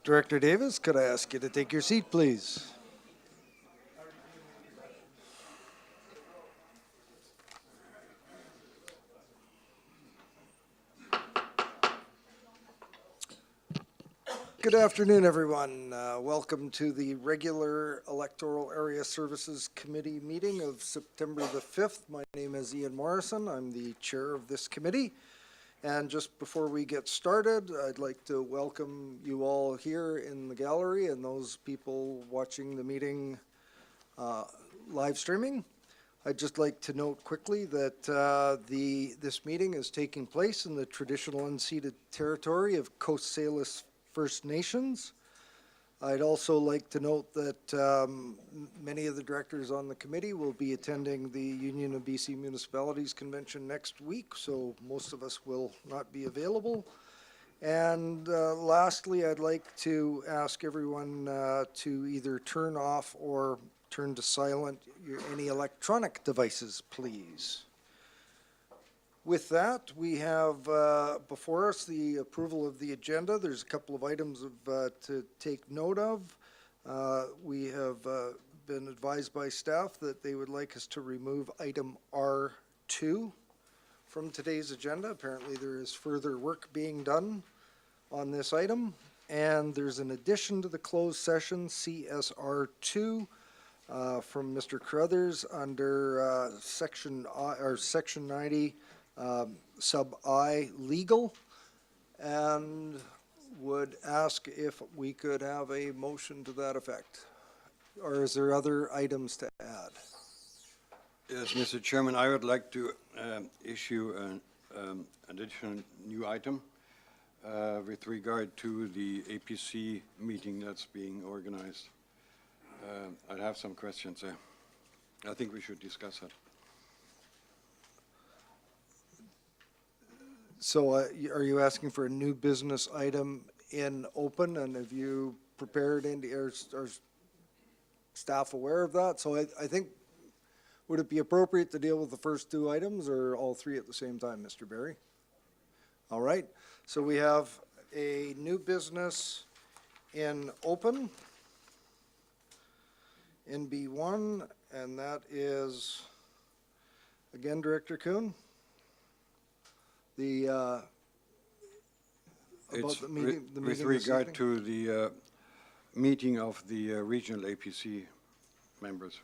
Director Davis, could I ask you to take your seat, please? Good afternoon, everyone. Welcome to the regular Electoral Area Services Committee meeting of September the 5th. My name is Ian Morrison. I'm the chair of this committee. And just before we get started, I'd like to welcome you all here in the gallery and those people watching the meeting live streaming. I'd just like to note quickly that this meeting is taking place in the traditional unceded territory of Coast Salish First Nations. I'd also like to note that many of the directors on the committee will be attending the Union of BC Municipalities Convention next week, so most of us will not be available. And lastly, I'd like to ask everyone to either turn off or turn to silent any electronic devices, please. With that, we have before us the approval of the agenda. There's a couple of items to take note of. We have been advised by staff that they would like us to remove item R2 from today's agenda. Apparently there is further work being done on this item. And there's an addition to the closed session, CSR2, from Mr. Carruthers under section 90. Sub I legal, and would ask if we could have a motion to that effect. Or is there other items to add? Yes, Mr. Chairman, I would like to issue an additional new item with regard to the APC meeting that's being organized. I'd have some questions there. I think we should discuss that. So are you asking for a new business item in open, and have you prepared are staff aware of that? So I think, would it be appropriate to deal with the first two items or all three at the same time, Mr. Berry? All right, so we have a new business in open in B1, and that is, again, Director Kuhn. About it's the meeting, with regard to the meeting of the regional APC members.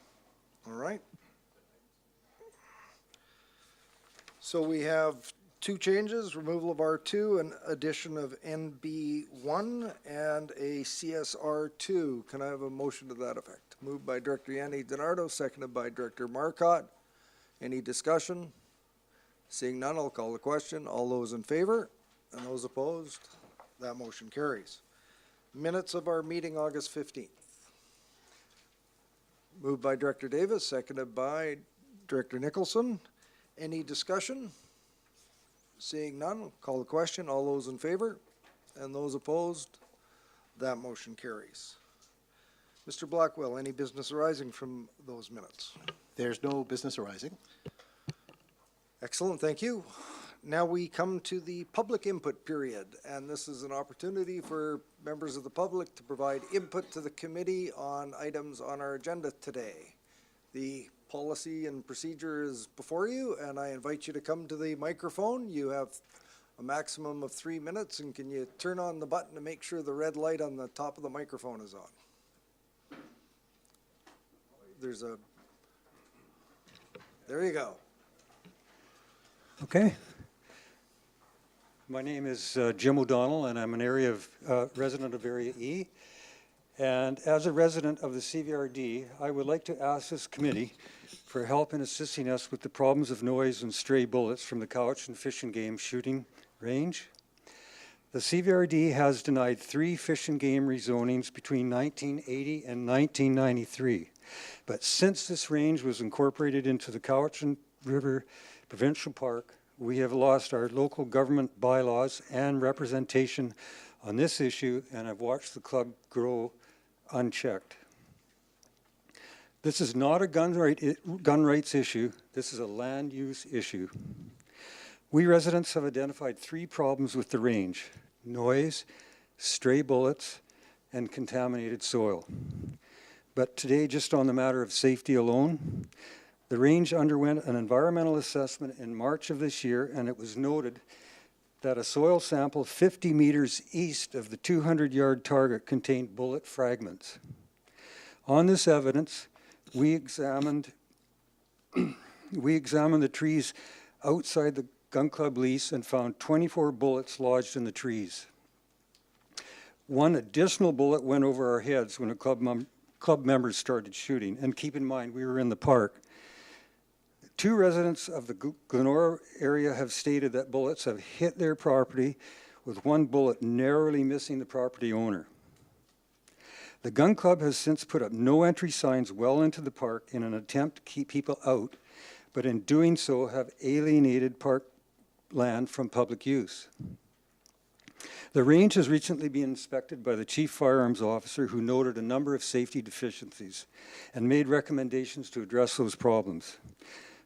All right. So we have two changes: removal of R2 and addition of NB1 and a CSR2. Can I have a motion to that effect? Moved by Director Yanni DiNardo, seconded by Director Marcotte. Any discussion? Seeing none, I'll call the question. All those in favor and those opposed, that motion carries. Minutes of our meeting August 15th. Moved by Director Davis, seconded by Director Nicholson. Any discussion? Seeing none, I'll call the question. All those in favor and those opposed, that motion carries. Mr. Blackwell, any business arising from those minutes? There's no business arising. Excellent, thank you. Now we come to the public input period, and this is an opportunity for members of the public to provide input to the committee on items on our agenda today. The policy and procedure is before you, and I invite you to come to the microphone. You have a maximum of 3 minutes, and can you turn on the button to make sure the red light on the top of the microphone is on? There you go. Okay. My name is Jim O'Donnell, and I'm an resident of Area E. And as a resident of the CVRD, I would like to ask this committee for help in assisting us with the problems of noise and stray bullets from the Couch and Fish and Game shooting range. The CVRD has denied 3 fish and game rezonings between 1980 and 1993. But since this range was incorporated into the Couch and River Provincial Park, we have lost our local government bylaws and representation on this issue, and I've watched the club grow unchecked. This is not a gun rights issue. This is a land use issue. We residents have identified 3 problems with the range: noise, stray bullets, and contaminated soil. But today, just on the matter of safety alone, the range underwent an environmental assessment in March of this year, and it was noted that a soil sample 50 meters east of the 200-yard target contained bullet fragments. On this evidence, we examined the trees outside the gun club lease and found 24 bullets lodged in the trees. One additional bullet went over our heads when the club members started shooting. And keep in mind, we were in the park. 2 residents of the Glenora area have stated that bullets have hit their property, with 1 bullet narrowly missing the property owner. The gun club has since put up no entry signs well into the park in an attempt to keep people out, but in doing so have alienated park land from public use. The range has recently been inspected by the chief firearms officer, who noted a number of safety deficiencies and made recommendations to address those problems.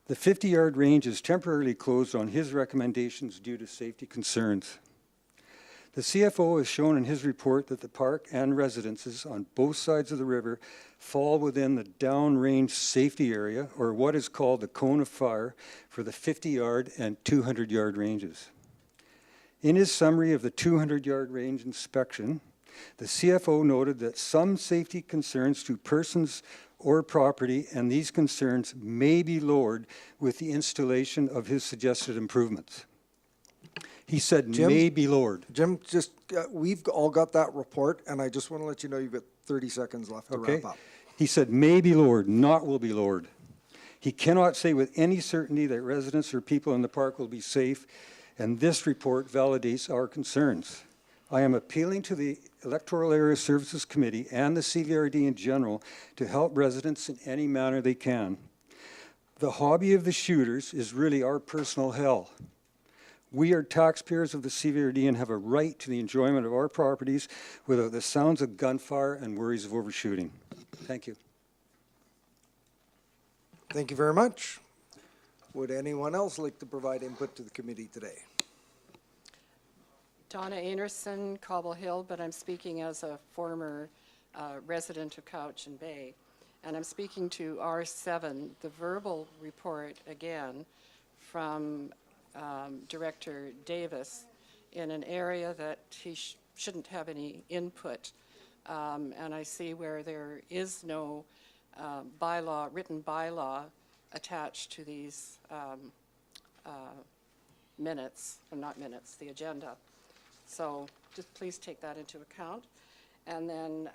The 50-yard range is temporarily closed on his recommendations due to safety concerns. The CFO has shown in his report that the park and residences on both sides of the river fall within the downrange safety area, or what is called the cone of fire, for the 50-yard and 200-yard ranges. In his summary of the 200-yard range inspection, the CFO noted that some safety concerns to persons or property, and these concerns may be lowered with the installation of his suggested improvements. He said Jim? may be lowered. Jim, just, we've all got that report, and I just want to let you know you've got 30 seconds left to Okay? wrap up. He said may be lowered, not will be lowered. He cannot say with any certainty that residents or people in the park will be safe, and this report validates our concerns. I am appealing to the Electoral Area Services Committee and the CVRD in general to help residents in any manner they can. The hobby of the shooters is really our personal hell. We are taxpayers of the CVRD and have a right to the enjoyment of our properties without the sounds of gunfire and worries of overshooting. Thank you. Thank you very much. Would anyone else like to provide input to the committee today? Donna Anderson, Cobble Hill, but I'm speaking as a former resident of Couch and Bay. And I'm speaking to R7, the verbal report again from Director Davis in an area that he shouldn't have any input. And I see where there is no written bylaw attached to these minutes, or not minutes, the agenda. So just please take that into account. And then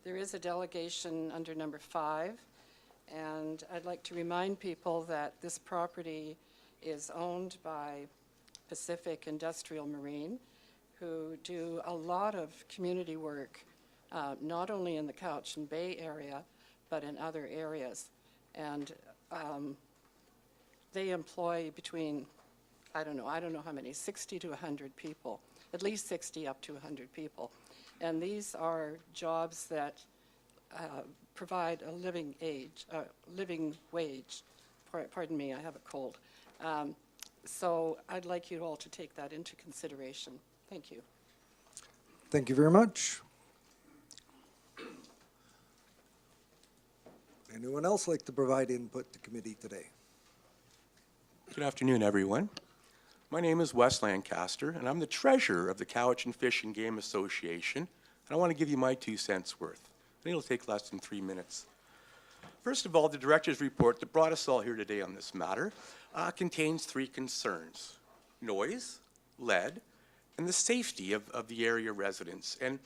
there is a delegation under number 5, and I'd like to remind people that this property is owned by Pacific Industrial Marine, who do a lot of community work, not only in the Couch and Bay area, but in other areas. And they employ between, I don't know how many, 60 to 100 people, at least 60 up to 100 people. And these are jobs that provide a living wage. Pardon me, I have a cold. So I'd like you all to take that into consideration. Thank you. Thank you very much. Anyone else like to provide input to committee today? Good afternoon, everyone. My name is Wes Lancaster, and I'm the treasurer of the Cowichan Fish and Game Association, and I want to give you my 2 cents worth. I think it'll take less than 3 minutes. First of all, the director's report that brought us all here today on this matter contains 3 concerns: noise, lead, and the safety of the area residents. And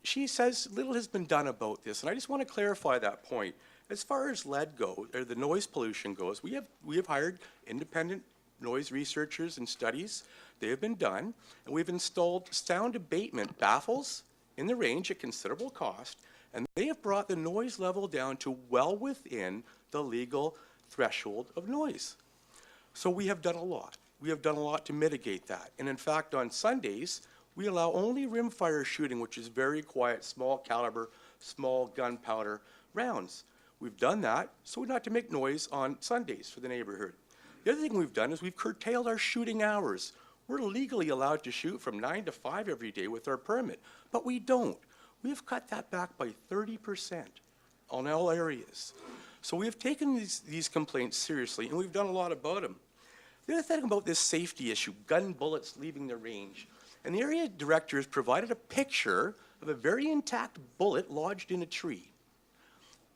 she says little has been done about this, and I just want to clarify that point. As far as lead goes, or the noise pollution goes, we have hired independent noise researchers and studies. They have been done, and we've installed sound abatement baffles in the range at considerable cost, and they have brought the noise level down to well within the legal threshold of noise. So we have done a lot. We have done a lot to mitigate that. And in fact, on Sundays, we allow only rimfire shooting, which is very quiet, small caliber, small gunpowder rounds. We've done that so not to make noise on Sundays for the neighborhood. The other thing we've done is we've curtailed our shooting hours. We're legally allowed to shoot from 9 to 5 every day with our permit, but we don't. We have cut that back by 30% on all areas. So we have taken these complaints seriously, and we've done a lot about them. The other thing about this safety issue, gun bullets leaving the range, and the area director has provided a picture of a very intact bullet lodged in a tree.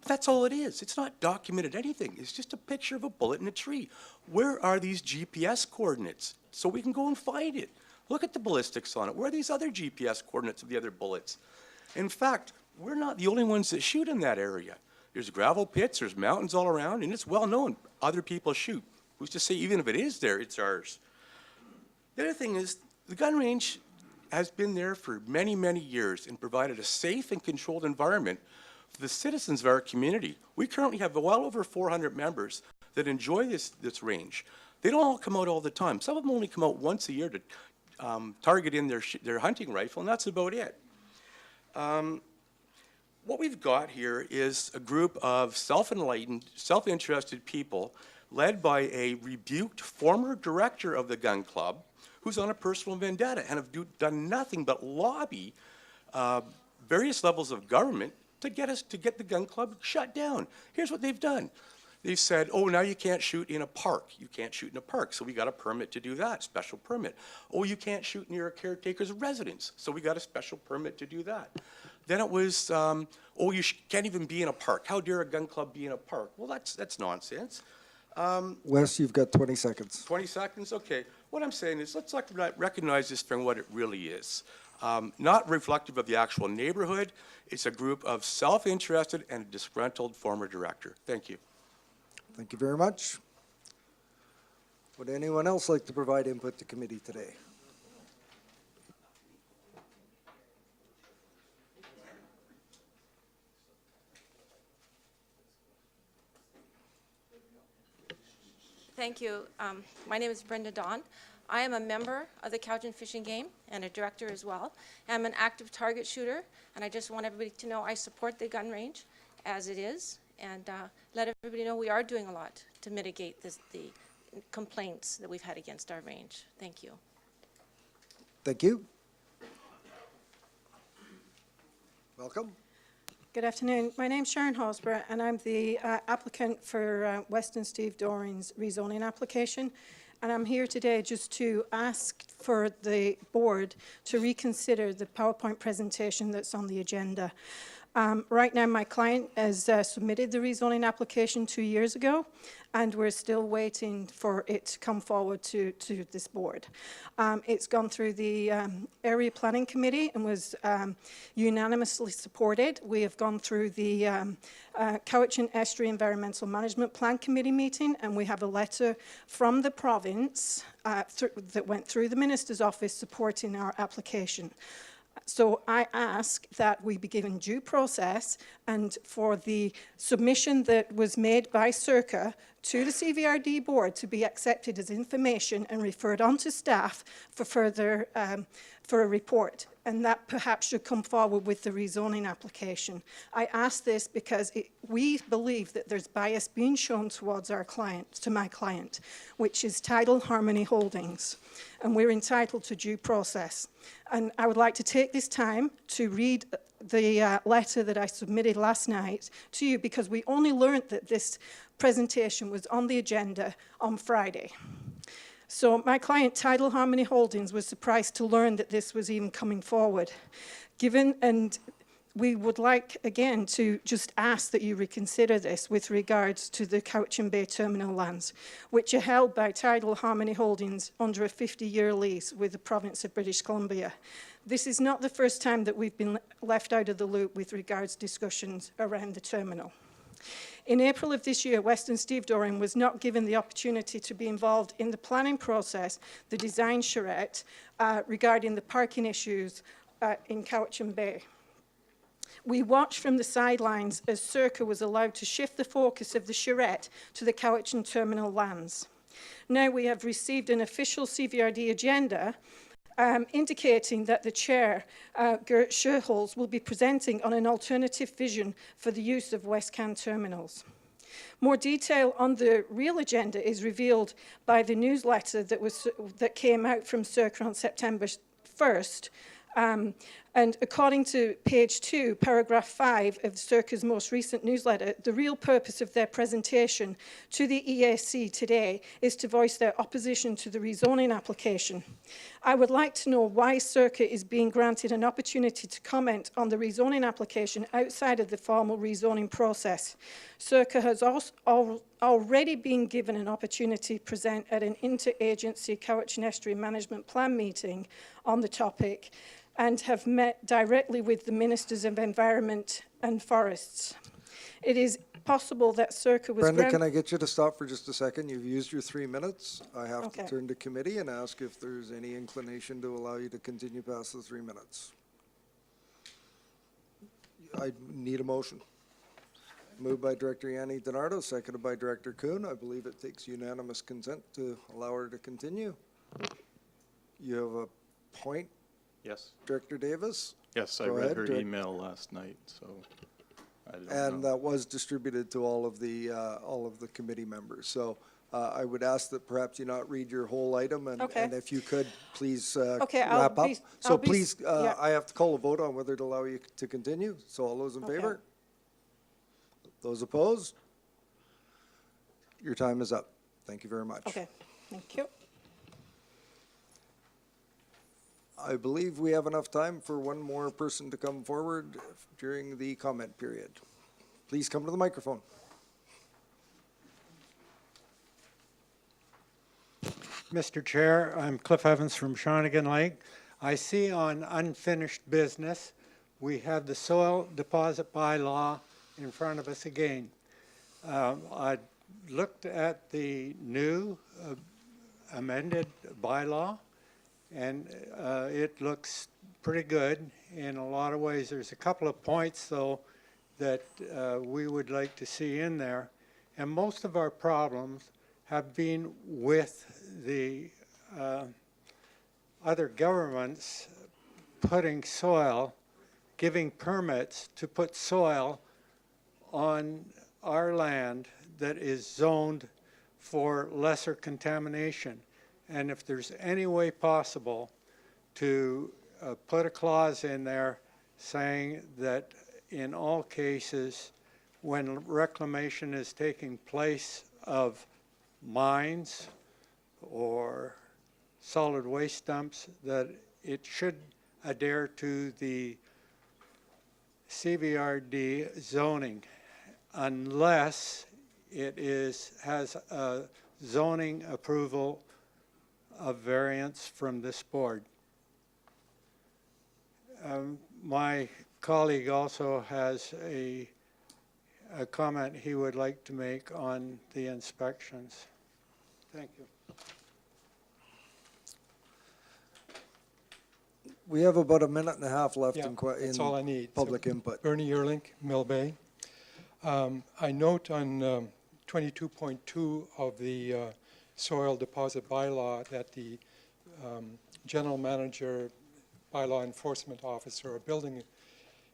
That's all it is. It's not documented anything. It's just a picture of a bullet in a tree. Where are these GPS coordinates so we can go and find it? Look at the ballistics on it. Where are these other GPS coordinates of the other bullets? In fact, we're not the only ones that shoot in that area. There's gravel pits, there's mountains all around, and it's well known other people shoot. Who's to say even if it is there, it's ours? The other thing is, the gun range has been there for many, many years and provided a safe and controlled environment for the citizens of our community. We currently have well over 400 members that enjoy this range. They don't all come out all the time. Some of them only come out once a year to target in their hunting rifle, and that's about it. What we've got here is a group of self-enlightened, self-interested people led by a rebuked former director of the gun club who's on a personal vendetta and have done nothing but lobby various levels of government to get the gun club shut down. Here's what they've done. They've said, oh, now you can't shoot in a park. You can't shoot in a park, so we got a permit to do that, special permit. Oh, you can't shoot near a caretaker's residence, so we got a special permit to do that. Then it was, oh, you can't even be in a park. How dare a gun club be in a park? Well, that's nonsense. Wes, you've got 20 seconds. 20 seconds? Okay. What I'm saying is let's recognize this for what it really is. Not reflective of the actual neighborhood. It's a group of self-interested and disgruntled former director. Thank you. Thank you very much. Would anyone else like to provide input to committee today? Thank you. My name is Brenda Dawn. I am a member of the Couch and Fishing Game and a director as well. I'm an active target shooter, and I just want everybody to know I support the gun range as it is, and let everybody know we are doing a lot to mitigate the complaints that we've had against our range. Thank you. Thank you. Welcome. Good afternoon. My name's Sharon Hosborough, and I'm the applicant for Weston Steve Doring's rezoning application. And I'm here today just to ask for the board to reconsider the PowerPoint presentation that's on the agenda. Right now, my client has submitted the rezoning application 2 years ago, and we're still waiting for it to come forward to this board. It's gone through the Area Planning Committee and was unanimously supported. We have gone through the Cowichan Estuary Environmental Management Plan Committee meeting, and we have a letter from the province that went through the Minister's office supporting our application. So I ask that we be given due process, and for the submission that was made by Circa to the CVRD board to be accepted as information and referred on to staff for further for a report, and that perhaps should come forward with the rezoning application. I ask this because we believe that there's bias being shown towards our client, to my client, which is Tidal Harmony Holdings, and we're entitled to due process. And I would like to take this time to read the letter that I submitted last night to you, because we only learned that this presentation was on the agenda on Friday. So my client, Tidal Harmony Holdings, was surprised to learn that this was even coming forward. And we would like, again, to just ask that you reconsider this with regards to the Cowichan Bay terminal lands, which are held by Tidal Harmony Holdings under a 50-year lease with the province of British Columbia. This is not the first time that we've been left out of the loop with regards to discussions around the terminal. In April of this year, Weston Steve Doring was not given the opportunity to be involved in the planning process, the design charrette, regarding the parking issues in Cowichan Bay. We watched from the sidelines as Circa was allowed to shift the focus of the charrette to the Cowichan terminal lands. Now we have received an official CVRD agenda indicating that the chair, Gert Scherholz, will be presenting on an alternative vision for the use of West Can terminals. More detail on the real agenda is revealed by the newsletter that came out from Circa on September 1st. And according to page 2, paragraph 5 of Circa's most recent newsletter, the real purpose of their presentation to the EAC today is to voice their opposition to the rezoning application. I would like to know why Circa is being granted an opportunity to comment on the rezoning application outside of the formal rezoning process. Circa has already been given an opportunity to present at an interagency Cowichan Estuary Management Plan meeting on the topic, and have met directly with the Ministers of Environment and Forests. It is possible that Circa was... Brenda, can I get you to stop for just a second? You've used your 3 minutes. I have Okay. to turn to committee and ask if there's any inclination to allow you to continue past the 3 minutes. I need a motion. Moved by Director Yanni DiNardo, seconded by Director Kuhn. I believe it takes unanimous consent to allow her to continue. You have a point, Yes. Director Davis? Yes, I Go read ahead, her Direct- email last night, so I don't And know. that was distributed to all of the committee members. So I would ask that perhaps you not read your whole item, and Okay. and if you could, please Okay, I'll wrap up. be- So I'll be- please, yeah. I have to call a vote on whether to allow you to continue. So all those in Okay. favor? Those opposed? Your time is up. Thank you very much. Okay, thank you. I believe we have enough time for one more person to come forward during the comment period. Please come to the microphone. Mr. Chair, I'm Cliff Evans from Shawnigan Lake. I see on unfinished business, we have the soil deposit bylaw in front of us again. I looked at the new amended bylaw, and it looks pretty good in a lot of ways. There's a couple of points, though, that we would like to see in there. And most of our problems have been with the other governments putting soil, giving permits to put soil on our land that is zoned for lesser contamination. And if there's any way possible to put a clause in there saying that in all cases, when reclamation is taking place of mines or solid waste dumps, that it should adhere to the CVRD zoning unless it has a zoning approval of variance from this board. My colleague also has a comment he would like to make on the inspections. Thank you. We have about a minute and a half left Yeah, in that's all I need. public So, input. Bernie Ehrlich, Mill Bay. I note on 22.2 of the soil deposit bylaw that the general manager, bylaw enforcement officer, or building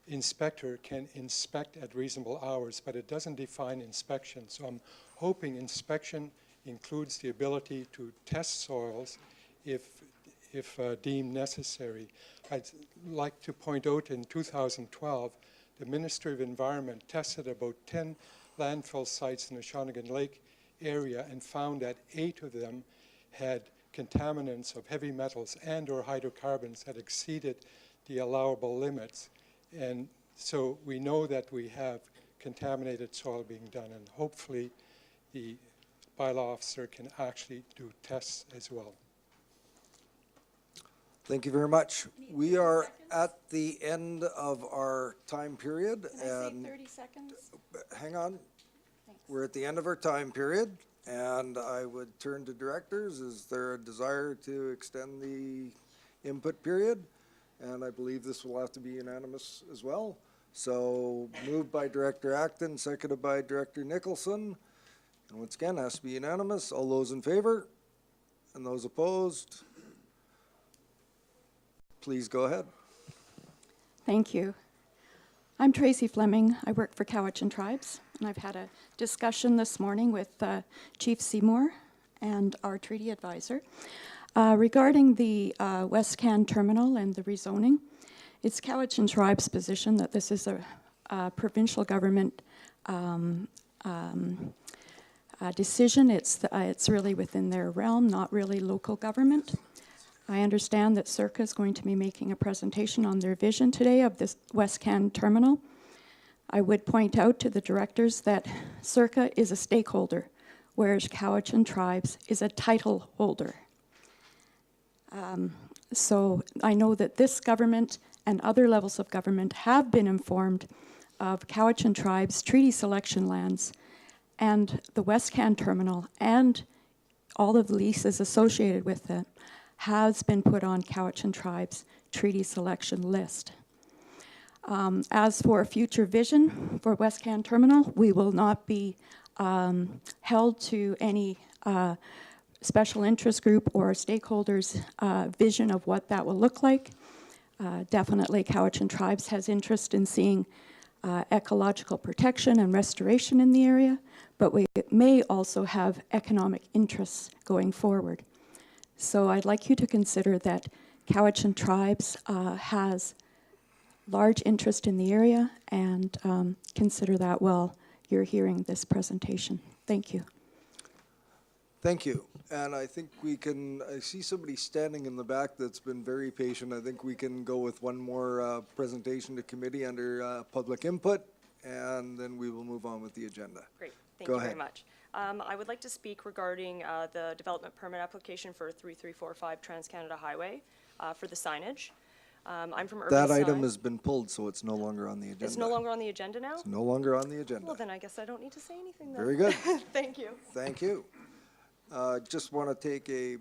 inspector can inspect at reasonable hours, but it doesn't define inspection. So I'm hoping inspection includes the ability to test soils if deemed necessary. I'd like to point out in 2012, the Ministry of Environment tested about 10 landfill sites in the Shawnigan Lake area and found that 8 of them had contaminants of heavy metals and or hydrocarbons that exceeded the allowable limits. And so we know that we have contaminated soil being done, and hopefully the bylaw officer can actually do tests as well. Thank you very much. We are at the end of our time period, Can I and say 30 seconds? hang on. We're at the end of our time period, and I would turn to directors. Is there a desire to extend the input period? And I believe this will have to be unanimous as well. So moved by Director Acton, seconded by Director Nicholson. And once again, has to be unanimous. All those in favor? And those opposed? Please go ahead. Thank you. I'm Tracy Fleming. I work for Cowichan Tribes, and I've had a discussion this morning with Chief Seymour and our treaty advisor regarding the West Can terminal and the rezoning. It's Cowichan Tribes' position that this is a provincial government decision. It's really within their realm, not really local government. I understand that CIRCA is going to be making a presentation on their vision today of this West Can terminal. I would point out to the directors that CIRCA is a stakeholder, whereas Cowichan Tribes is a title holder. So I know that this government and other levels of government have been informed of Cowichan Tribes' treaty selection lands and the West Can terminal and all of the leases associated with it has been put on Cowichan Tribes' treaty selection list. As for a future vision for West Can terminal, we will not be held to any special interest group or stakeholders' vision of what that will look like. Definitely Cowichan Tribes has interest in seeing ecological protection and restoration in the area, but we may also have economic interests going forward. So I'd like you to consider that Cowichan Tribes has large interest in the area, and consider that while you're hearing this presentation. Thank you. Thank you. And I think we can, I see somebody standing in the back that's been very patient. I think we can go with one more presentation to committee under public input, and then we will move on with the agenda. Great, thank Go you very ahead. much. I would like to speak regarding the development permit application for 3345 Trans-Canada Highway for the signage. I'm from Urban That Sign. item has been pulled, so it's no longer on the agenda. It's no longer on the agenda now? It's no longer on the agenda. Well, then I guess I don't need to say anything then. Very good. Thank you. Thank you. Just want to take a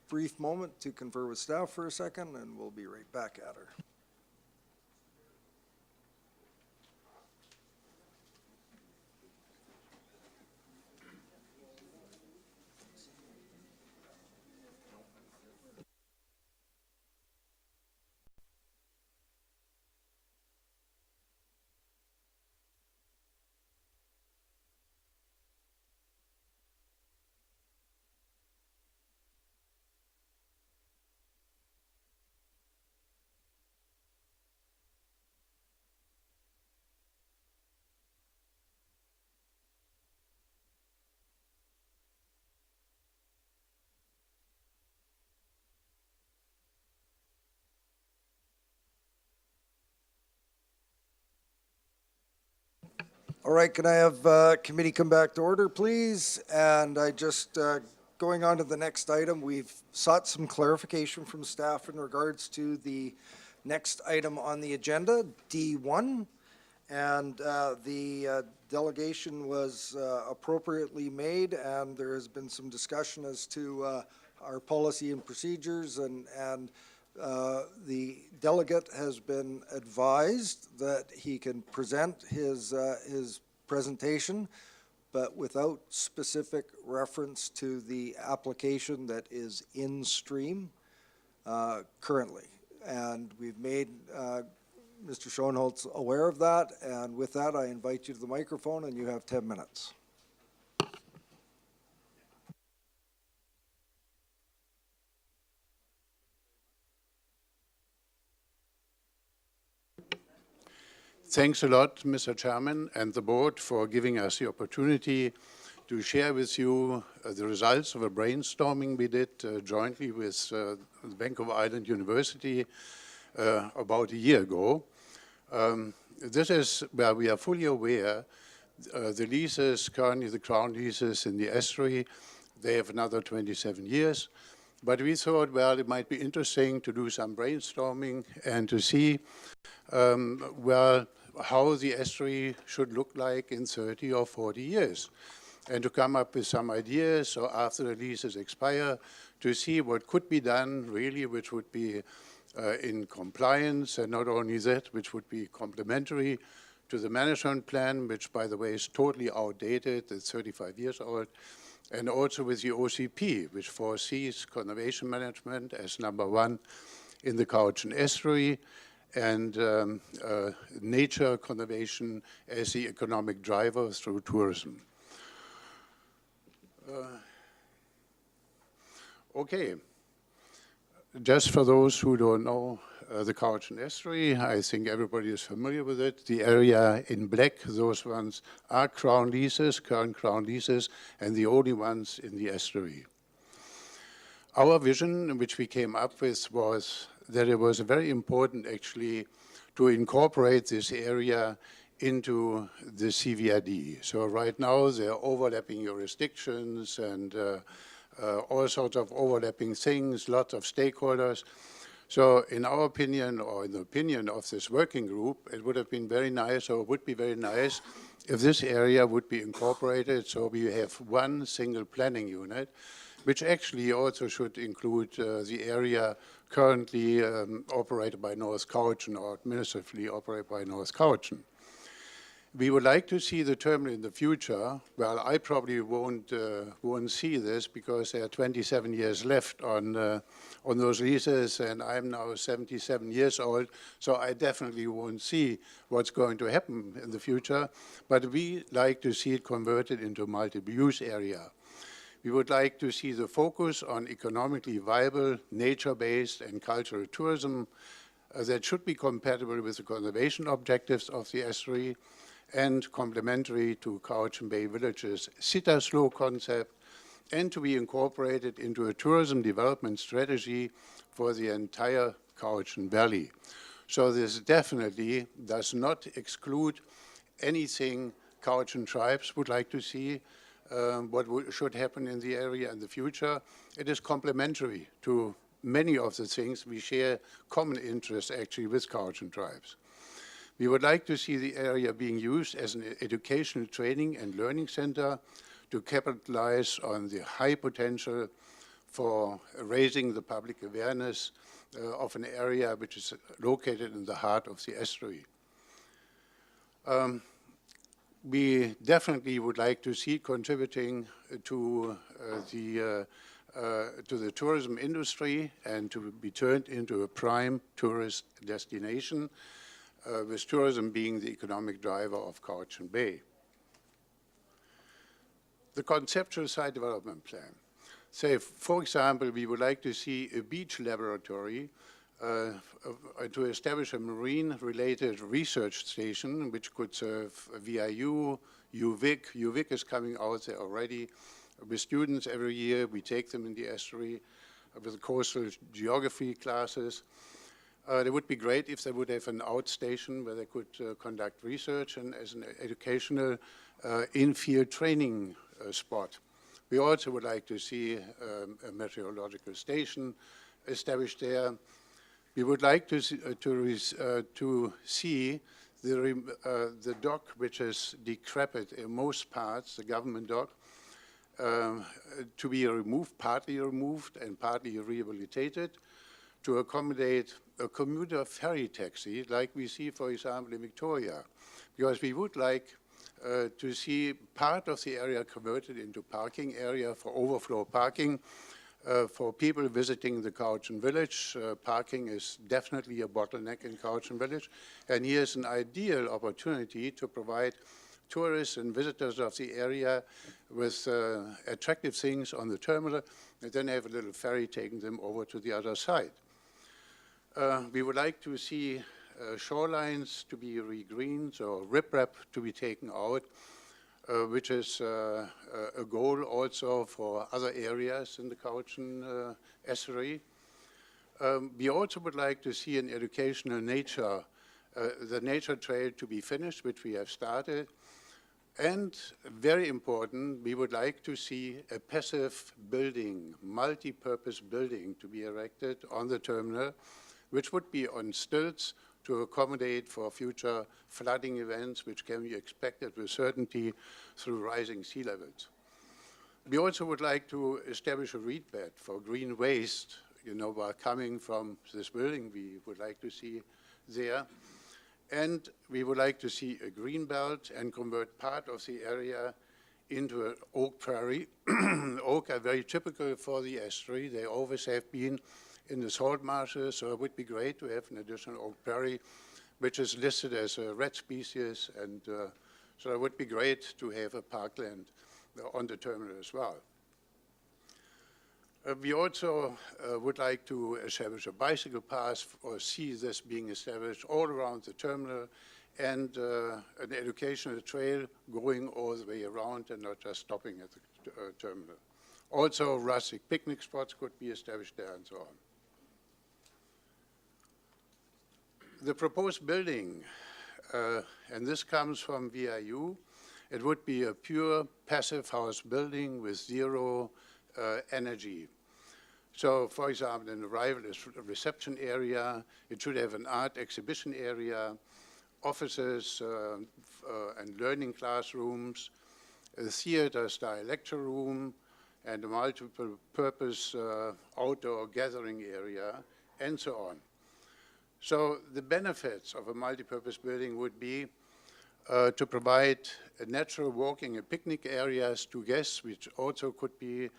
brief moment to confer with staff for a second, and we'll be right back at her. All right, can I have committee come back to order, please? And I just, going on to the next item, we've sought some clarification from staff in regards to the next item on the agenda, D1. And the delegation was appropriately made, and there has been some discussion as to our policy and procedures, and the delegate has been advised that he can present his presentation, but without specific reference to the application that is in stream currently. And we've made Mr. Schoenholtz aware of that, and with that, I invite you to the microphone, and you have 10 minutes. Thanks a lot, Mr. Chairman and the board, for giving us the opportunity to share with you the results of a brainstorming we did jointly with the Bank of Ireland University about a year ago. This is where we are fully aware the leases, currently the Crown leases in the estuary, they have another 27 years. But we thought, well, it might be interesting to do some brainstorming and to see, well, how the estuary should look like in 30 or 40 years, and to come up with some ideas, so after the leases expire, to see what could be done really, which would be in compliance, and not only that, which would be complementary to the management plan, which, by the way, is totally outdated, it's 35 years old, and also with the OCP, which foresees conservation management as number one in the Cowichan estuary, and nature conservation as the economic driver through tourism. Okay, just for those who don't know the Cowichan Estuary, I think everybody is familiar with it. The area in black, those ones are crown leases, current crown leases, and the only ones in the estuary. Our vision, which we came up with, was that it was very important actually to incorporate this area into the CVRD. So right now there are overlapping jurisdictions and all sorts of overlapping things, lots of stakeholders. So in our opinion, or in the opinion of this working group, it would have been very nice, or would be very nice, if this area would be incorporated so we have one single planning unit, which actually also should include the area currently operated by North Cowichan or administratively operated by North Cowichan. We would like to see the terminal in the future. Well, I probably won't see this because there are 27 years left on those leases, and I'm now 77 years old, so I definitely won't see what's going to happen in the future. But we like to see it converted into a multiple-use area. We would like to see the focus on economically viable, nature-based and cultural tourism that should be compatible with the conservation objectives of the estuary and complementary to Cowichan Bay Village's Sita-Slow concept, and to be incorporated into a tourism development strategy for the entire Cowichan Valley. So this definitely does not exclude anything Cowichan tribes would like to see, what should happen in the area in the future. It is complementary to many of the things we share common interests actually with Cowichan tribes. We would like to see the area being used as an educational training and learning center to capitalize on the high potential for raising the public awareness of an area which is located in the heart of the estuary. We definitely would like to see contributing to the tourism industry and to be turned into a prime tourist destination, with tourism being the economic driver of Cowichan Bay. The conceptual site development plan. Say, for example, we would like to see a beach laboratory to establish a marine-related research station which could serve VIU, UVic. UVic is coming out there already. With students every year, we take them in the estuary with coastal geography classes. It would be great if they would have an outstation where they could conduct research and as an educational in-field training spot. We also would like to see a meteorological station established there. We would like to see the dock, which is decrepit in most parts, the government dock, to be removed, partly removed and partly rehabilitated, to accommodate a commuter ferry taxi like we see, for example, in Victoria, because we would like to see part of the area converted into parking area for overflow parking. For people visiting the Cowichan Village, parking is definitely a bottleneck in Cowichan Village, and here's an ideal opportunity to provide tourists and visitors of the area with attractive things on the terminal, and then have a little ferry taking them over to the other side. We would like to see shorelines to be regreened or riprap to be taken out, which is a goal also for other areas in the Cowichan estuary. We also would like to see an educational nature, the nature trail to be finished, which we have started. And very important, we would like to see a passive building, multi-purpose building to be erected on the terminal, which would be on stilts to accommodate for future flooding events, which can be expected with certainty through rising sea levels. We also would like to establish a reed bed for green waste, while coming from this building, we would like to see there. And we would like to see a green belt and convert part of the area into an oak prairie. Oak are very typical for the estuary. They always have been in the salt marshes, so it would be great to have an additional oak berry, which is listed as a red species, and so it would be great to have a parkland on the terminal as well. We also would like to establish a bicycle path, or see this being established all around the terminal, and an educational trail going all the way around and not just stopping at the terminal. Also, rustic picnic spots could be established there and so on. The proposed building, and this comes from VIU, it would be a pure passive house building with zero energy. So, for example, an arrival reception area, it should have an art exhibition area, offices and learning classrooms, a theater-style lecture room, and a multiple-purpose outdoor gathering area, and so on. So the benefits of a multi-purpose building would be to provide natural walking and picnic areas to guests, which also could be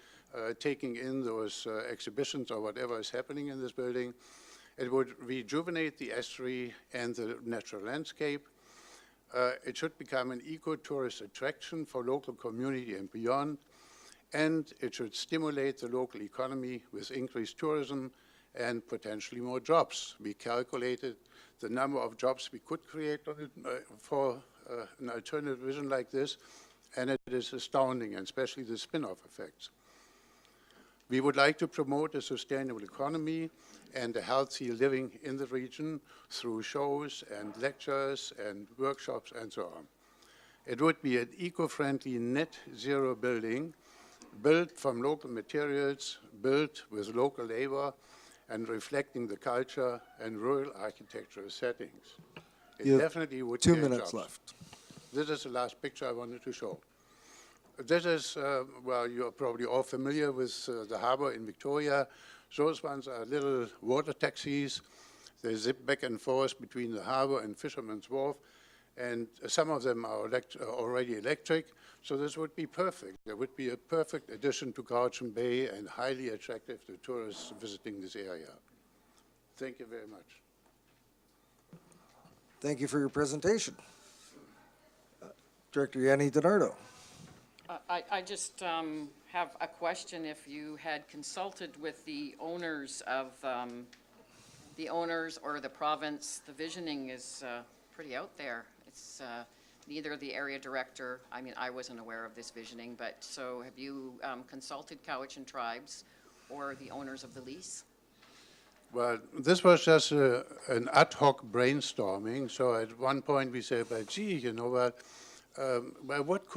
taking in those exhibitions or whatever is happening in this building. It would rejuvenate the estuary and the natural landscape. It should become an eco-tourist attraction for local community and beyond, and it should stimulate the local economy with increased tourism and potentially more jobs. We calculated the number of jobs we could create on it, for an alternative vision like this, and it is astounding, and especially the spin-off effects. We would like to promote a sustainable economy and a healthy living in the region through shows and lectures and workshops and so on. It would be an eco-friendly net zero building, built from local materials, built with local labor, and reflecting the culture and rural architectural settings. It definitely would 2 create minutes jobs. left. This is the last picture I wanted to show. This is, well, you're probably all familiar with the harbor in Victoria. Those ones are little water taxis. They zip back and forth between the harbor and Fisherman's Wharf, and some of them are already electric, so this would be perfect. It would be a perfect addition to Crouching Bay and highly attractive to tourists visiting this area. Thank you very much. Thank you for your presentation. Director Yanni DiNardo. I just have a question. If you had consulted with the owners of, the owners or the province, the visioning is pretty out there. It's neither the area director, I mean, I wasn't aware of this visioning, but so have you consulted Cowichan tribes or the owners of the lease? Well, this was just an ad hoc brainstorming. So at one point we said, but gee, you know what? Well, what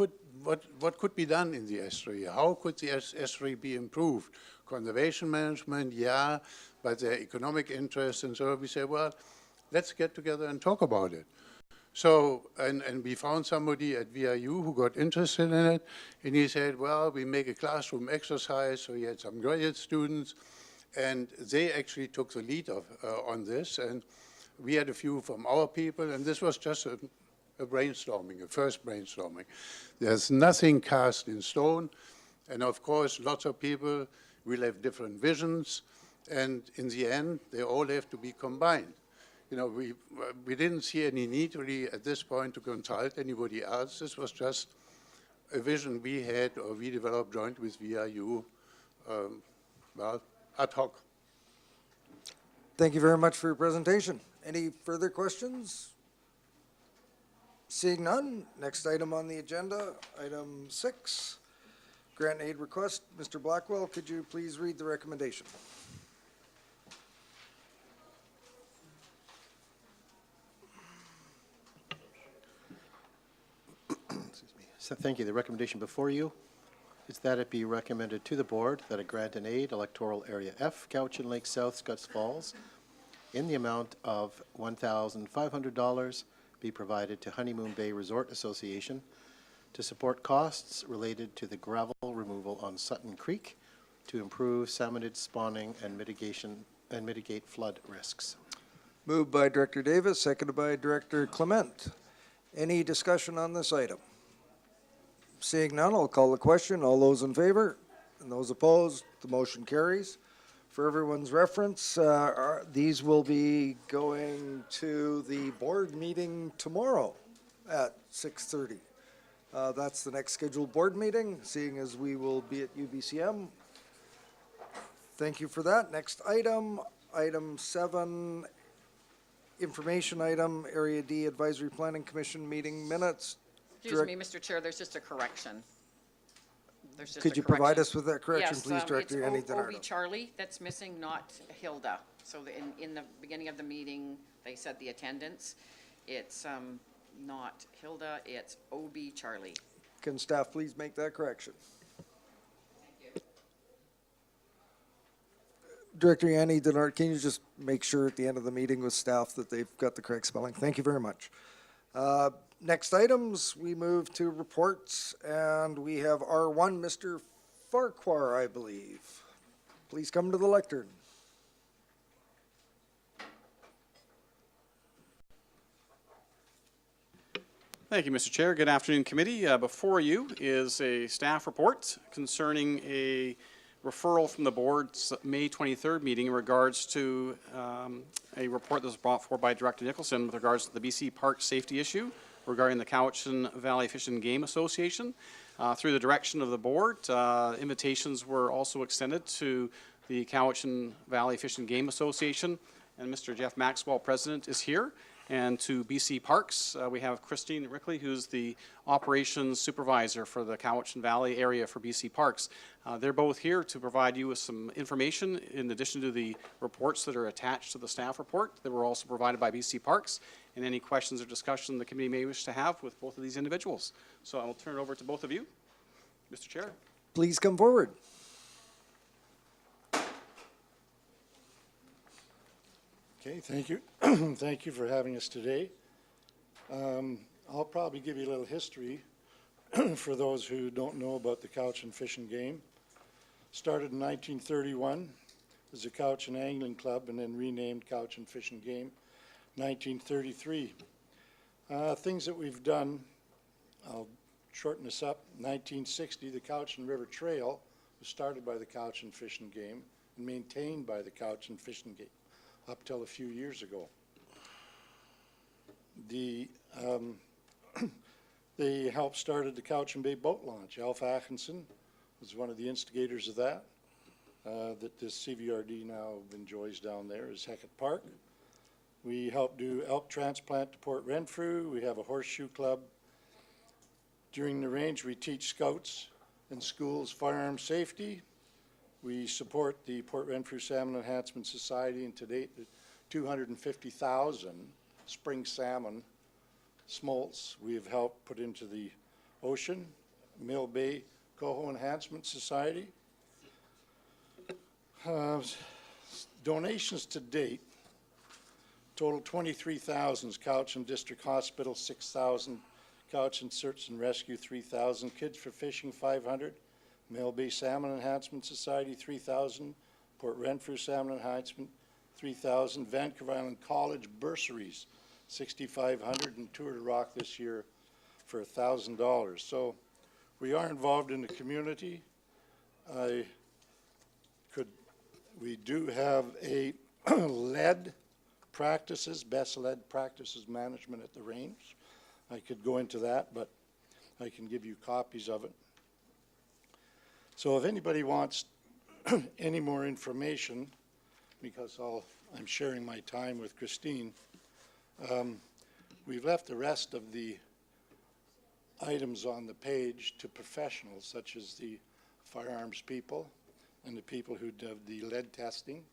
could be done in the estuary? How could the estuary be improved? Conservation management, yeah, but their economic interests, and so we said, well, let's get together and talk about it. So, and we found somebody at VIU who got interested in it, and he said, well, we make a classroom exercise, so he had some graduate students, and they actually took the lead on this, and we had a few from our people, and this was just a brainstorming, a first brainstorming. There's nothing cast in stone, and of course, lots of people will have different visions, and in the end, they all have to be combined. You know, we didn't see any need really at this point to consult anybody else. This was just a vision we had or we developed joint with VIU, well, ad hoc. Thank you very much for your presentation. Any further questions? Seeing none, next item on the agenda, item 6, grant aid request. Mr. Blackwell, could you please read the recommendation? So thank you. The recommendation before you is that it be recommended to the board that a grant and aid electoral area F, Cowichan Lake South, Scotts Falls, in the amount of $1,500 be provided to Honeymoon Bay Resort Association to support costs related to the gravel removal on Sutton Creek to improve salmonid spawning and mitigate flood risks. Moved by Director Davis, seconded by Director Clement. Any discussion on this item? Seeing none, I'll call the question. All those in favor and those opposed, the motion carries. For everyone's reference, these will be going to the board meeting tomorrow at 6:30. That's the next scheduled board meeting, seeing as we will be at UBCM. Thank you for that. Next item, item 7, information item, Area D Advisory Planning Commission meeting minutes. Excuse me, Mr. Chair, there's just a correction. There's just Could a you provide correction. us with that correction, Yes, please, Director it's Yanni Obi DiNardo? Charlie that's missing, not Hilda. So in the beginning of the meeting, they said the attendance. It's not Hilda, it's Obi Charlie. Can staff please make that correction? Director Yanni DiNardo, can you just make sure at the end of the meeting with staff that they've got the correct spelling? Thank you very much. Next items, we move to reports, and we have R1, Mr. Farquhar, I believe. Please come to the lectern. Thank you, Mr. Chair. Good afternoon, committee. Before you is a staff report concerning a referral from the board's May 23rd meeting in regards to a report that was brought forward by Director Nicholson with regards to the BC Park safety issue regarding the Cowichan Valley Fish and Game Association. Through the direction of the board, invitations were also extended to the Cowichan Valley Fish and Game Association, and Mr. Jeff Maxwell, president, is here. And to BC Parks, we have Christine Rickley, who's the operations supervisor for the Cowichan Valley area for BC Parks. They're both here to provide you with some information in addition to the reports that are attached to the staff report that were also provided by BC Parks, and any questions or discussion the committee may wish to have with both of these individuals. So I will turn it over to both of you. Mr. Chair. Please come forward. Okay, thank you. Thank you for having us today. I'll probably give you a little history for those who don't know about the Cowichan Fish and Game. Started in 1931 as a Cowichan Angling Club and then renamed Cowichan Fish and Game 1933. Things that we've done, I'll shorten this up. 1960, the Cowichan River Trail was started by the Cowichan Fish and Game and maintained by the Cowichan Fish and Game up till a few years ago. They helped started the Cowichan Bay Boat Launch. Alf Atkinson was one of the instigators of that, that this CVRD now enjoys down there is Heckett Park. We help do elk transplant to Port Renfrew. We have a horseshoe club. During the range, we teach scouts in schools firearm safety. We support the Port Renfrew Salmon Enhancement Society, and to date, 250,000 spring salmon smolts we have helped put into the ocean. Mill Bay Coho Enhancement Society. Donations to date total 23,000. Cowichan District Hospital 6,000. Cowichan Search and Rescue 3,000. Kids for Fishing 500. Mill Bay Salmon Enhancement Society 3,000. Port Renfrew Salmon Enhancement 3,000. Vancouver Island College bursaries 6,500, and Tour de Rock this year for $1,000. So we are involved in the community. We do have a lead practices, best lead practices management at the range. I could go into that, but I can give you copies of it. So if anybody wants any more information, because I'm sharing my time with Christine, we've left the rest of the items on the page to professionals such as the firearms people and the people who do the lead testing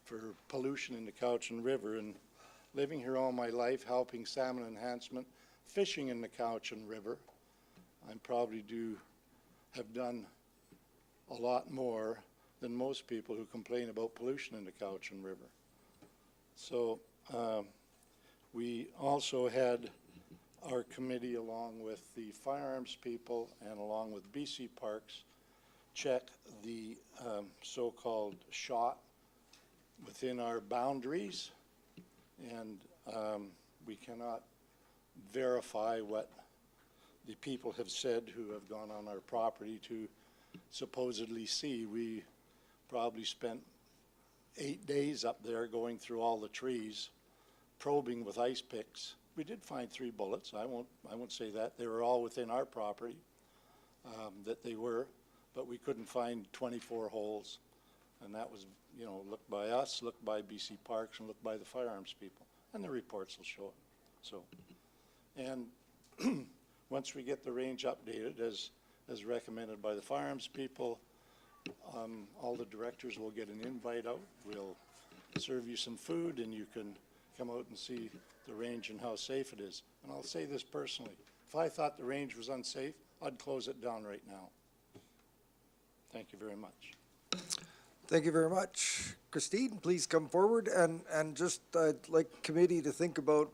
for pollution in the Cowichan River. And living here all my life, helping salmon enhancement, fishing in the Cowichan River, I probably have done a lot more than most people who complain about pollution in the Cowichan River. So we also had our committee, along with the firearms people and along with BC Parks, check the so-called shot within our boundaries, and we cannot verify what the people have said who have gone on our property to supposedly see. We probably spent 8 days up there going through all the trees, probing with ice picks. We did find 3 bullets. I won't say that. They were all within our property, that they were, but we couldn't find 24 holes. And that was, you know, looked by us, looked by BC Parks, and looked by the firearms people. And the reports will show it. So, and once we get the range updated as recommended by the firearms people, all the directors will get an invite out. We'll serve you some food and you can come out and see the range and how safe it is. And I'll say this personally, if I thought the range was unsafe, I'd close it down right now. Thank you very much. Thank you very much. Christine, please come forward, and just I'd like committee to think about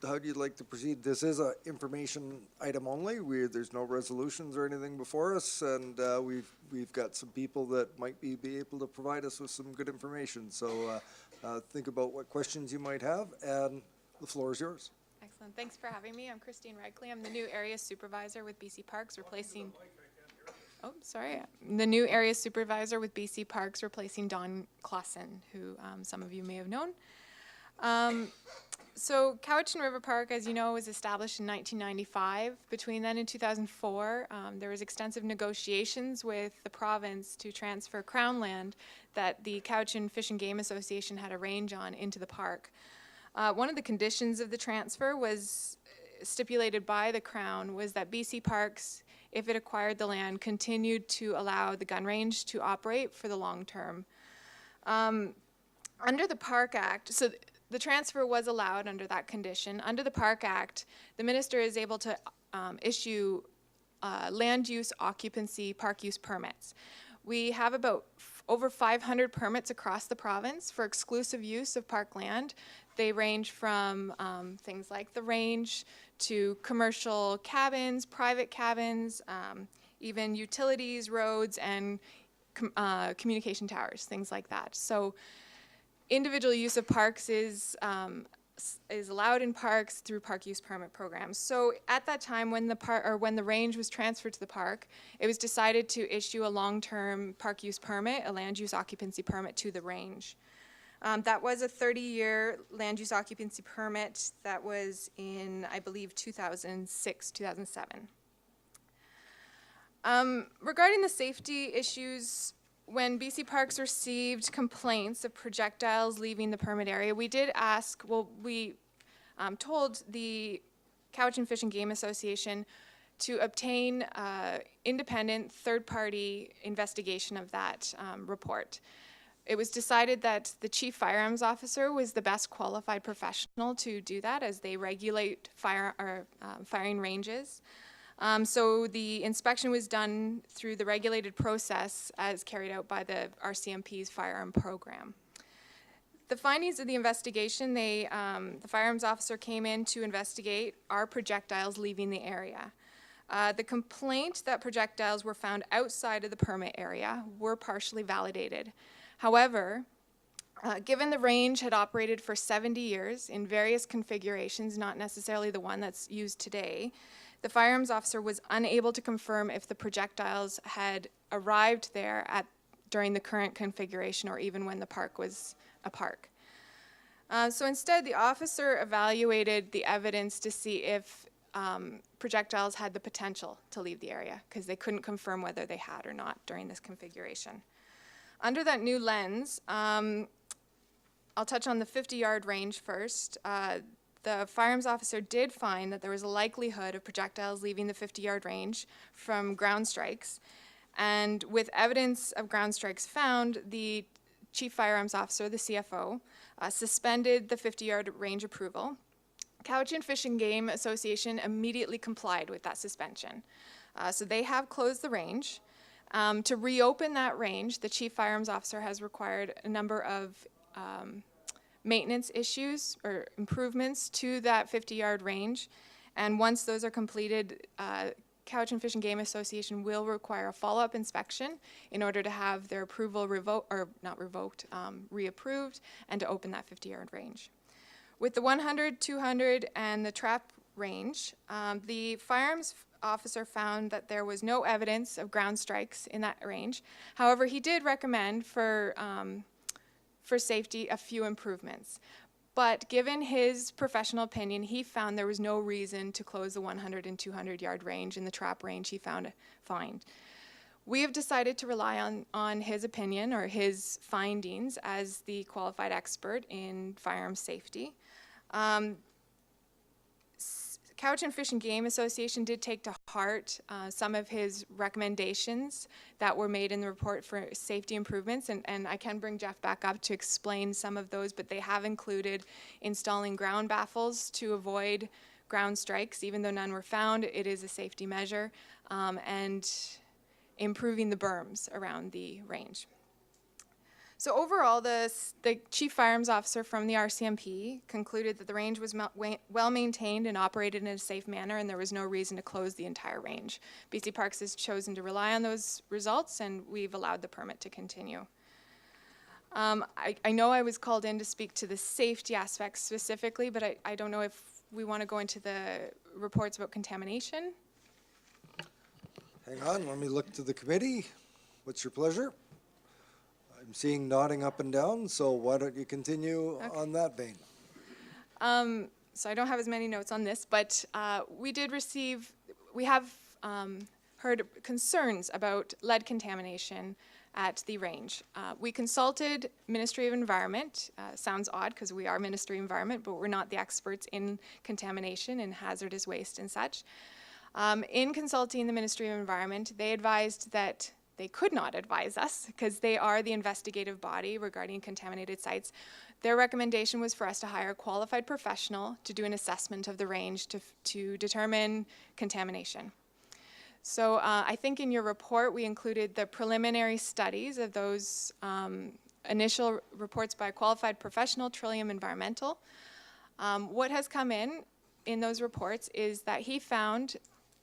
how you'd like to proceed. This is a information item only. There's no resolutions or anything before us, and we've got some people that might be able to provide us with some good information. So think about what questions you might have, and the floor is yours. Excellent. Thanks for having me. I'm Christine Regley. I'm the new area supervisor with BC Parks, replacing. Oh, sorry. The new area supervisor with BC Parks, replacing Don Clausen, who some of you may have known. So Cowichan River Park, as you know, was established in 1995. Between then and 2004, there was extensive negotiations with the province to transfer Crown land that the Cowichan Fish and Game Association had a range on into the park. One of the conditions of the transfer was stipulated by the Crown was that BC Parks, if it acquired the land, continued to allow the gun range to operate for the long term. Under the Park Act, so the transfer was allowed under that condition. Under the Park Act, the minister is able to issue land use occupancy park use permits. We have about over 500 permits across the province for exclusive use of park land. They range from things like the range to commercial cabins, private cabins, even utilities, roads, and communication towers, things like that. So individual use of parks is allowed in parks through park use permit programs. So at that time, when the range was transferred to the park, it was decided to issue a long-term park use permit, a land use occupancy permit to the range. That was a 30-year land use occupancy permit that was in, I believe, 2006, 2007. Regarding the safety issues, when BC Parks received complaints of projectiles leaving the permit area, we did ask, we told the Cowichan Fish and Game Association to obtain independent third-party investigation of that report. It was decided that the chief firearms officer was the best qualified professional to do that, as they regulate firing ranges. So the inspection was done through the regulated process as carried out by the RCMP's firearm program. The findings of the investigation, the firearms officer came in to investigate are projectiles leaving the area. The complaint that projectiles were found outside of the permit area were partially validated. However, given the range had operated for 70 years in various configurations, not necessarily the one that's used today, the firearms officer was unable to confirm if the projectiles had arrived there during the current configuration or even when the park was a park. So instead, the officer evaluated the evidence to see if projectiles had the potential to leave the area, because they couldn't confirm whether they had or not during this configuration. Under that new lens, I'll touch on the 50-yard range first. The firearms officer did find that there was a likelihood of projectiles leaving the 50-yard range from ground strikes. And with evidence of ground strikes found, the chief firearms officer, the CFO, suspended the 50-yard range approval. Cowichan Fish and Game Association immediately complied with that suspension. So they have closed the range. To reopen that range, the chief firearms officer has required a number of maintenance issues or improvements to that 50-yard range. And once those are completed, Cowichan Fish and Game Association will require a follow-up inspection in order to have their approval reapproved and to open that 50-yard range. With the 100, 200, and the trap range, the firearms officer found that there was no evidence of ground strikes in that range. However, he did recommend for for safety a few improvements. But given his professional opinion, he found there was no reason to close the 100 and 200 yard range in the trap range he found fine. We have decided to rely on his opinion or his findings as the qualified expert in firearms safety. Couch and Fish and Game Association did take to heart some of his recommendations that were made in the report for safety improvements, and I can bring Jeff back up to explain some of those, but they have included installing ground baffles to avoid ground strikes. Even though none were found, it is a safety measure, and improving the berms around the range. So overall, the Chief Firearms Officer from the RCMP concluded that the range was well maintained and operated in a safe manner, and there was no reason to close the entire range. BC Parks has chosen to rely on those results, and we've allowed the permit to continue. I know I was called in to speak to the safety aspects specifically, but I don't know if we want to go into the reports about contamination. Hang on, let me look to the committee. What's your pleasure? I'm seeing nodding up and down, so why don't you continue on that vein? So I don't have as many notes on this, but we have heard concerns about lead contamination at the range. We consulted Ministry of Environment. Sounds odd because we are Ministry of Environment, but we're not the experts in contamination and hazardous waste and such. In consulting the Ministry of Environment, they advised that they could not advise us because they are the investigative body regarding contaminated sites. Their recommendation was for us to hire a qualified professional to do an assessment of the range to determine contamination. So I think in your report we included the preliminary studies of those initial reports by a qualified professional, Trillium Environmental. What has come in those reports is that he found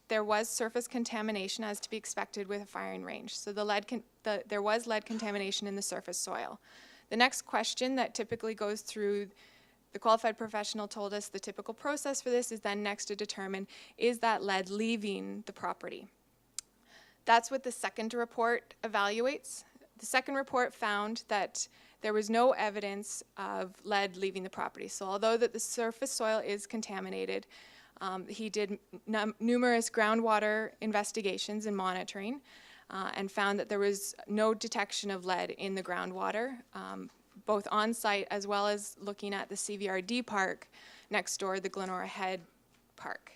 there was surface contamination as to be expected with a firing range. So there was lead contamination in the surface soil. The next question that typically goes through, the qualified professional told us the typical process for this is then next to determine, is that lead leaving the property? That's what the second report evaluates. The second report found that there was no evidence of lead leaving the property. So although that the surface soil is contaminated, he did numerous groundwater investigations and monitoring and found that there was no detection of lead in the groundwater, both on site as well as looking at the CVRD park next door, the Glenora Head Park.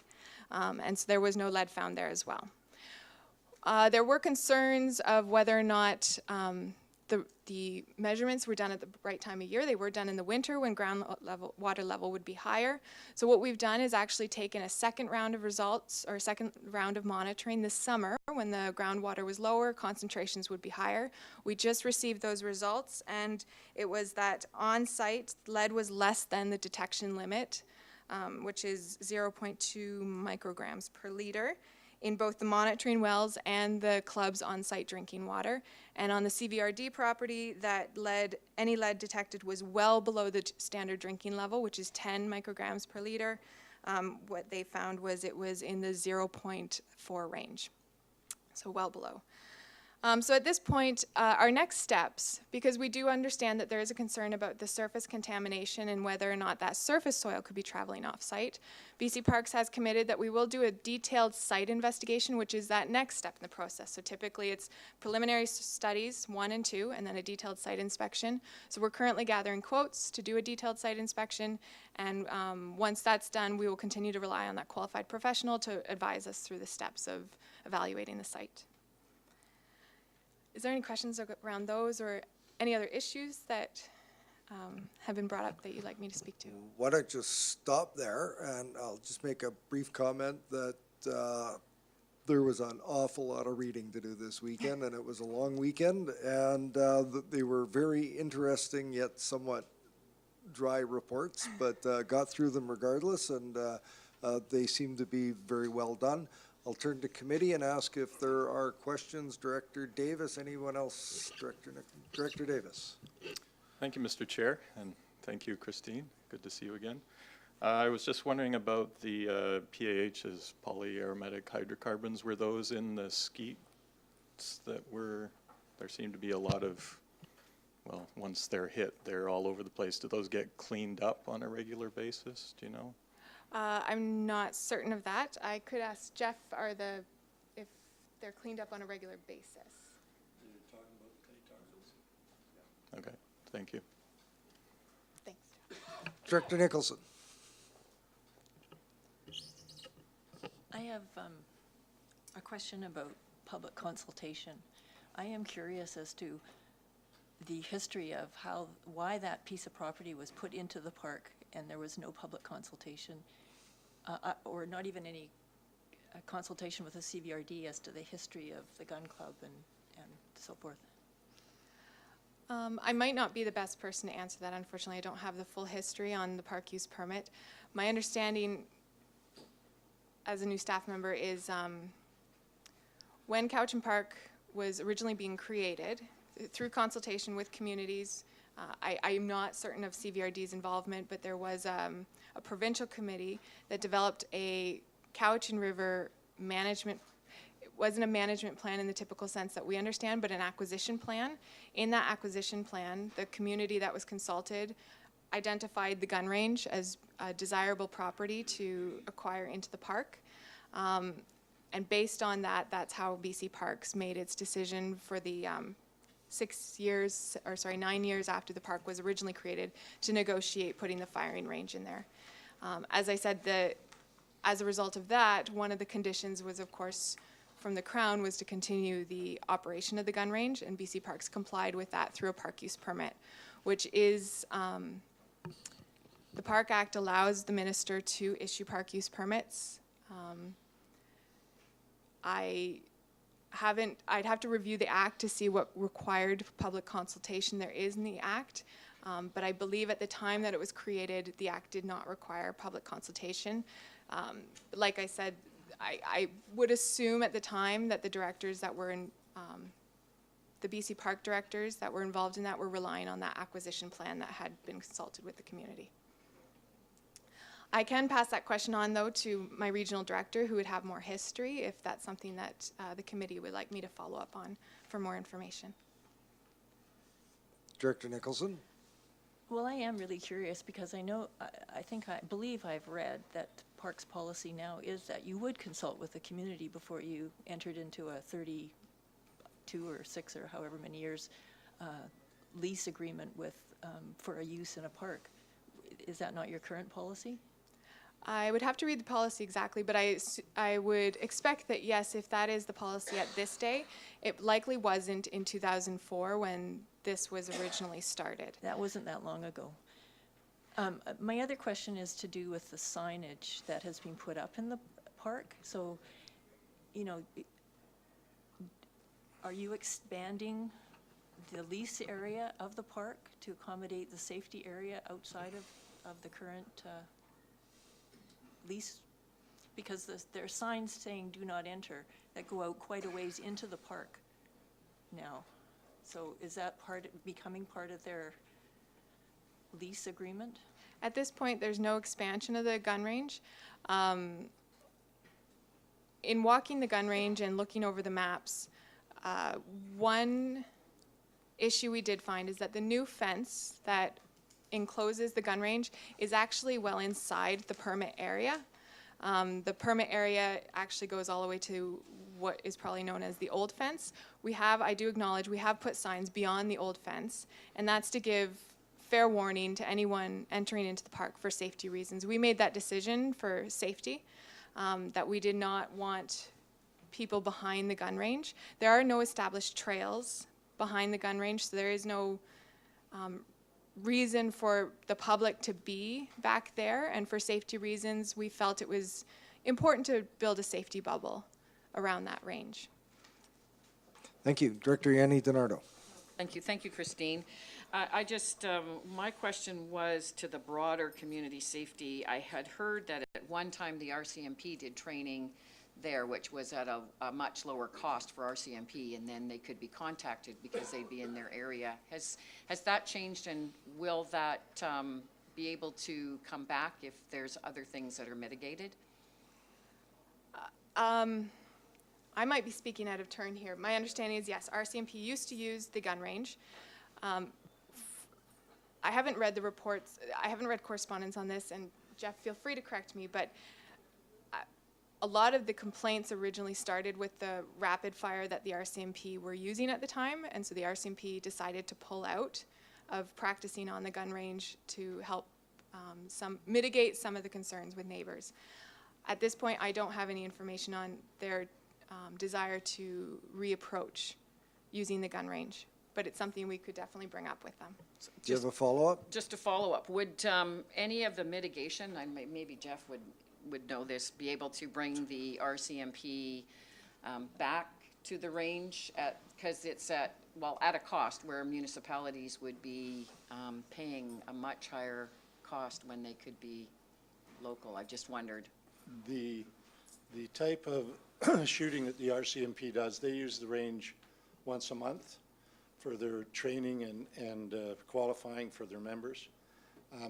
And so there was no lead found there as well. There were concerns of whether or not the measurements were done at the right time of year. They were done in the winter when water level would be higher. So what we've done is actually taken a second round of results or second round of monitoring this summer when the groundwater was lower, concentrations would be higher. We just received those results, and it was that on site lead was less than the detection limit, which is 0.2 micrograms per liter in both the monitoring wells and the club's on-site drinking water. And on the CVRD property, that any lead detected was well below the standard drinking level, which is 10 micrograms per liter. What they found was it was in the 0.4 range, so well below. So at this point, our next steps, because we do understand that there is a concern about the surface contamination and whether or not that surface soil could be traveling off-site, BC Parks has committed that we will do a detailed site investigation, which is that next step in the process. So typically it's preliminary studies 1 and 2, and then a detailed site inspection. So we're currently gathering quotes to do a detailed site inspection, and once that's done, we will continue to rely on that qualified professional to advise us through the steps of evaluating the site. Is there any questions around those or any other issues that have been brought up that you'd like me to speak to? Why don't I just stop there, and I'll just make a brief comment that there was an awful lot of reading to do this weekend, and it was a long weekend, and they were very interesting yet somewhat dry reports, but got through them regardless, and they seem to be very well done. I'll turn to committee and ask if there are questions. Director Davis, anyone else? Director Davis. Thank you, Mr. Chair, and thank you, Christine. Good to see you again. I was just wondering about the PAH's polyaromatic hydrocarbons. Were those in the skeets that were, there seemed to be a lot of well, once they're hit, they're all over the place. Do those get cleaned up on a regular basis? Do you know? I'm not certain of that. I could ask Jeff if they're cleaned up on a regular basis. Okay, thank you. Thanks. Director Nicholson. I have a question about public consultation. I am curious as to the history of why that piece of property was put into the park and there was no public consultation, or not even any consultation with the CVRD as to the history of the gun club and so forth. I might not be the best person to answer that. Unfortunately, I don't have the full history on the park use permit. My understanding as a new staff member is when Couch and Park was originally being created, through consultation with communities, I am not certain of CVRD's involvement, but there was a provincial committee that developed a Cowichan River management. It wasn't a management plan in the typical sense that we understand, but an acquisition plan. In that acquisition plan, the community that was consulted identified the gun range as a desirable property to acquire into the park. And based on that, that's how BC Parks made its decision for the 9 years after the park was originally created to negotiate putting the firing range in there. As I said, as a result of that, one of the conditions was, of course, from the Crown was to continue the operation of the gun range, and BC Parks complied with that through a park use permit, which is, the Park Act allows the minister to issue park use permits. I'd have to review the Act to see what required public consultation there is in the Act, but I believe at the time that it was created, the Act did not require public consultation. Like I said, I would assume at the time that the directors that were in, the BC Park directors that were involved in that were relying on that acquisition plan that had been consulted with the community. I can pass that question on, though, to my regional director, who would have more history, if that's something that the committee would like me to follow up on for more information. Director Nicholson. Well, I am really curious because I know, I believe I've read that Parks policy now is that you would consult with the community before you entered into a 32 or 6 or however many years lease agreement with for a use in a park. Is that not your current policy? I would have to read the policy exactly, but I would expect that, yes, if that is the policy at this day, it likely wasn't in 2004 when this was originally started. That wasn't that long ago. My other question is to do with the signage that has been put up in the park. So, you know, are you expanding the lease area of the park to accommodate the safety area outside of the current lease? Because there are signs saying do not enter that go out quite a ways into the park now. So is that becoming part of their lease agreement? At this point, there's no expansion of the gun range. In walking the gun range and looking over the maps, one issue we did find is that the new fence that encloses the gun range is actually well inside the permit area. The permit area actually goes all the way to what is probably known as the old fence. I do acknowledge, we have put signs beyond the old fence, and that's to give fair warning to anyone entering into the park for safety reasons. We made that decision for safety, that we did not want people behind the gun range. There are no established trails behind the gun range, so there is no reason for the public to be back there, and for safety reasons, we felt it was important to build a safety bubble around that range. Thank you. Director Yanni DiNardo. Thank you, Christine. My question was to the broader community safety. I had heard that at one time the RCMP did training there, which was at a much lower cost for RCMP, and then they could be contacted because they'd be in their area. Has that changed, and will that be able to come back if there's other things that are mitigated? I might be speaking out of turn here. My understanding is, yes, RCMP used to use the gun range. I haven't read the reports, I haven't read correspondence on this, and Jeff, feel free to correct me, but a lot of the complaints originally started with the rapid fire that the RCMP were using at the time, and so the RCMP decided to pull out of practicing on the gun range to help mitigate some of the concerns with neighbors. At this point, I don't have any information on their desire to reapproach using the gun range, but it's something we could definitely bring up with them. Do you have a follow-up? Just to follow up, would any of the mitigation, maybe Jeff would know this, be able to bring the RCMP back to the range because it's at a cost where municipalities would be paying a much higher cost when they could be local? I just wondered. The type of shooting that the RCMP does, they use the range once a month for their training and qualifying for their members.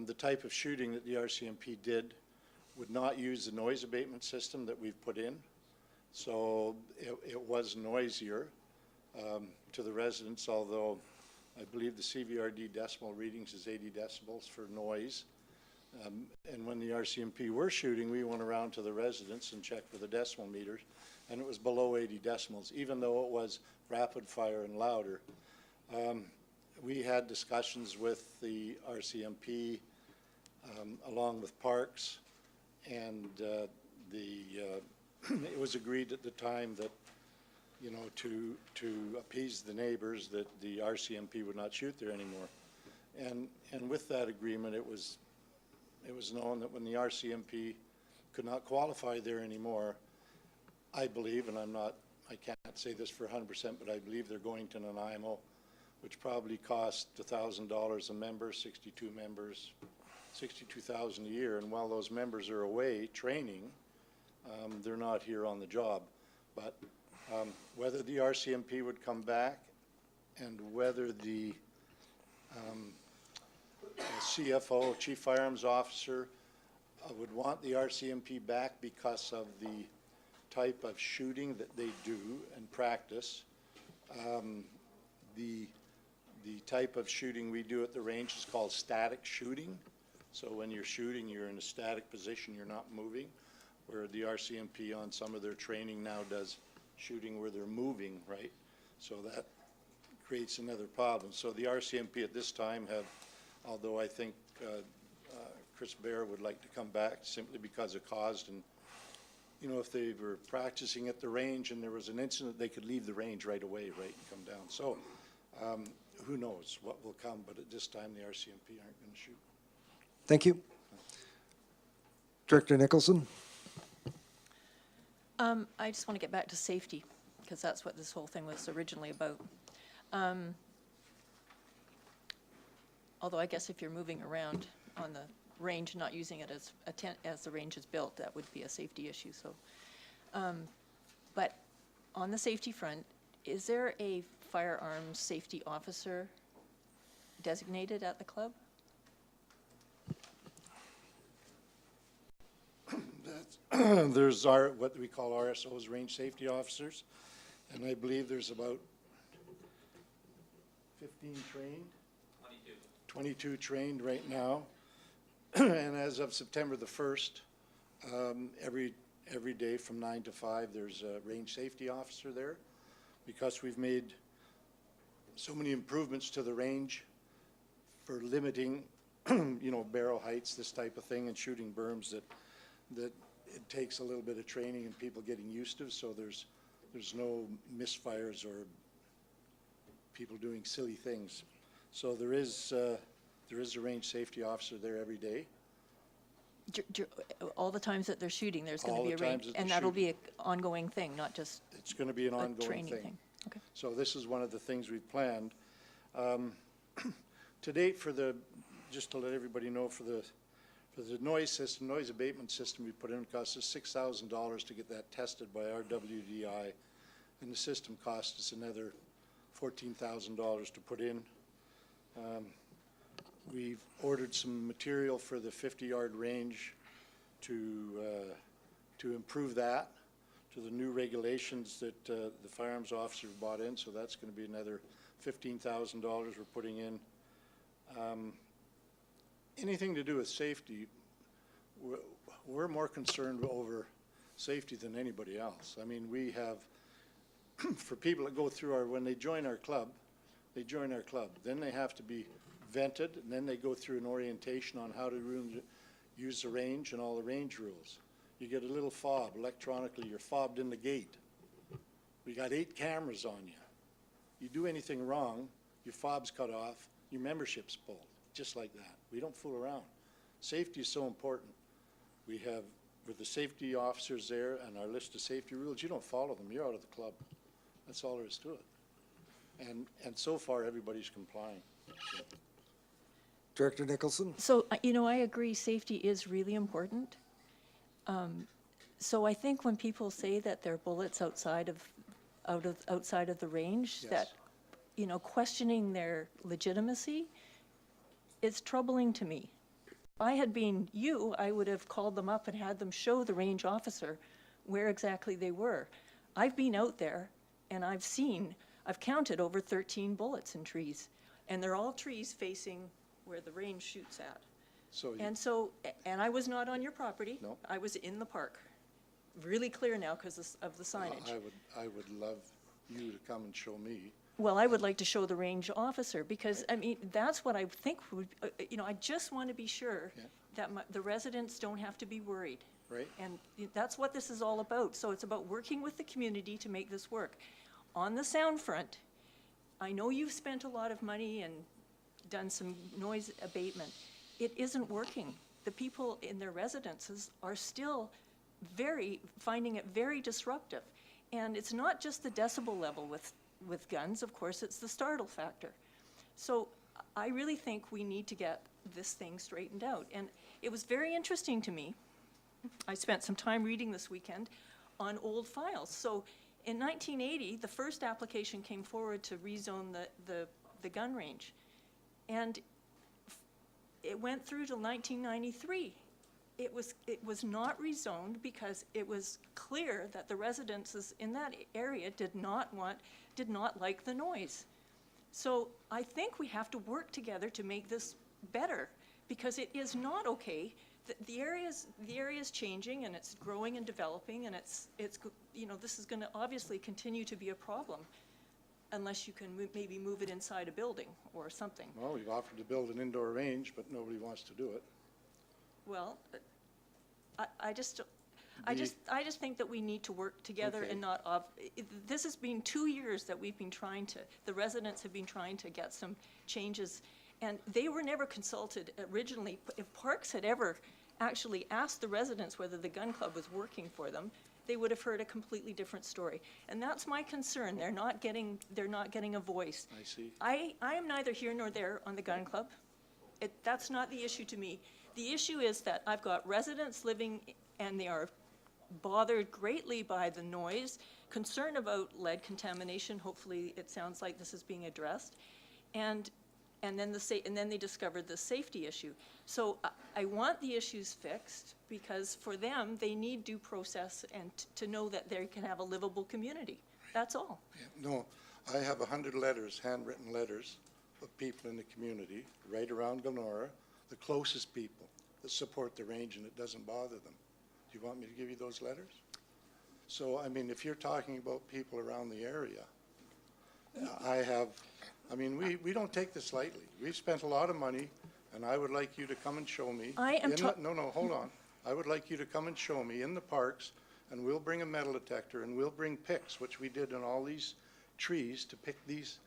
The type of shooting that the RCMP did would not use the noise abatement system that we've put in. So it was noisier to the residents, although I believe the CVRD decimal readings is 80 decibels for noise. And when the RCMP were shooting, we went around to the residents and checked for the decimal meters, and it was below 80 decibels, even though it was rapid fire and louder. We had discussions with the RCMP along with Parks, and it was agreed at the time that, you know, to appease the neighbors, that the RCMP would not shoot there anymore. And with that agreement, it was known that when the RCMP could not qualify there anymore, I believe, and I can't say this for 100%, but I believe they're going to Nanaimo, which probably cost $1,000 a member, 62 members, $62,000 a year. And while those members are away training, they're not here on the job. But whether the RCMP would come back and whether the CFO, Chief Firearms Officer, would want the RCMP back because of the type of shooting that they do and practice. The type of shooting we do at the range is called static shooting. So when you're shooting, you're in a static position, you're not moving, where the RCMP on some of their training now does shooting where they're moving, right? So that creates another problem. So the RCMP at this time have, although I think Chris Bear would like to come back simply because of cost, and you know, if they were practicing at the range and there was an incident, they could leave the range right away, right, and come down. So who knows what will come, but at this time the RCMP aren't going to shoot. Thank you. Director Nicholson? I just want to get back to safety, because that's what this whole thing was originally about. Although I guess if you're moving around on the range, not using it as the range is built, that would be a safety issue. So, but on the safety front, is there a firearms safety officer designated at the club? There's what we call RSOs, range safety officers, and I believe there's about 15 trained. 22 trained right now. And as of September the 1st, every day from 9 to 5, there's a range safety officer there, because we've made so many improvements to the range for limiting, you know, barrel heights, this type of thing, and shooting berms that it takes a little bit of training and people getting used to. So there's no misfires or people doing silly things. So there is a range safety officer there every day. All the times that they're shooting, there's going to be a range, and that'll be an ongoing thing, not just it's going to be an ongoing thing. Okay. So this is one of the things we've planned. To date, just to let everybody know, for the noise system, noise abatement system we put in, it cost us $6,000 to get that tested by our WDI, and the system cost us another $14,000 to put in. We've ordered some material for the 50-yard range to improve that to the new regulations that the firearms officer bought in, so that's going to be another $15,000 we're putting in. anything to do with safety, we're more concerned over safety than anybody else. I mean, we have, for people that go through when they join our club, then they have to be vented, and then they go through an orientation on how to use the range and all the range rules. You get a little fob, electronically, you're fobbed in the gate. We got 8 cameras on you. You do anything wrong, your fob's cut off, your membership's pulled, just like that. We don't fool around. Safety is so important. We have, with the safety officers there and our list of safety rules, you don't follow them, you're out of the club. That's all there is to it. And so far, everybody's complying. So. Director Nicholson? So, you know, I agree, safety is really important. So I think when people say that there are bullets outside of the range, Yes. that, you know, questioning their legitimacy is troubling to me. If I had been you, I would have called them up and had them show the range officer where exactly they were. I've been out there and I've counted over 13 bullets in trees, and they're all trees facing where the range shoots at. And I was not on your property. No. I was in the park. Really clear now because of the signage. I would love you to come and show me. Well, I would like to show the range officer because, I mean, that's what I think would, you know, I just want to be sure that the residents don't have to be worried. Right. And that's what this is all about. So it's about working with the community to make this work. On the sound front, I know you've spent a lot of money and done some noise abatement. It isn't working. The people in their residences are still finding it very disruptive. And it's not just the decibel level with guns, of course, it's the startle factor. So I really think we need to get this thing straightened out. And it was very interesting to me. I spent some time reading this weekend on old files. So in 1980, the first application came forward to rezone the gun range. And it went through till 1993. It was not rezoned because it was clear that the residences in that area did not like the noise. So I think we have to work together to make this better, because it is not okay. The area's changing and it's growing and developing, and it's you know, this is going to obviously continue to be a problem unless you can maybe move it inside a building or something. Well, we've offered to build an indoor range, but nobody wants to do it. Well, I just think that we need to work together and not. This has been 2 years that we've been the residents have been trying to get some changes, and they were never consulted originally. If Parks had ever actually asked the residents whether the gun club was working for them, they would have heard a completely different story. And that's my concern. They're not getting a voice. I see. I am neither here nor there on the gun club. That's not the issue to me. The issue is that I've got residents living, and they are bothered greatly by the noise, concerned about lead contamination. Hopefully, it sounds like this is being addressed, and then they discovered the safety issue. So I want the issues fixed, because for them, they need due process and to know that they can have a livable community. That's all. Yeah, no, I have 100 letters, handwritten letters of people in the community, right around Glenora, the closest people that support the range, and it doesn't bother them. Do you want me to give you those letters? So, I mean, if you're talking about people around the area, we don't take this lightly. We've spent a lot of money, and I would like you to come and show me. No, hold on. I would like you to come and show me in the parks, and we'll bring a metal detector, and we'll bring picks, which we did on all these trees, to pick these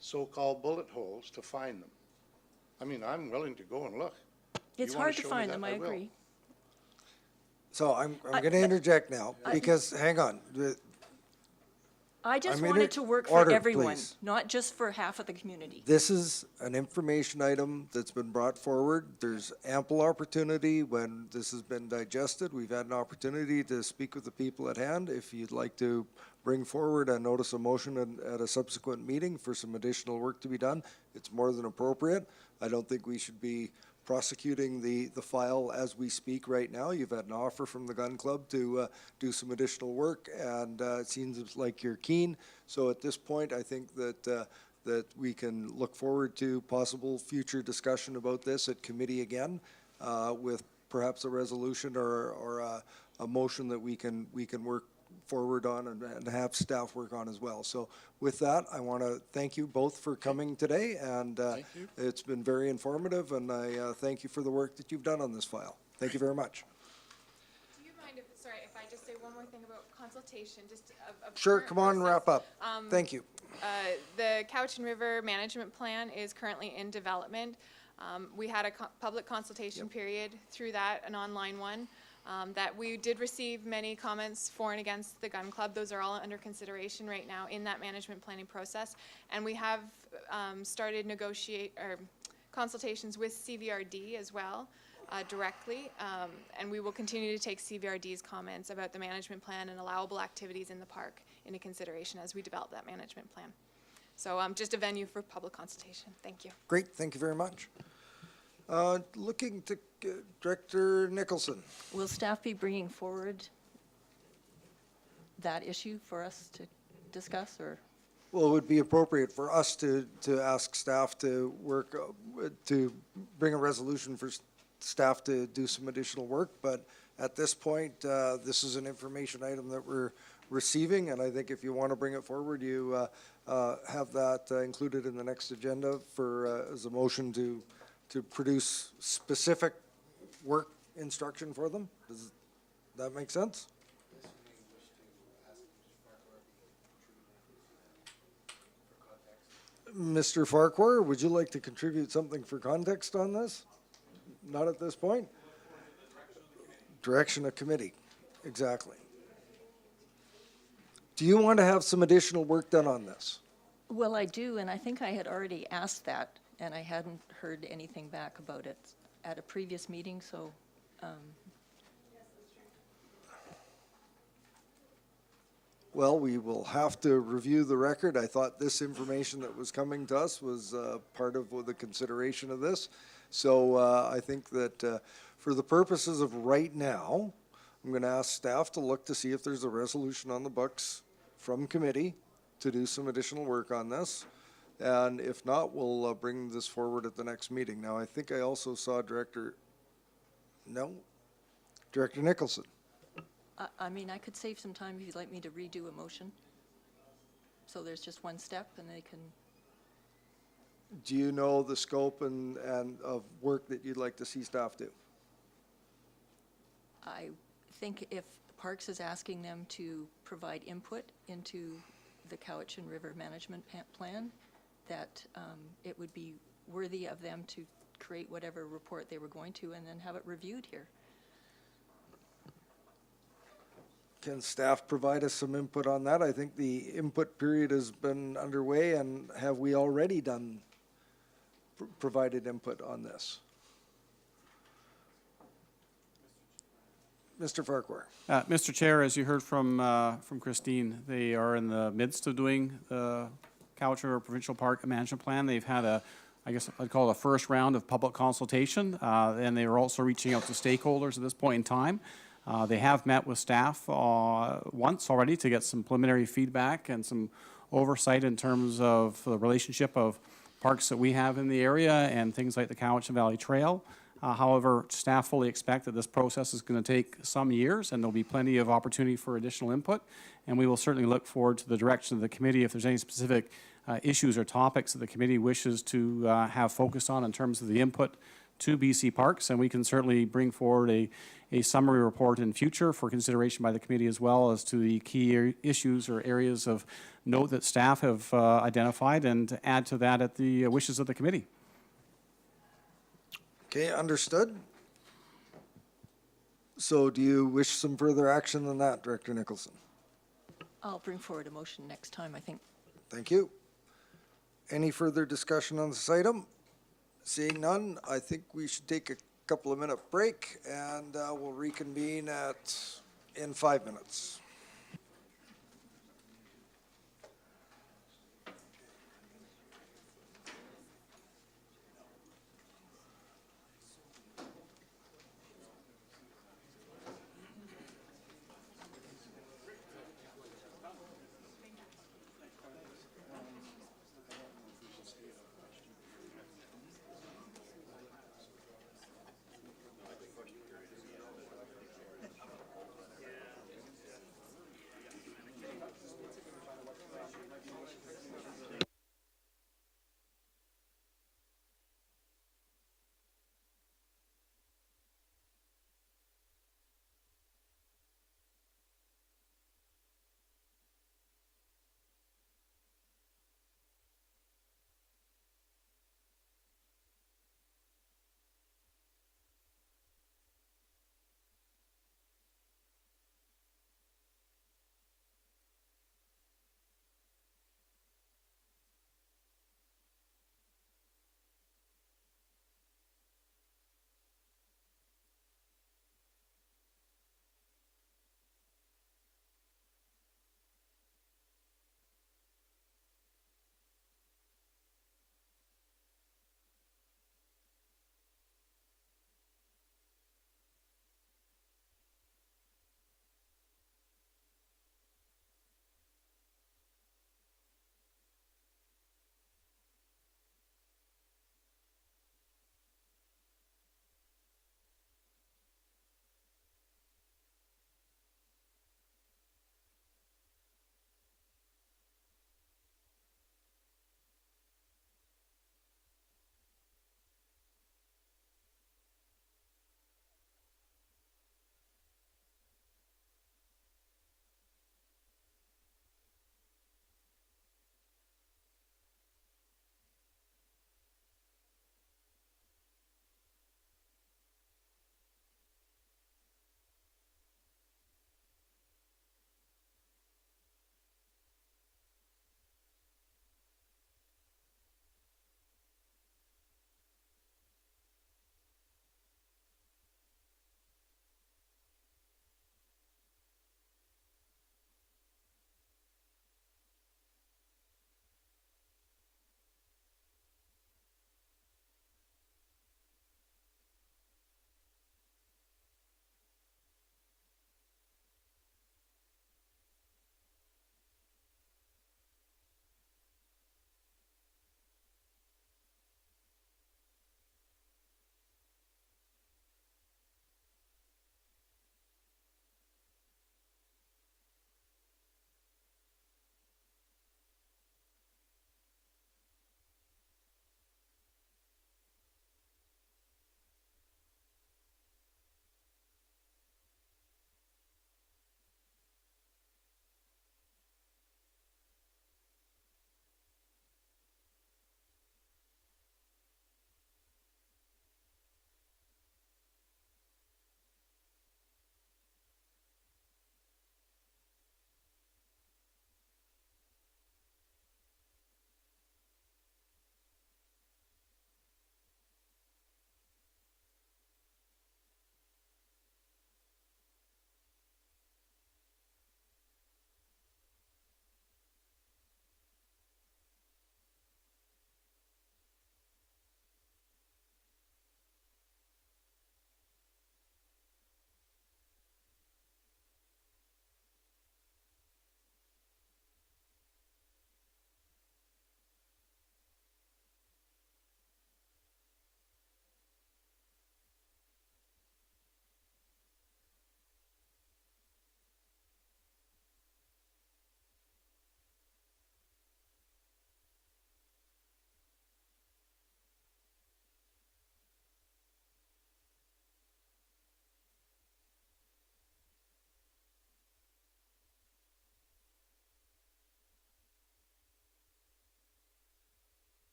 so-called bullet holes to find them. I mean, I'm willing to go and look. It's hard to find them, I agree. So I'm going to interject now, because, hang on. I just I'm want it to work for order, everyone, please. not just for half of the community. This is an information item that's been brought forward. There's ample opportunity when this has been digested. We've had an opportunity to speak with the people at hand. If you'd like to bring forward a notice of motion at a subsequent meeting for some additional work to be done, it's more than appropriate. I don't think we should be prosecuting the file as we speak right now. You've had an offer from the gun club to do some additional work, and it seems like you're keen. So at this point, I think that that we can look forward to possible future discussion about this at committee again, with perhaps a resolution or a motion that we can work forward on and have staff work on as well. So with that, I want to thank you both for coming today, and it's been very informative, and I thank you for the work that you've done on this file. Thank you very much. Do you mind if I just say one more thing about consultation, just of Sure, current come on, process? wrap up. Thank you. The Cowichan River Management Plan is currently in development. We had a public consultation period through that, an online one, that we did receive many comments for and against the gun club. Those are all under consideration right now in that management planning process. And we have started consultations with CVRD as well, directly, and we will continue to take CVRD's comments about the management plan and allowable activities in the park into consideration as we develop that management plan. So just a venue for public consultation. Thank you. Great, thank you very much. Looking to Director Nicholson. Will staff be bringing forward that issue for us to discuss, or? Well, it would be appropriate for us to ask staff to work, to bring a resolution for staff to do some additional work, but at this point, this is an information item that we're receiving, and I think if you want to bring it forward, you have that included in the next agenda for, as a motion to produce specific work instruction for them. Does that make sense? Mr. Farquhar, would you like to contribute something for context on this? Not at this point? Direction of committee, exactly. Do you want to have some additional work done on this? Well, I do, and I think I had already asked that, and I hadn't heard anything back about it at a previous meeting, so. Well, we will have to review the record. I thought this information that was coming to us was part of the consideration of this. So I think that for the purposes of right now, I'm going to ask staff to look to see if there's a resolution on the books from committee to do some additional work on this. And if not, we'll bring this forward at the next meeting. Now, I think I also saw Director Nicholson. I mean, I could save some time if you'd like me to redo a motion. So there's just one step, and they can. Do you know the scope and of work that you'd like to see staff do? I think if Parks is asking them to provide input into the Cowichan River Management Plan, that it would be worthy of them to create whatever report they were going to and then have it reviewed here. Can staff provide us some input on that? I think the input period has been underway, and have we already provided input on this? Mr. Farquhar. Mr. Chair, as you heard from Christine, they are in the midst of doing the Cowichan River Provincial Park Management Plan. They've had I guess I'd call it a first round of public consultation, and they are also reaching out to stakeholders at this point in time. They have met with staff once already to get some preliminary feedback and some oversight in terms of the relationship of parks that we have in the area and things like the Cowichan Valley Trail. However, staff fully expect that this process is going to take some years, and there'll be plenty of opportunity for additional input. And we will certainly look forward to the direction of the committee if there's any specific issues or topics that the committee wishes to have focused on in terms of the input to BC Parks, and we can certainly bring forward a summary report in future for consideration by the committee, as well as to the key issues or areas of note that staff have identified, and add to that at the wishes of the committee. Okay, understood. So do you wish some further action than that, Director Nicholson? I'll bring forward a motion next time, I think. Thank you. Any further discussion on this item? Seeing none, I think we should take a couple of minute break, and we'll reconvene in 5 minutes.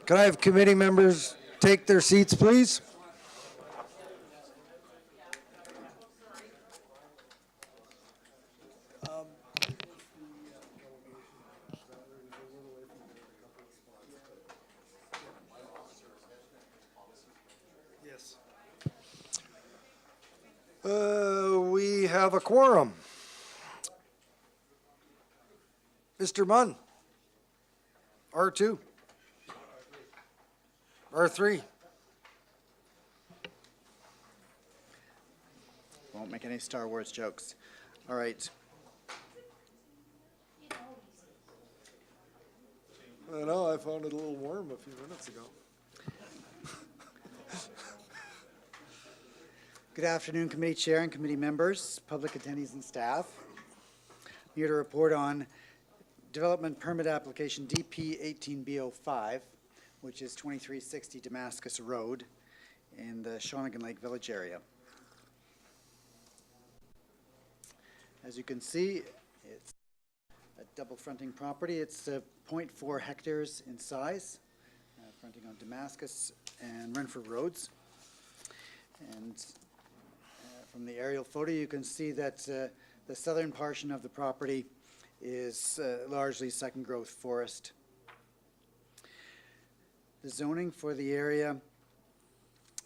Can I have committee members take their seats, please? Yes. We have a quorum. Mr. Munn. R2. R3. Won't make any Star Wars jokes. All right. I know, I found it a little warm a few minutes ago. Good afternoon, committee chair and committee members, public attendees and staff. I'm here to report on development permit application DP 18B05, which is 2360 Damascus Road in the Shawnigan Lake Village area. As you can see, it's a double fronting property. It's 0.4 hectares in size, fronting on Damascus and Renfrew Roads. And from the aerial photo, you can see that the southern portion of the property is largely second growth forest. The zoning for the area,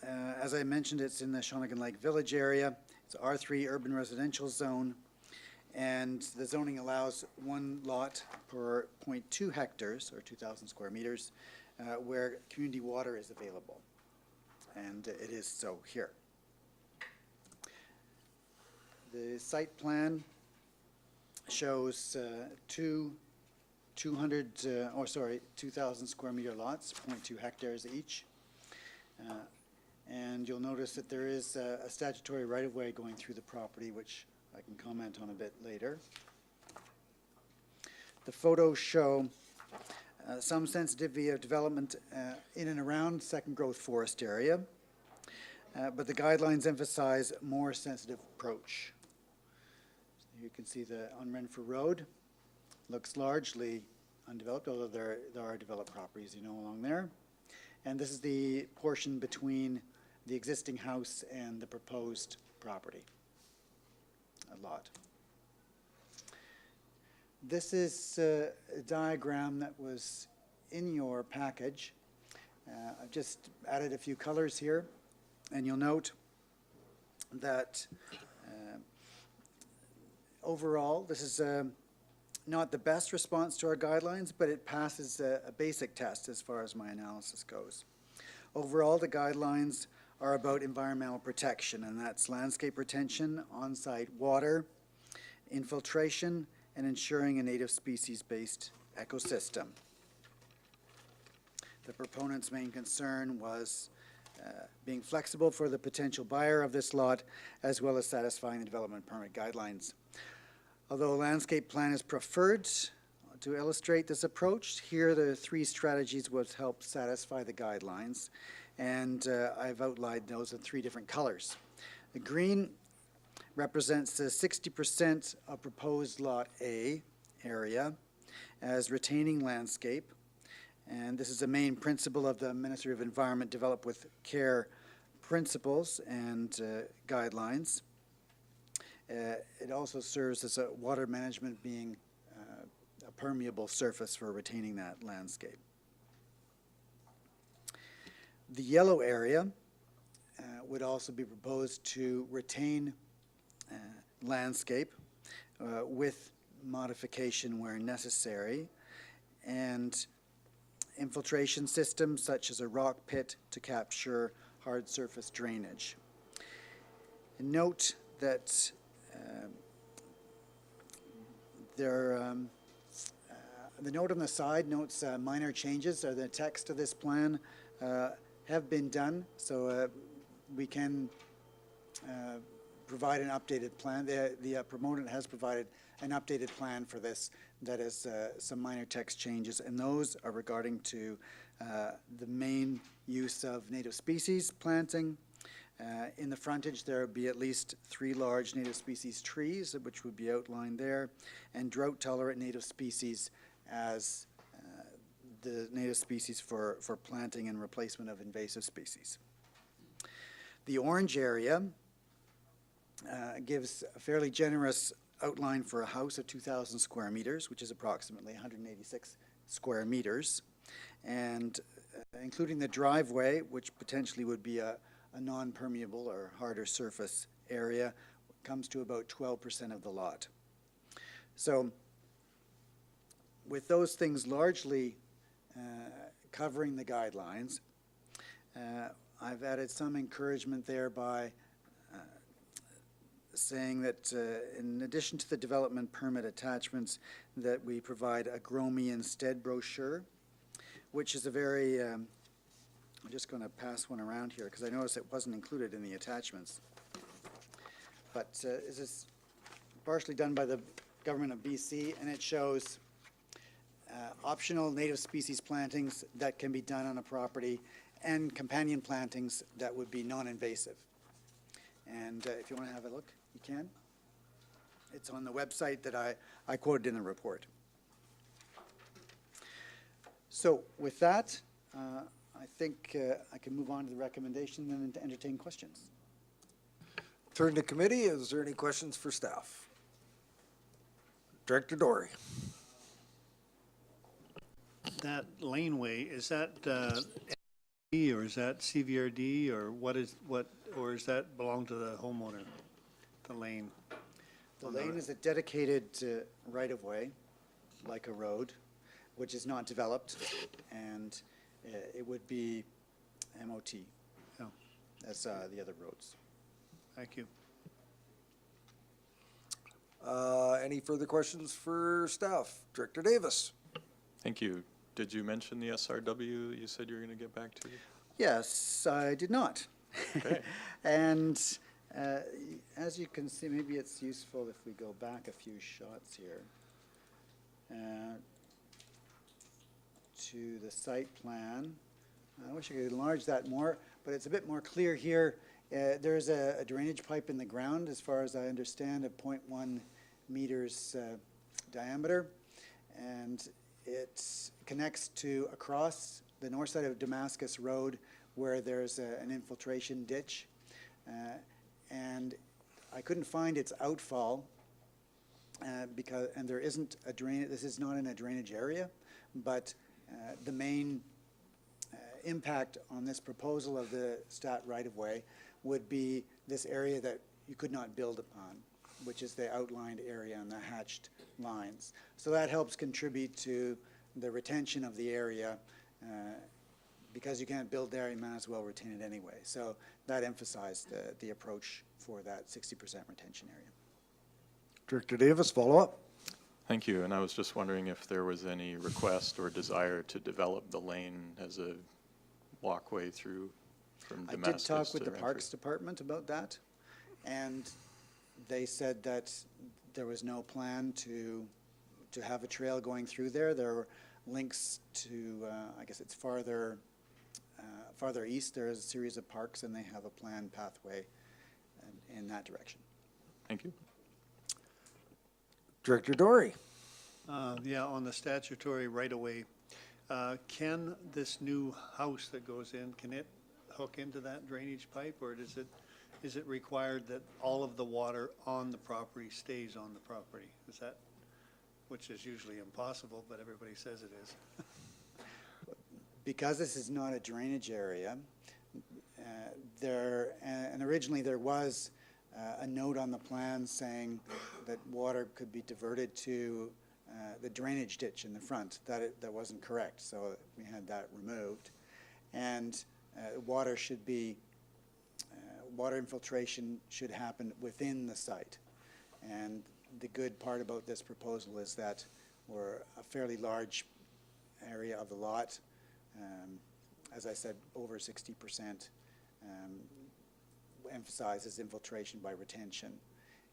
as I mentioned, it's in the Shawnigan Lake Village area. It's R3 urban residential zone, and the zoning allows one lot per 0.2 hectares, or 2,000 square meters, where community water is available, and it is so here. The site plan shows 2,000 square meter lots, 0.2 hectares each. And you'll notice that there is a statutory right-of-way going through the property, which I can comment on a bit later. The photos show some sensitivity of development in and around second growth forest area, but the guidelines emphasize more sensitive approach. You can see on Renfrew Road, looks largely undeveloped, although there are developed properties, along there. And this is the portion between the existing house and the proposed property, a lot. This is a diagram that was in your package. I've just added a few colors here, and you'll note that overall, this is not the best response to our guidelines, but it passes a basic test as far as my analysis goes. Overall, the guidelines are about environmental protection, and that's landscape retention, on-site water, infiltration, and ensuring a native species-based ecosystem. The proponent's main concern was being flexible for the potential buyer of this lot, as well as satisfying the development permit guidelines. Although a landscape plan is preferred to illustrate this approach, here the three strategies would help satisfy the guidelines, and I've outlined those in three different colors. The green represents the 60% of proposed Lot A area as retaining landscape, and this is a main principle of the Ministry of Environment developed with care principles and guidelines. It also serves as a water management, being a permeable surface for retaining that landscape. The yellow area would also be proposed to retain landscape with modification where necessary, and infiltration systems such as a rock pit to capture hard surface drainage. And note that the note on the side notes minor changes. The text of this plan have been done, so we can provide an updated plan. The proponent has provided an updated plan for this that is some minor text changes, and those are regarding to the main use of native species planting. In the frontage, there would be at least 3 large native species trees, which would be outlined there, and drought-tolerant native species as the native species for planting and replacement of invasive species. The orange area gives a fairly generous outline for a house of 2,000 square meters, which is approximately 186 square meters, and including the driveway, which potentially would be a non-permeable or harder surface area, comes to about 12% of the lot. So with those things largely covering the guidelines, I've added some encouragement there by saying that in addition to the development permit attachments, that we provide a Grow Me Instead brochure, which is a very, I'm just going to pass one around here because I noticed it wasn't included in the attachments. But this is partially done by the government of BC, and it shows optional native species plantings that can be done on a property and companion plantings that would be non-invasive. And if you want to have a look, you can. It's on the website that I quoted in the report. So with that, I think I can move on to the recommendation and entertain questions. Turn to committee. Is there any questions for staff? Director Dory. That laneway, is that or is that CVRD, or or is that belong to the homeowner, the lane? The lane is a dedicated right-of-way, like a road, which is not developed, and it would be MOT, as the other roads. Thank you. Any further questions for staff? Director Davis. Thank you. Did you mention the SRW you said you were going to get back to? Yes, I did not. Okay. And as you can see, maybe it's useful if we go back a few shots here to the site plan. I wish I could enlarge that more, but it's a bit more clear here. There's a drainage pipe in the ground, as far as I understand, of 0.1 meters diameter, and it connects to across the north side of Damascus Road, where there's an infiltration ditch, and I couldn't find its outfall and there isn't a drain. This is not in a drainage area, but the main impact on this proposal of the stat right-of-way would be this area that you could not build upon, which is the outlined area and the hatched lines. So that helps contribute to the retention of the area. Because you can't build there, you might as well retain it anyway. So that emphasized the approach for that 60% retention area. Director Davis, follow up. Thank you. And I was just wondering if there was any request or desire to develop the lane as a walkway through from Damascus. I did talk with the Parks Department about that, and they said that there was no plan to have a trail going through there. There were links to, I guess it's farther east. There is a series of parks, and they have a planned pathway in that direction. Thank you. Director Dory. Yeah, on the statutory right-of-way, can this new house that goes in, can it hook into that drainage pipe, or is it required that all of the water on the property stays on the property? Is that, which is usually impossible, but everybody says it is. Because this is not a drainage area, and originally there was a note on the plan saying that water could be diverted to the drainage ditch in the front. That wasn't correct, so we had that removed. And water infiltration should happen within the site. And the good part about this proposal is that we're a fairly large area of the lot. As I said, over 60% emphasizes infiltration by retention.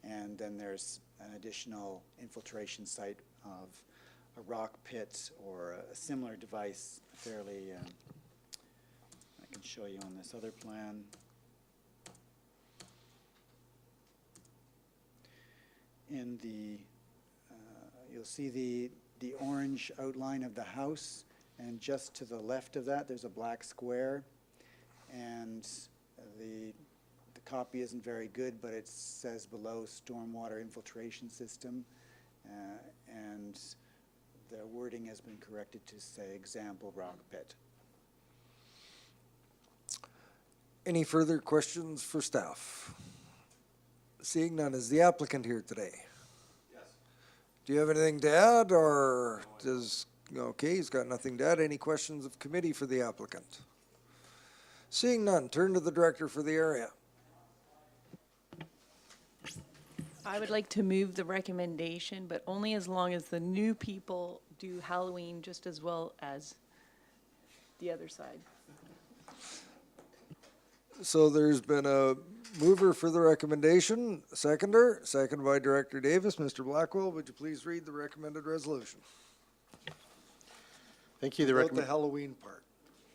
And then there's an additional infiltration site of a rock pit or a similar device, fairly, I can show you on this other plan. In the, you'll see the orange outline of the house, And just to the left of that, there's a black square. And the copy isn't very good, but it says below stormwater infiltration system. And the wording has been corrected to say example rock pit. Any further questions for staff? Seeing none, is the applicant here today? Yes. Do you have anything to add, or does, okay, he's got nothing to add. Any questions of committee for the applicant? Seeing none, turn to the director for the area. I would like to move the recommendation, but only as long as the new people do Halloween just as well as the other side. So there's been a mover for the recommendation, seconder, seconded by Director Davis. Mr. Blackwell, would you please read the recommended resolution? Thank you. About the Halloween part.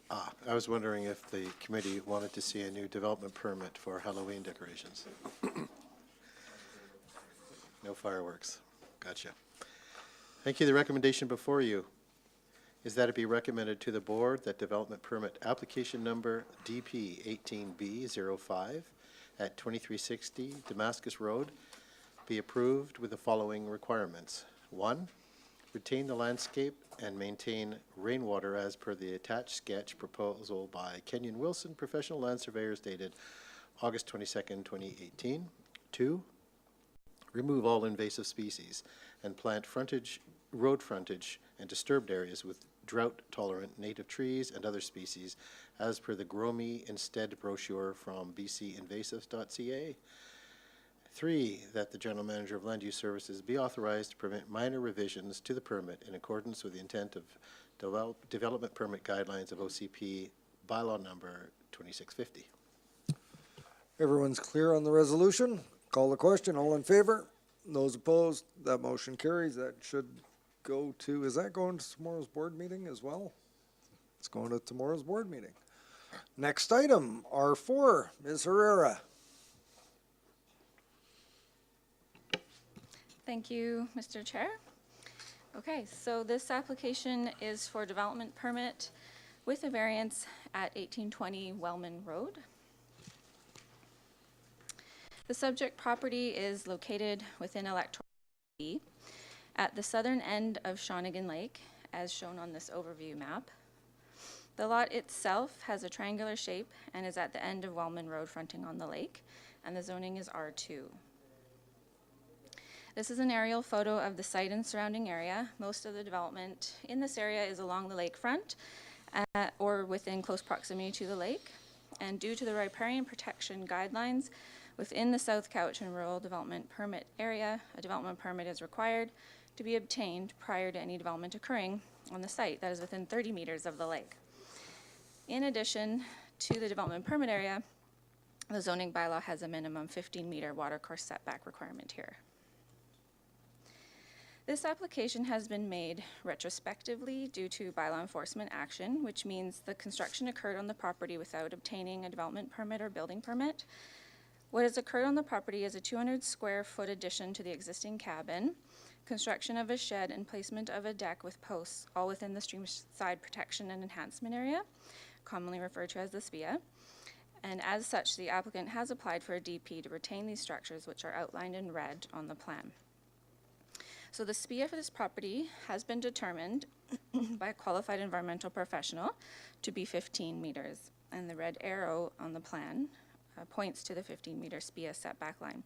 I was wondering if the committee wanted to see a new development permit for Halloween decorations. No fireworks. Gotcha. Thank you. The recommendation before you is that it be recommended to the board that development permit application number DP 18B05 at 2360 Damascus Road be approved with the following requirements. 1, retain the landscape and maintain rainwater as per the attached sketch proposal by Kenyon Wilson, professional land surveyors, dated August 22nd, 2018. 2, remove all invasive species and plant road frontage and disturbed areas with drought-tolerant native trees and other species as per the Grow Me Instead brochure from bcinvasives.ca. 3, that the General Manager of Land Use Services be authorized to permit minor revisions to the permit in accordance with the intent of Development Permit Guidelines of OCP Bylaw Number 2650. Everyone's clear on the resolution? Call the question. All in favor? Those opposed? That motion carries. That should go to, is that going to tomorrow's board meeting as well? It's going to tomorrow's board meeting. Next item, R4, Ms. Herrera. Thank you, Mr. Chair. Okay, so this application is for development permit with a variance at 1820 Wellman Road. The subject property is located within Electoral at the southern end of Shawnigan Lake, as shown on this overview map. The lot itself has a triangular shape and is at the end of Wellman Road fronting on the lake, and the zoning is R2. This is an aerial photo of the site and surrounding area. Most of the development in this area is along the lakefront or within close proximity to the lake. And due to the riparian protection guidelines within the South Cowichan Rural Development Permit area, a development permit is required to be obtained prior to any development occurring on the site that is within 30 meters of the lake. In addition to the development permit area, the zoning bylaw has a minimum 15-meter watercourse setback requirement here. This application has been made retrospectively due to bylaw enforcement action, which means the construction occurred on the property without obtaining a development permit or building permit. What has occurred on the property is a 200 square foot addition to the existing cabin, construction of a shed, and placement of a deck with posts, all within the streamside protection and enhancement area, commonly referred to as the SPIA. And as such, the applicant has applied for a DP to retain these structures, which are outlined in red on the plan. So the SPIA for this property has been determined by a qualified environmental professional to be 15 meters, and the red arrow on the plan points to the 15-meter SPIA setback line.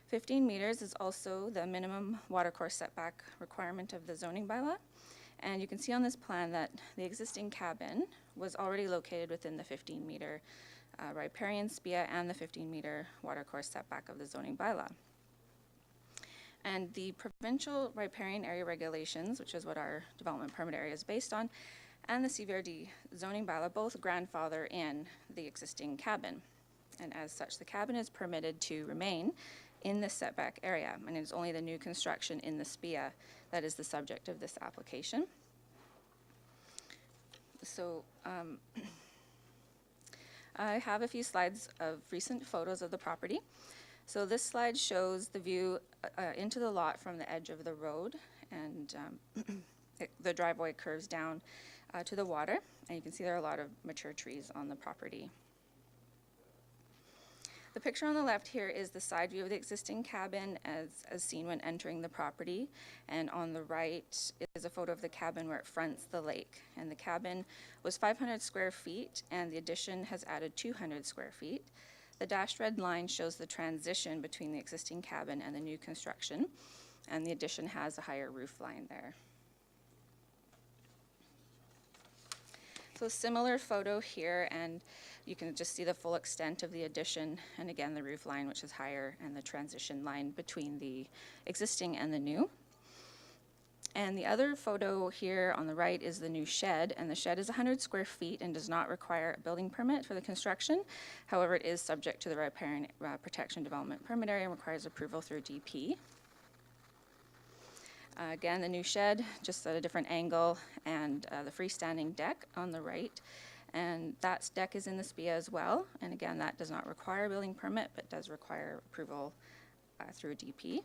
15 meters is also the minimum watercourse setback requirement of the zoning bylaw. And you can see on this plan that the existing cabin was already located within the 15-meter riparian SPIA and the 15-meter watercourse setback of the zoning bylaw. And the provincial riparian area regulations, which is what our development permit area is based on, and the CVRD zoning bylaw both grandfather in the existing cabin. And as such, the cabin is permitted to remain in this setback area, and it is only the new construction in the SPIA that is the subject of this application. So I have a few slides of recent photos of the property. So this slide shows the view into the lot from the edge of the road, and the driveway curves down to the water, and you can see there are a lot of mature trees on the property. The picture on the left here is the side view of the existing cabin as seen when entering the property. And on the right is a photo of the cabin where it fronts the lake. And the cabin was 500 square feet, and the addition has added 200 square feet. The dashed red line shows the transition between the existing cabin and the new construction. And the addition has a higher roof line there. So a similar photo here, and you can just see the full extent of the addition, and again the roof line, which is higher, and the transition line between the existing and the new. And the other photo here on the right is the new shed, and the shed is 100 square feet and does not require a building permit for the construction. However, it is subject to the riparian protection development permit area and requires approval through DP. Again, the new shed, just at a different angle, and the freestanding deck on the right. And that deck is in the SPIA as well. And again, that does not require a building permit, but does require approval through DP.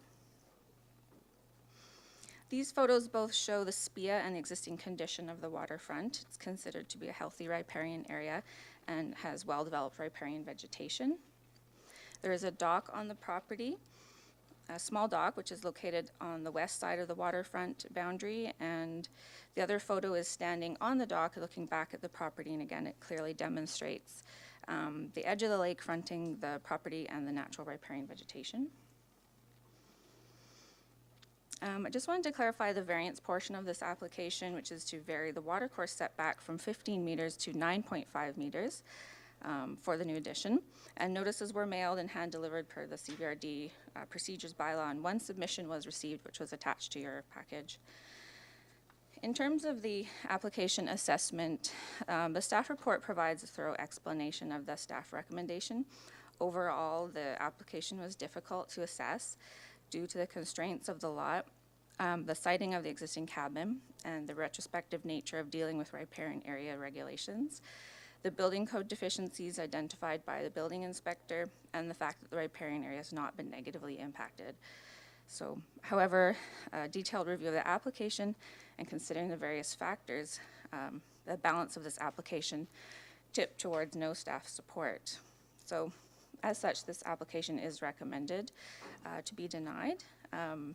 These photos both show the SPIA and the existing condition of the waterfront. It's considered to be a healthy riparian area and has well-developed riparian vegetation. There is a dock on the property, a small dock, which is located on the west side of the waterfront boundary, and the other photo is standing on the dock looking back at the property, and again, it clearly demonstrates the edge of the lake fronting the property and the natural riparian vegetation. I just wanted to clarify the variance portion of this application, which is to vary the watercourse setback from 15 meters to 9.5 meters. For the new addition. And notices were mailed and hand-delivered per the CVRD procedures bylaw, and one submission was received, which was attached to your package. In terms of the application assessment, the staff report provides a thorough explanation of the staff recommendation. Overall, the application was difficult to assess due to the constraints of the lot, the siting of the existing cabin, and the retrospective nature of dealing with riparian area regulations, the building code deficiencies identified by the building inspector, and the fact that the riparian area has not been negatively impacted. So, however, a detailed review of the application and considering the various factors, the balance of this application tipped towards no staff support. So, as such, this application is recommended to be denied. And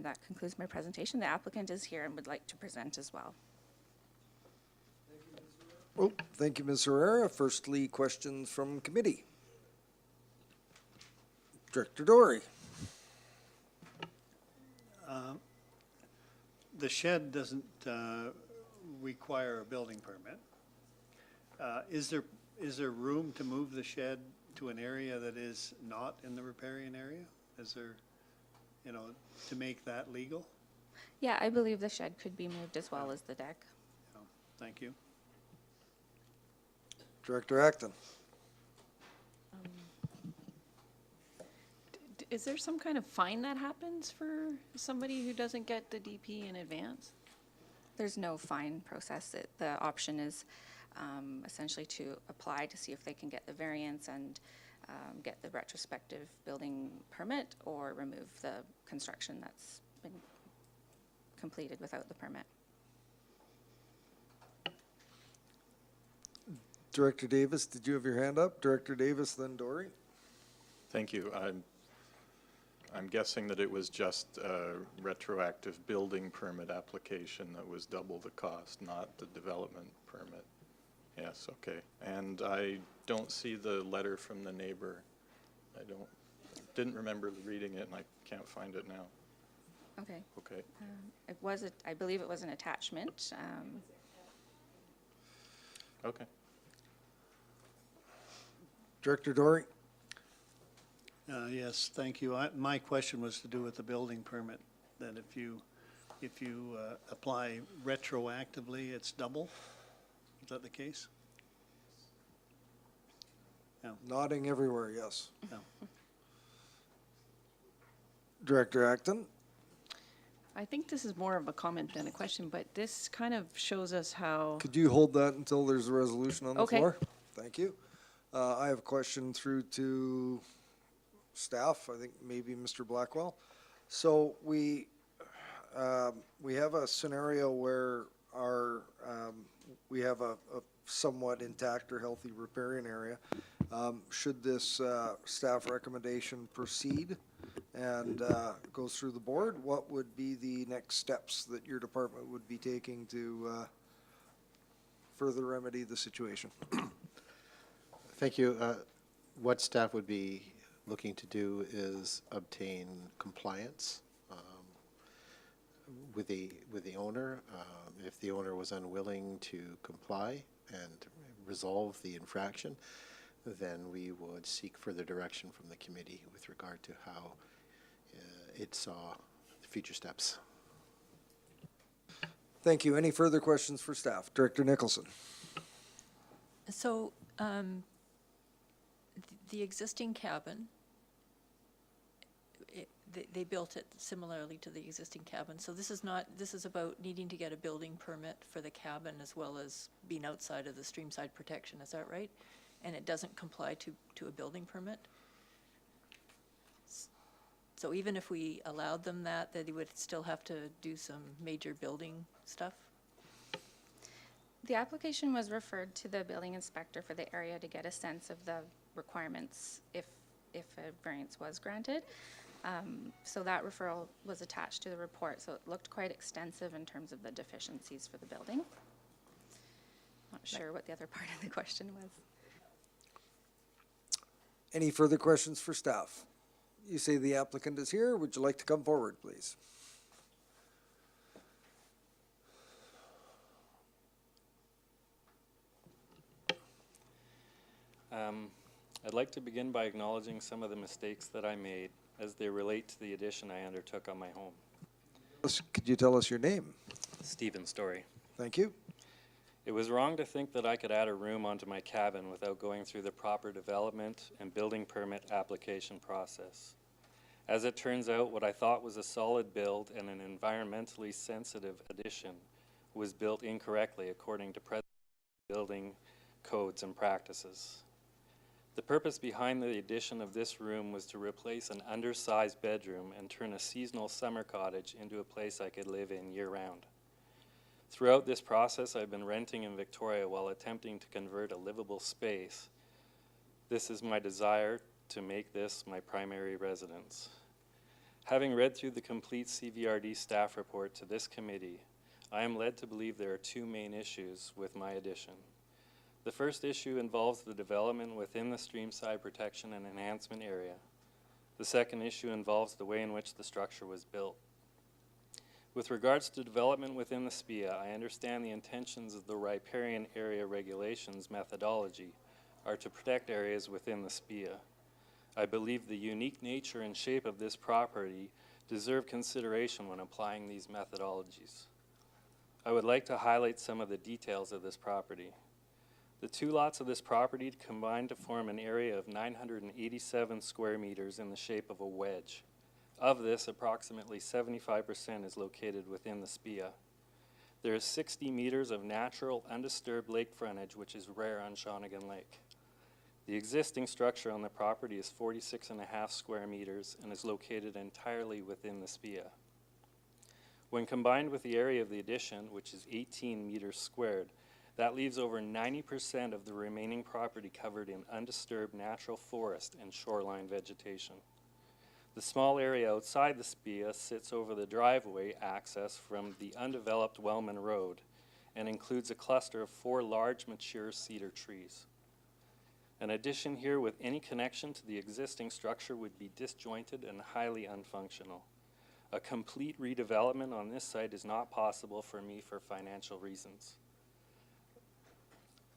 that concludes my presentation. The applicant is here and would like to present as well. Well, thank you, Ms. Herrera. Firstly, questions from committee. Director Dory. The shed doesn't require a building permit. Is there room to move the shed to an area that is not in the riparian area? Is there, to make that legal? Yeah, I believe the shed could be moved as well as the deck. Thank you. Director Acton. Is there some kind of fine that happens for somebody who doesn't get the DP in advance? There's no fine process. The option is essentially to apply to see if they can get the variance and get the retrospective building permit or remove the construction that's been completed without the permit. Director Davis, did you have your hand up? Director Davis, then Dory. Thank you. I'm guessing that it was just a retroactive building permit application that was double the cost, not the development permit. Yes, okay. And I don't see the letter from the neighbor. Didn't remember reading it, and I can't find it now. Okay. Okay. I believe it was an attachment. Okay. Director Dory. Yes, thank you. My question was to do with the building permit, that if you apply retroactively, it's double? Is that the case? No. Nodding everywhere, yes. No. Director Acton. I think this is more of a comment than a question, but this kind of shows us how. Could you hold that until there's a resolution on the Okay. floor? Thank you. I have a question through to staff, I think maybe Mr. Blackwell. So we have a scenario where we have a somewhat intact or healthy riparian area. Should this staff recommendation proceed and goes through the board, what would be the next steps that your department would be taking to further remedy the situation? Thank you. What staff would be looking to do is obtain compliance with the owner. If the owner was unwilling to comply and resolve the infraction, then we would seek further direction from the committee with regard to how it saw future steps. Thank you. Any further questions for staff? Director Nicholson. So the existing cabin, they built it similarly to the existing cabin. So this is about needing to get a building permit for the cabin as well as being outside of the streamside protection. Is that right? And it doesn't comply to a building permit? So even if we allowed them that they would still have to do some major building stuff? The application was referred to the building inspector for the area to get a sense of the requirements if a variance was granted. So that referral was attached to the report, so it looked quite extensive in terms of the deficiencies for the building. Not sure what the other part of the question was. Any further questions for staff? You say the applicant is here. Would you like to come forward, please? I'd like to begin by acknowledging some of the mistakes that I made as they relate to the addition I undertook on my home. Could you tell us your name? Stephen Story. Thank you. It was wrong to think that I could add a room onto my cabin without going through the proper development and building permit application process. As it turns out, what I thought was a solid build and an environmentally sensitive addition was built incorrectly according to present building codes and practices. The purpose behind the addition of this room was to replace an undersized bedroom and turn a seasonal summer cottage into a place I could live in year-round. Throughout this process, I've been renting in Victoria while attempting to convert a livable space. This is my desire to make this my primary residence. Having read through the complete CVRD staff report to this committee, I am led to believe there are two main issues with my addition. The first issue involves the development within the streamside protection and enhancement area. The second issue involves the way in which the structure was built. With regards to development within the SPIA, I understand the intentions of the riparian area regulations methodology are to protect areas within the SPIA. I believe the unique nature and shape of this property deserve consideration when applying these methodologies. I would like to highlight some of the details of this property. The two lots of this property combine to form an area of 987 square meters in the shape of a wedge. Of this, approximately 75% is located within the SPIA. There is 60 meters of natural, undisturbed lake frontage, which is rare on Shawnigan Lake. The existing structure on the property is 46.5 square meters and is located entirely within the SPIA. When combined with the area of the addition, which is 18 meters squared, that leaves over 90% of the remaining property covered in undisturbed natural forest and shoreline vegetation. The small area outside the SPIA sits over the driveway access from the undeveloped Wellman Road and includes a cluster of 4 large mature cedar trees. An addition here with any connection to the existing structure would be disjointed and highly unfunctional. A complete redevelopment on this site is not possible for me for financial reasons.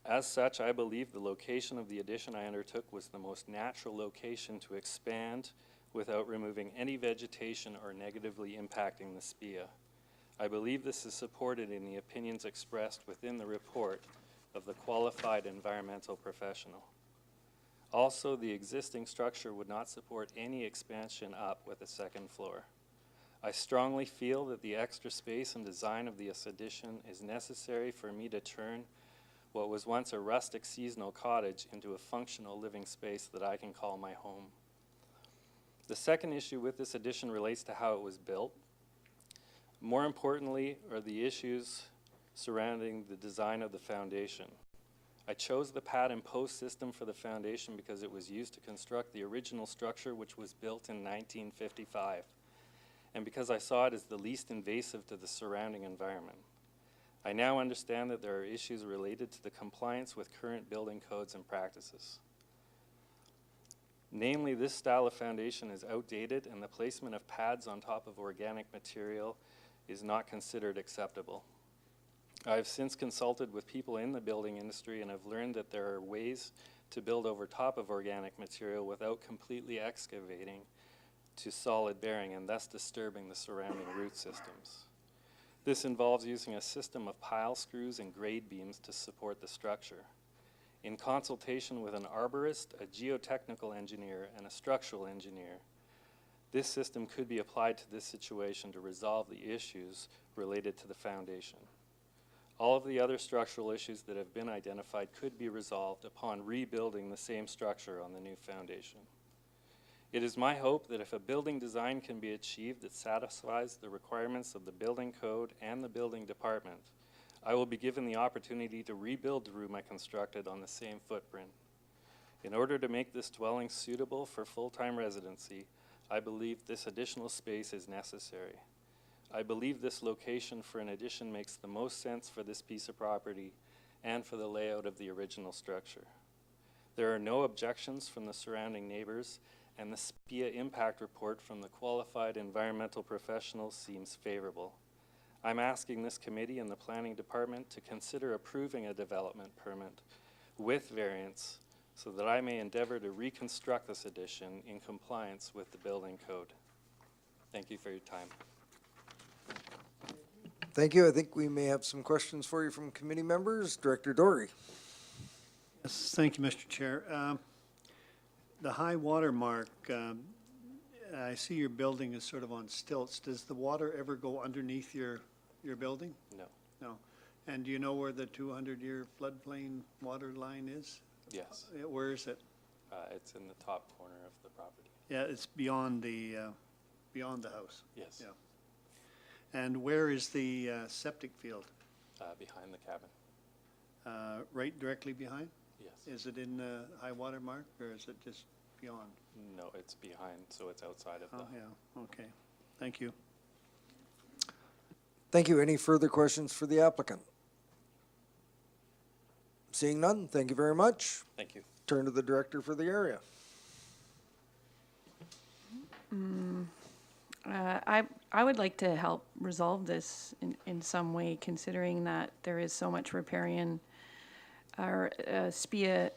As such, I believe the location of the addition I undertook was the most natural location to expand without removing any vegetation or negatively impacting the SPIA. I believe this is supported in the opinions expressed within the report of the qualified environmental professional. Also, the existing structure would not support any expansion up with a second floor. I strongly feel that the extra space and design of this addition is necessary for me to turn what was once a rustic seasonal cottage into a functional living space that I can call my home. The second issue with this addition relates to how it was built. More importantly are the issues surrounding the design of the foundation. I chose the pad and post system for the foundation because it was used to construct the original structure, which was built in 1955, and because I saw it as the least invasive to the surrounding environment. I now understand that there are issues related to the compliance with current building codes and practices. Namely, this style of foundation is outdated and the placement of pads on top of organic material is not considered acceptable. I have since consulted with people in the building industry and have learned that there are ways to build over top of organic material without completely excavating to solid bearing and thus disturbing the surrounding root systems. This involves using a system of pile screws and grade beams to support the structure. In consultation with an arborist, a geotechnical engineer, and a structural engineer, this system could be applied to this situation to resolve the issues related to the foundation. All of the other structural issues that have been identified could be resolved upon rebuilding the same structure on the new foundation. It is my hope that if a building design can be achieved that satisfies the requirements of the building code and the building department, I will be given the opportunity to rebuild the room I constructed on the same footprint. In order to make this dwelling suitable for full-time residency, I believe this additional space is necessary. I believe this location for an addition makes the most sense for this piece of property and for the layout of the original structure. There are no objections from the surrounding neighbors, and the SPIA impact report from the qualified environmental professionals seems favorable. I'm asking this committee and the planning department to consider approving a development permit with variance so that I may endeavor to reconstruct this addition in compliance with the building code. Thank you for your time. Thank you. I think we may have some questions for you from committee members. Director Dory. Yes, thank you, Mr. Chair. The high water mark, I see your building is sort of on stilts. Does the water ever go underneath your building? No. No. And do you know where the 200-year floodplain water line is? Yes. Where is it? It's in the top corner of the property. Yeah, it's beyond the house. Yes. Yeah. And where is the septic field? Behind the cabin. Right directly behind? Yes. Is it in the high water mark, or is it just beyond? No, it's behind, so it's outside of Oh, the... yeah, okay. Thank you. Thank you. Any further questions for the applicant? Seeing none, thank you very much. Thank you. Turn to the director for the area. I would like to help resolve this in some way, considering that there is so much riparian, our SPIA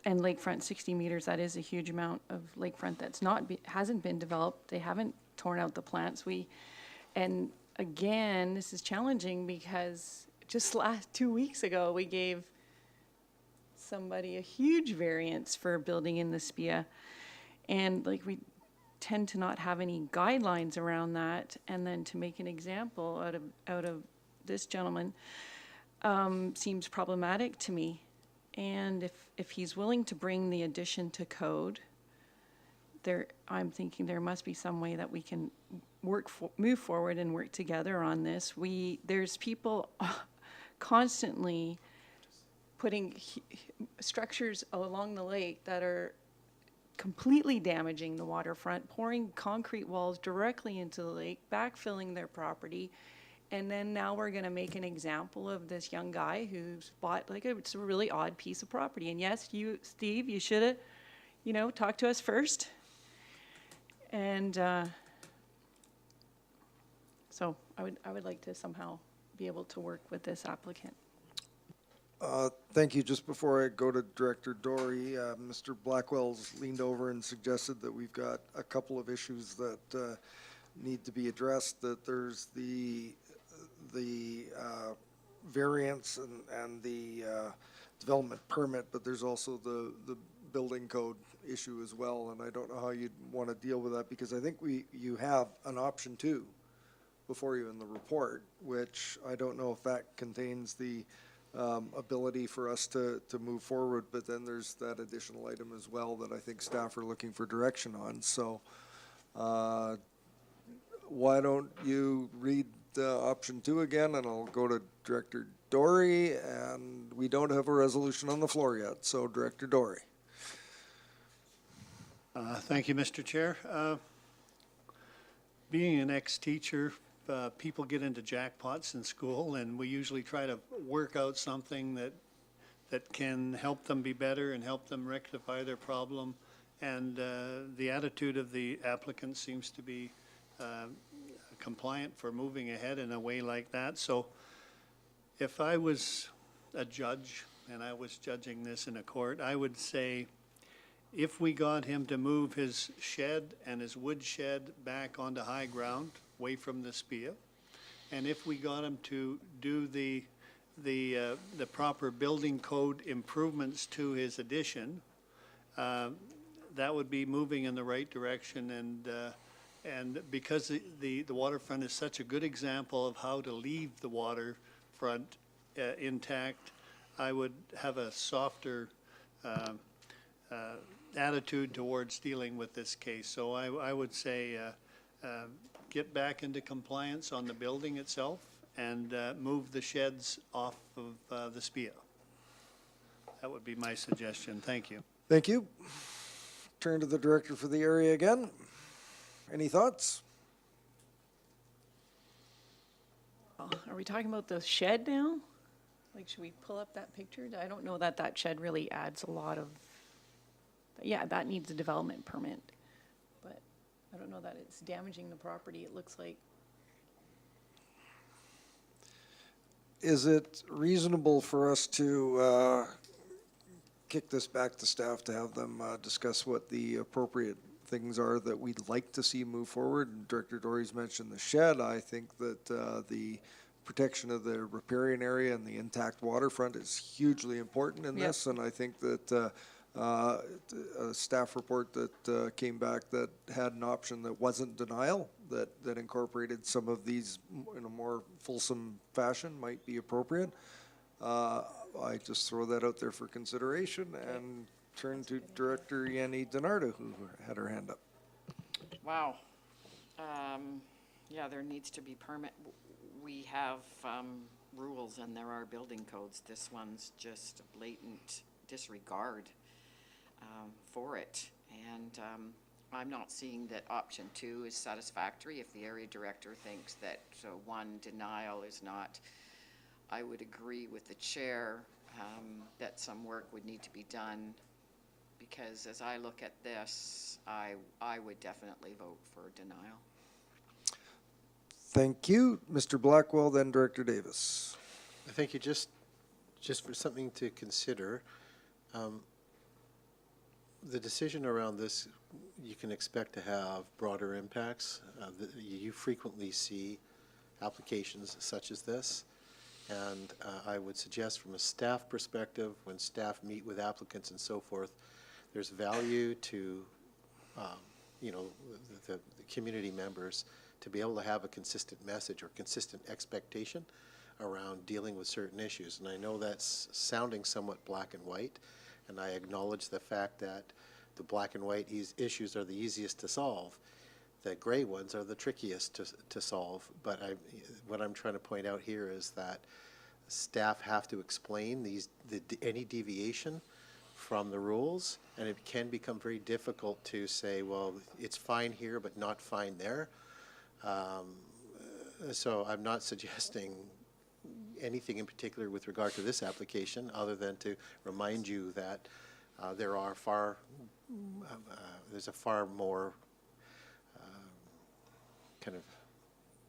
and lakefront 60 meters. That is a huge amount of lakefront that's hasn't been developed. They haven't torn out the plants. And again, this is challenging because just 2 weeks ago we gave somebody a huge variance for building in the SPIA, and like we tend to not have any guidelines around that, and then to make an example out of this gentleman seems problematic to me. And if he's willing to bring the addition to code, I'm thinking there must be some way that we can move forward and work together on this. There's people constantly putting structures along the lake that are completely damaging the waterfront, pouring concrete walls directly into the lake, backfilling their property, and then now we're going to make an example of this young guy who's bought it's a really odd piece of property. And yes, Steve, you should have, talked to us first. And so I would like to somehow be able to work with this applicant. Thank you. Just before I go to Director Dory, Mr. Blackwell's leaned over and suggested that we've got a couple of issues that need to be addressed, that there's the variance and the development permit, but there's also the building code issue as well, and I don't know how you'd want to deal with that, because I think you have an option 2 before you in the report, which I don't know if that contains the ability for us to move forward, but then there's that additional item as well that I think staff are looking for direction on. So why don't you read option 2 again, and I'll go to Director Dory, and we don't have a resolution on the floor yet, so Director Dory. Thank you, Mr. Chair. Being an ex-teacher, people get into jackpots in school, and we usually try to work out something that can help them be better and help them rectify their problem. And the attitude of the applicant seems to be compliant for moving ahead in a way like that. So if I was a judge and I was judging this in a court, I would say if we got him to move his shed and his wood shed back onto high ground, away from the SPIA, and if we got him to do the proper building code improvements to his addition, that would be moving in the right direction. And because the waterfront is such a good example of how to leave the waterfront intact, I would have a softer attitude towards dealing with this case. So I would say get back into compliance on the building itself and move the sheds off of the SPIA. That would be my suggestion. Thank you. Thank you. Turn to the director for the area again. Any thoughts? Are we talking about the shed now? Like, should we pull up that picture? I don't know that that shed really adds a lot of, yeah, that needs a development permit. But I don't know that it's damaging the property, it looks like. Is it reasonable for us to kick this back to staff to have them discuss what the appropriate things are that we'd like to see move forward? And Director Dory's mentioned the shed. I think that the protection of the riparian area and the intact waterfront is hugely important in this. And I think that a staff report that came back that had an option that wasn't denial, that incorporated some of these in a more fulsome fashion might be appropriate. I just throw that out there for consideration and turn to Director Yanni Denardo, who had her hand up. Wow. Yeah, there needs to be permit. We have rules and there are building codes. This one's just a blatant disregard for it. And I'm not seeing that option 2 is satisfactory. If the area director thinks that one denial is not, I would agree with the chair that some work would need to be done, because as I look at this, I would definitely vote for denial. Thank you. Mr. Blackwell, then Director Davis. Thank you. Just for something to consider, the decision around this, you can expect to have broader impacts. You frequently see applications such as this, and I would suggest from a staff perspective, when staff meet with applicants and so forth, there's value to the community members to be able to have a consistent message or consistent expectation around dealing with certain issues. And I know that's sounding somewhat black and white, and I acknowledge the fact that the black and white issues are the easiest to solve. The gray ones are the trickiest to solve. But what I'm trying to point out here is that staff have to explain any deviation from the rules, and it can become very difficult to say, well, it's fine here but not fine there. So I'm not suggesting anything in particular with regard to this application, other than to remind you that there's a far more kind of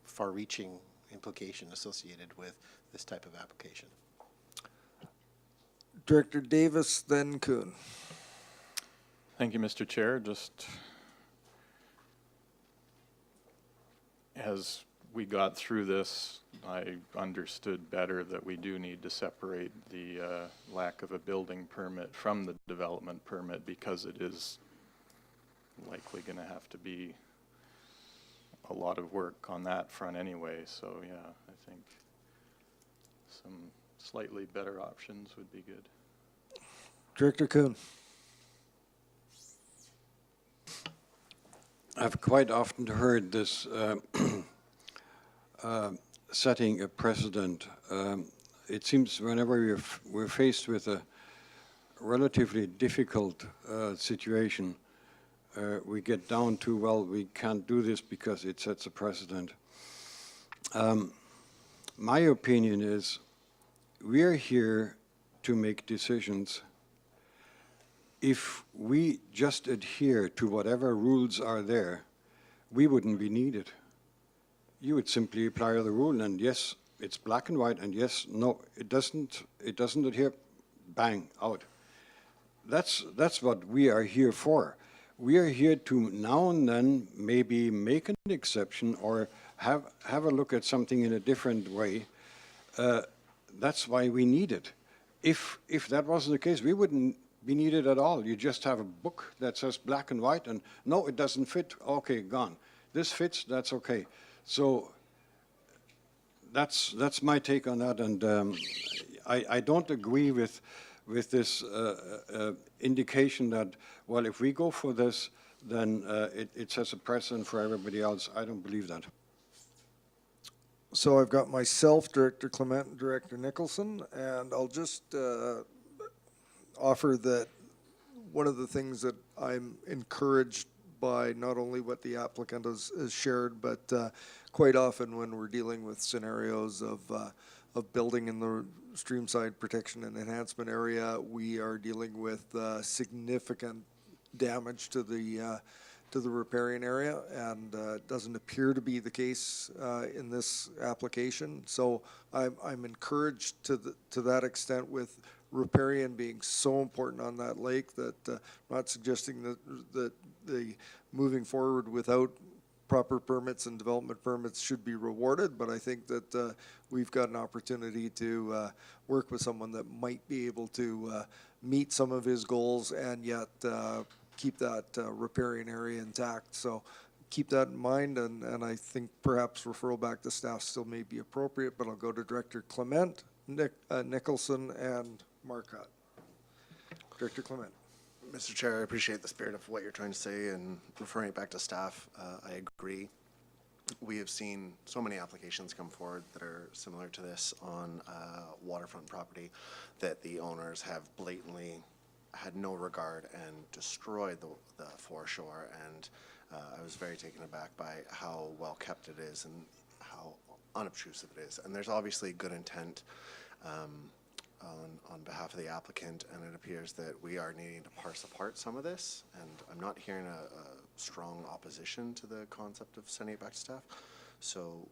far-reaching implication associated with this type of application. Director Davis, then Kuhn. Thank you, Mr. Chair. Just as we got through this, I understood better that we do need to separate the lack of a building permit from the development permit, because it is likely going to have to be a lot of work on that front anyway. So yeah, I think some slightly better options would be good. Director Kuhn. I've quite often heard this setting a precedent. It seems whenever we're faced with a relatively difficult situation, we get down to, well, we can't do this because it sets a precedent. My opinion is we're here to make decisions. If we just adhere to whatever rules are there, we wouldn't be needed. You would simply apply the rule, and yes, it's black and white, and yes, no, it doesn't adhere, bang, out. That's what we are here for. We are here to now and then maybe make an exception or have a look at something in a different way. That's why we need it. If that wasn't the case, we wouldn't be needed at all. You just have a book that says black and white, and no, it doesn't fit, okay, gone. This fits, that's okay. So that's my take on that, and I don't agree with this indication that, well, if we go for this, then it sets a precedent for everybody else. I don't believe that. So I've got myself, Director Clement, and Director Nicholson, and I'll just offer that one of the things that I'm encouraged by not only what the applicant has shared, but quite often when we're dealing with scenarios of building in the streamside protection and enhancement area, we are dealing with significant damage to the riparian area, and it doesn't appear to be the case in this application. So I'm encouraged to that extent with riparian being so important on that lake that I'm not suggesting that the moving forward without proper permits and development permits should be rewarded, but I think that we've got an opportunity to work with someone that might be able to meet some of his goals and yet keep that riparian area intact. So keep that in mind, and I think perhaps referral back to staff still may be appropriate, but I'll go to Director Clement, Nicholson, and Marcotte. Director Clement. Mr. Chair, I appreciate the spirit of what you're trying to say, and referring it back to staff, I agree. We have seen so many applications come forward that are similar to this on waterfront property that the owners have blatantly had no regard and destroyed the foreshore, and I was very taken aback by how well kept it is and how unobtrusive it is. And there's obviously good intent on behalf of the applicant, and it appears that we are needing to parse apart some of this, and I'm not hearing a strong opposition to the concept of sending it back to staff. So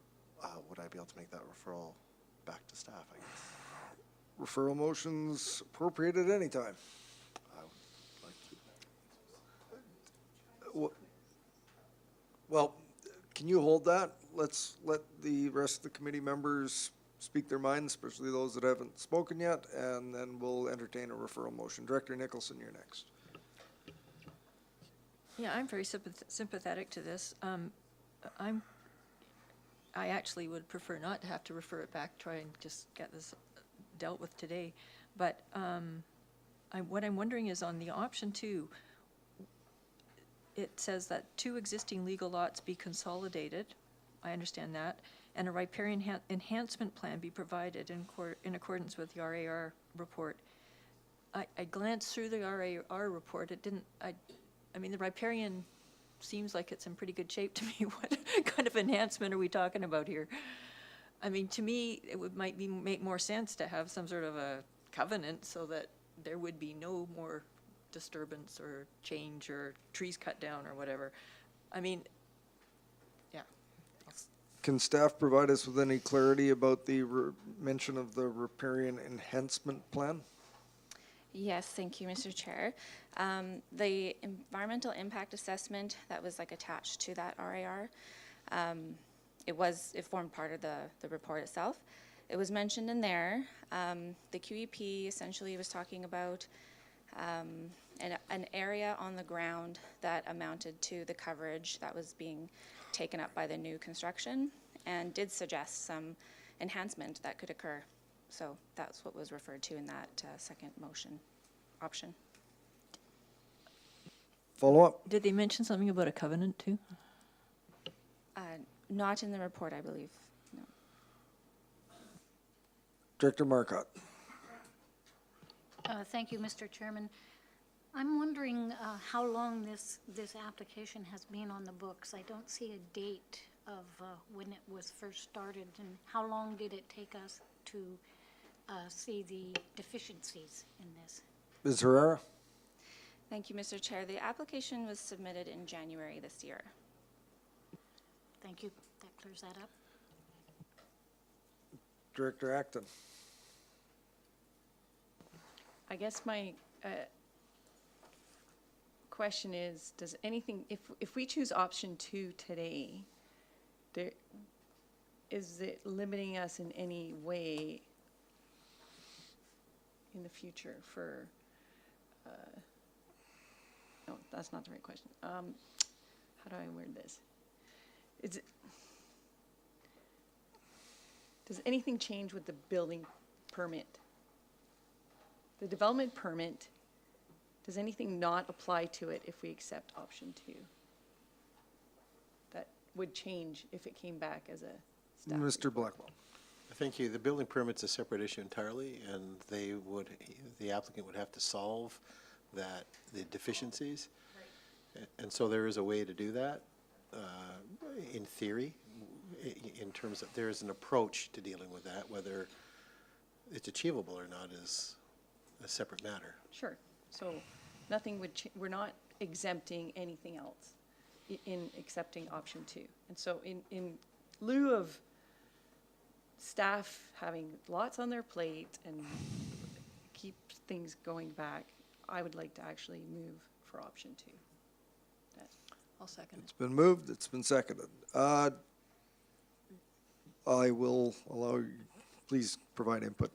would I be able to make that referral back to staff, I guess? Referral motions appropriate at any time. I would like to. Well, can you hold that? Let's let the rest of the committee members speak their minds, especially those that haven't spoken yet, and then we'll entertain a referral motion. Director Nicholson, you're next. Yeah, I'm very sympathetic to this. I actually would prefer not to have to refer it back, try and just get this dealt with today. But what I'm wondering is on the option 2, it says that 2 existing legal lots be consolidated. I understand that. And a riparian enhancement plan be provided in accordance with the RAR report. I glanced through the RAR report. It didn't. I mean, the riparian seems like it's in pretty good shape to me. What kind of enhancement are we talking about here? I mean, to me, it would make more sense to have some sort of a covenant so that there would be no more disturbance or change or trees cut down or whatever. I mean, yeah. Can staff provide us with any clarity about the mention of the riparian enhancement plan? Yes, thank you, Mr. Chair. The environmental impact assessment that was attached to that RAR, it formed part of the report itself. It was mentioned in there. The QEP essentially was talking about an area on the ground that amounted to the coverage that was being taken up by the new construction, and did suggest some enhancement that could occur. So that's what was referred to in that second motion option. Follow up? Did they mention something about a covenant too? Not in the report, I believe, no. Director Marcotte. Thank you, Mr. Chairman. I'm wondering how long this application has been on the books. I don't see a date of when it was first started, and how long did it take us to see the deficiencies in this? Ms. Herrera? Thank you, Mr. Chair. The application was submitted in January this year. Thank you. That clears that up. Director Acton. I guess my question is, does anything, if we choose option 2 today, is it limiting us in any way in the future for, no, that's not the right question. How do I word this? Does anything change with the building permit? The development permit, does anything not apply to it if we accept option 2? That would change if it came back as a staff. Mr. Blackwell. Thank you. The building permit's a separate issue entirely, and the applicant would have to solve the deficiencies. Right. And so there is a way to do that, in theory, in terms of, there is an approach to dealing with that. Whether it's achievable or not is a separate matter. Sure. So nothing would, we're not exempting anything else in accepting option 2. And so in lieu of staff having lots on their plate and keep things going back, I would like to actually move for option 2. I'll second it. It's been moved, it's been seconded. I will allow you, please provide input.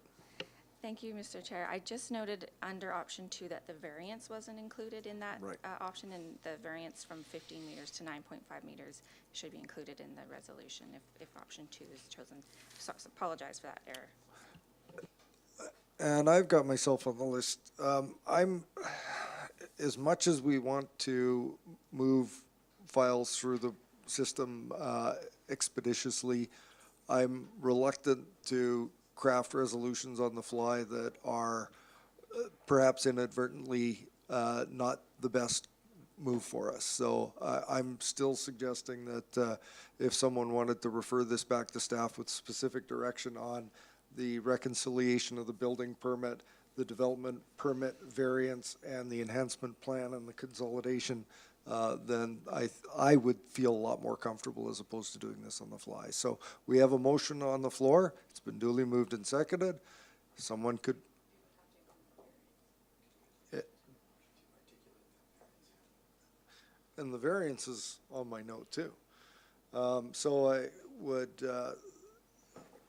Thank you, Mr. Chair. I just noted under option 2 that the variance wasn't included in that Right. Option, and the variance from 15 meters to 9.5 meters should be included in the resolution if option 2 is chosen. So apologize for that error. And I've got myself on the list. As much as we want to move files through the system expeditiously, I'm reluctant to craft resolutions on the fly that are perhaps inadvertently not the best move for us. So I'm still suggesting that if someone wanted to refer this back to staff with specific direction on the reconciliation of the building permit, the development permit variance, and the enhancement plan and the consolidation, then I would feel a lot more comfortable as opposed to doing this on the fly. So we have a motion on the floor. It's been duly moved and seconded. Someone could. And the variance is on my note too. So I would,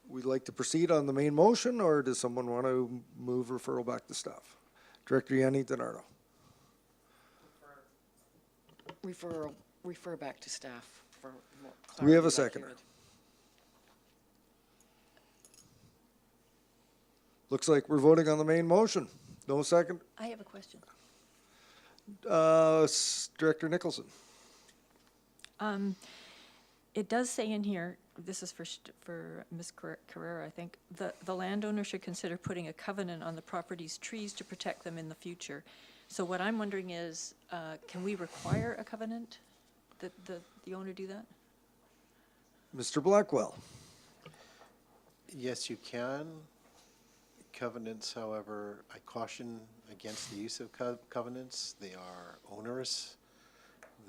we'd like to proceed on the main motion, or does someone want to move referral back to staff? Director Yanni DiNardo. Refer back to staff for more clarity. Do we have a like you seconder? would. Looks like we're voting on the main motion. No second? I have a question. Director Nicholson. It does say in here, this is for Ms. Carrera, I think, the landowner should consider putting a covenant on the property's trees to protect them in the future. So what I'm wondering is, can we require a covenant that the owner do that? Mr. Blackwell. Yes, you can. Covenants, however, I caution against the use of covenants. They are onerous.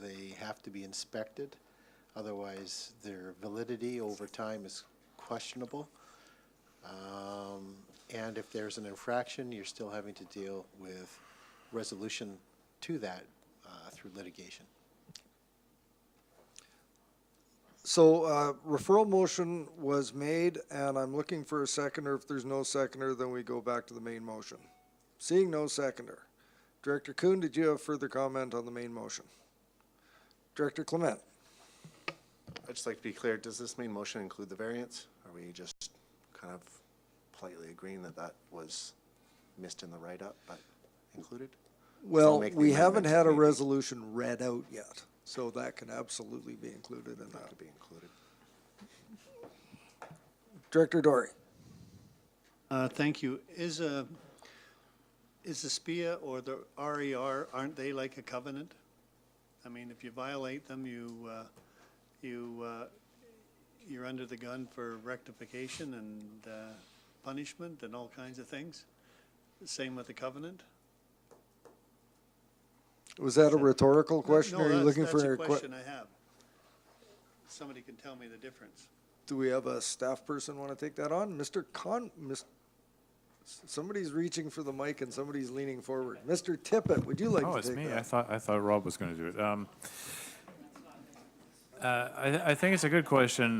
They have to be inspected. Otherwise, their validity over time is questionable. And if there's an infraction, you're still having to deal with resolution to that through litigation. So referral motion was made, and I'm looking for a seconder. If there's no seconder, then we go back to the main motion. Seeing no seconder. Director Kuhn, did you have further comment on the main motion? Director Clement. I'd just like to be clear, does this main motion include the variance? Are we just kind of politely agreeing that that was missed in the write-up, but included? Well, make the we haven't amendment had a maybe. resolution read out yet, so that can absolutely be included in that. To be included. Director Dory. Thank you. Is the SPIA or the RER, aren't they like a covenant? I mean, if you violate them, you're under the gun for rectification and punishment and all kinds of things. Same with the covenant? Was that a rhetorical question? No, Are you looking that's for a a question I have. Somebody can tell me the difference. Do we have a staff person want to take that on? Somebody's reaching for the mic and somebody's leaning forward. Mr. Tippett, would you like to take that? I thought Rob was going to do it. I think it's a good question,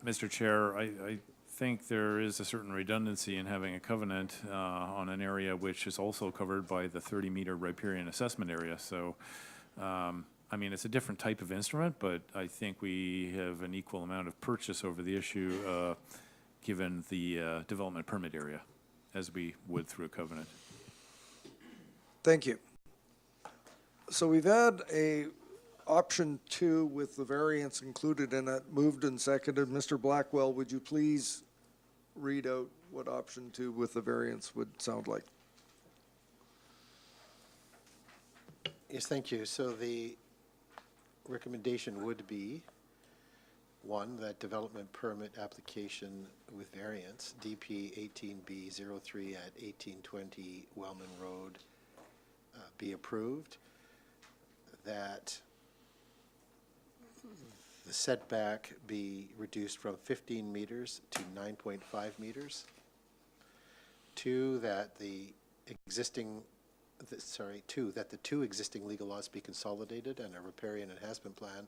Mr. Chair. I think there is a certain redundancy in having a covenant on an area which is also covered by the 30-meter riparian assessment area. So, I mean, it's a different type of instrument, but I think we have an equal amount of purchase over the issue given the development permit area as we would through a covenant. Thank you. So we've had a option 2 with the variance included in it, moved and seconded. Mr. Blackwell, would you please read out what option 2 with the variance would sound like? Yes, thank you. So the recommendation would be, 1, that development permit application with variance, DP 18B03 at 1820 Wellman Road, be approved. That the setback be reduced from 15 meters to 9.5 meters. 2, that the two existing legal lots be consolidated and a riparian enhancement plan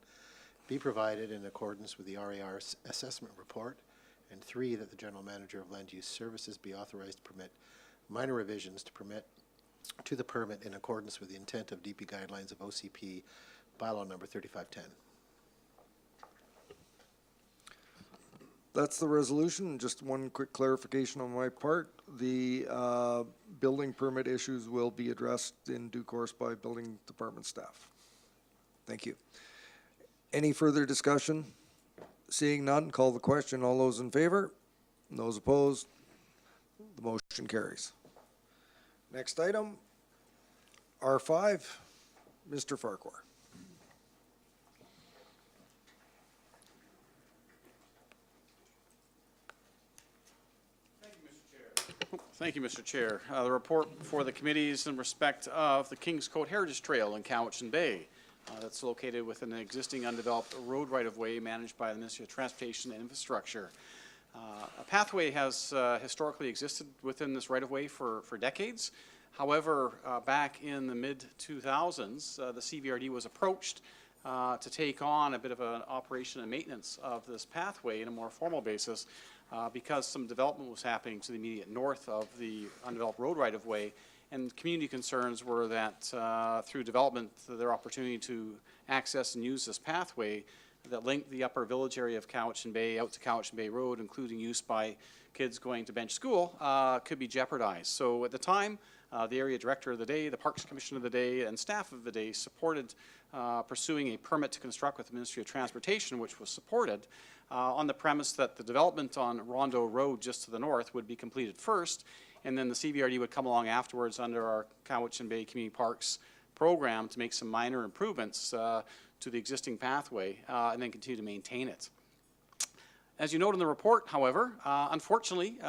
be provided in accordance with the RER assessment report. And 3, that the general manager of land use services be authorized to permit minor revisions to the permit in accordance with the intent of DP guidelines of OCP bylaw number 3510. That's the resolution. Just one quick clarification on my part. The building permit issues will be addressed in due course by building department staff. Thank you. Any further discussion? Seeing none, call the question. All those in favor? Those opposed? The motion carries. Next item, R5, Mr. Farquhar. Thank you, Mr. Chair. The report for the committee is in respect of the Kings Coast Heritage Trail in Cowichan Bay. That's located within an existing undeveloped road right-of-way managed by the Ministry of Transportation and Infrastructure. A pathway has historically existed within this right-of-way for decades. However, back in the mid-2000s, the CVRD was approached to take on a bit of an operation and maintenance of this pathway in a more formal basis because some development was happening to the immediate north of the undeveloped road right-of-way, and community concerns were that through development, their opportunity to access and use this pathway that linked the upper village area of Cowichan Bay out to Cowichan Bay Road, including use by kids going to bench school, could be jeopardized. So at the time, the area director of the day, the Parks Commission of the day, and staff of the day supported pursuing a permit to construct with the Ministry of Transportation, which was supported on the premise that the development on Rondo Road just to the north would be completed first, and then the CVRD would come along afterwards under our Cowichan Bay Community Parks program to make some minor improvements to the existing pathway and then continue to maintain it. As you note in the report, however, unfortunately,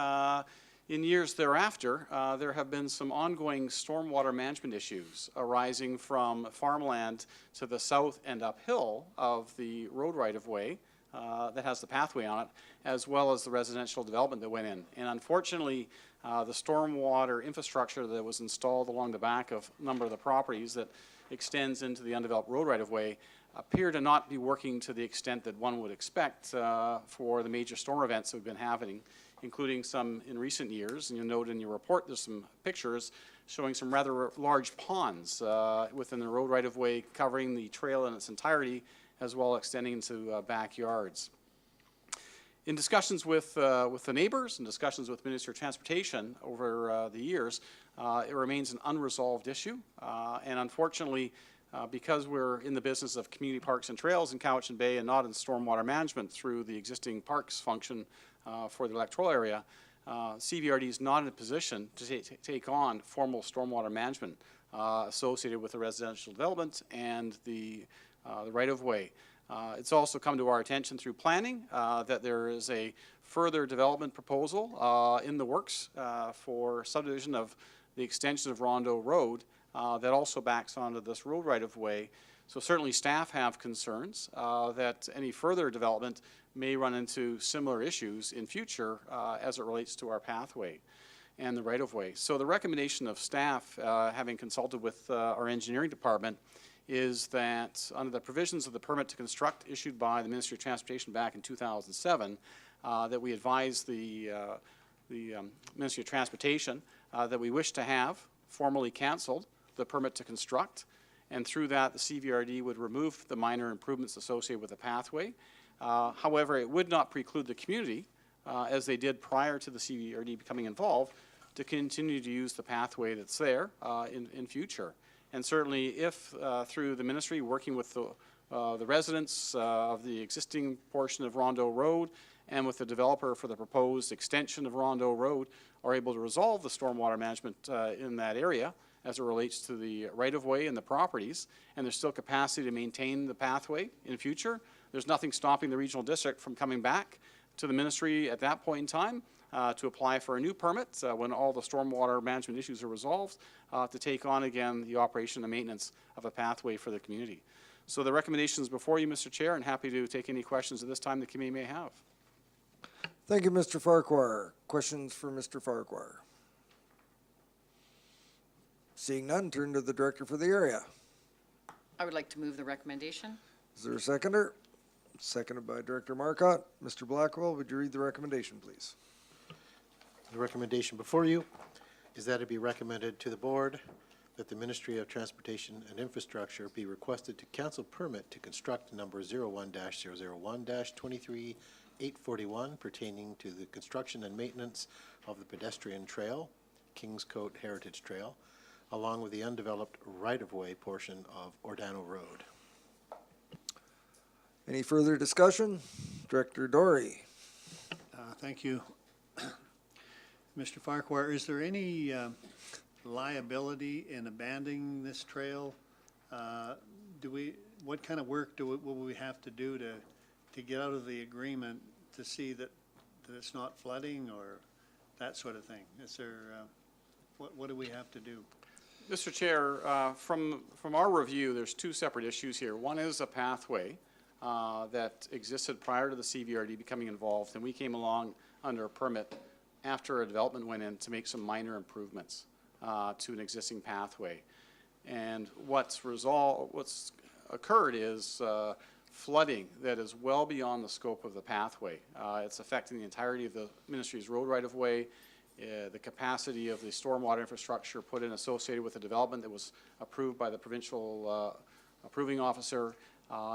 in years thereafter, there have been some ongoing stormwater management issues arising from farmland to the south and uphill of the road right-of-way that has the pathway on it, as well as the residential development that went in. And unfortunately, the stormwater infrastructure that was installed along the back of a number of the properties that extends into the undeveloped road right-of-way appear to not be working to the extent that one would expect for the major storm events that we've been having, including some in recent years. And you'll note in your report there's some pictures showing some rather large ponds within the road right-of-way covering the trail in its entirety, as well extending into backyards. In discussions with the neighbors and discussions with the Ministry of Transportation over the years, it remains an unresolved issue. And unfortunately, because we're in the business of community parks and trails in Cowichan Bay and not in stormwater management through the existing parks function for the electoral area, CVRD is not in a position to take on formal stormwater management associated with the residential development and the right-of-way. It's also come to our attention through planning that there is a further development proposal in the works for subdivision of the extension of Rondo Road that also backs onto this road right-of-way. So certainly staff have concerns that any further development may run into similar issues in future as it relates to our pathway and the right-of-way. So the recommendation of staff, having consulted with our engineering department, is that under the provisions of the permit to construct issued by the Ministry of Transportation back in 2007, that we advise the Ministry of Transportation that we wish to have formally canceled the permit to construct, and through that the CVRD would remove the minor improvements associated with the pathway. However, it would not preclude the community, as they did prior to the CVRD becoming involved, to continue to use the pathway that's there in future. And certainly if through the ministry working with the residents of the existing portion of Rondo Road and with the developer for the proposed extension of Rondo Road are able to resolve the stormwater management in that area as it relates to the right-of-way and the properties, and there's still capacity to maintain the pathway in future, there's nothing stopping the regional district from coming back to the ministry at that point in time to apply for a new permit when all the stormwater management issues are resolved to take on again the operation and maintenance of a pathway for the community. So the recommendation is before you, Mr. Chair, and happy to take any questions at this time the committee may have. Thank you, Mr. Farquhar. Questions for Mr. Farquhar? Seeing none, turn to the director for the area. I would like to move the recommendation. Is there a seconder? Seconded by Director Marcotte. Mr. Blackwell, would you read the recommendation, please? The recommendation before you is that it be recommended to the board that the Ministry of Transportation and Infrastructure be requested to cancel permit to construct number 01-001-23841 pertaining to the construction and maintenance of the pedestrian trail, Kingscote Heritage Trail, along with the undeveloped right-of-way portion of Ordano Road. Any further discussion? Director Dory. Thank you. Mr. Farquhar, is there any liability in abandoning this trail? What kind of work will we have to do to get out of the agreement to see that it's not flooding or that sort of thing? Is there, what do we have to do? Mr. Chair, from our review, there's two separate issues here. One is a pathway that existed prior to the CVRD becoming involved, and we came along under a permit after a development went in to make some minor improvements to an existing pathway. And what's occurred is flooding that is well beyond the scope of the pathway. It's affecting the entirety of the ministry's road right-of-way, the capacity of the stormwater infrastructure put in associated with the development that was approved by the provincial approving officer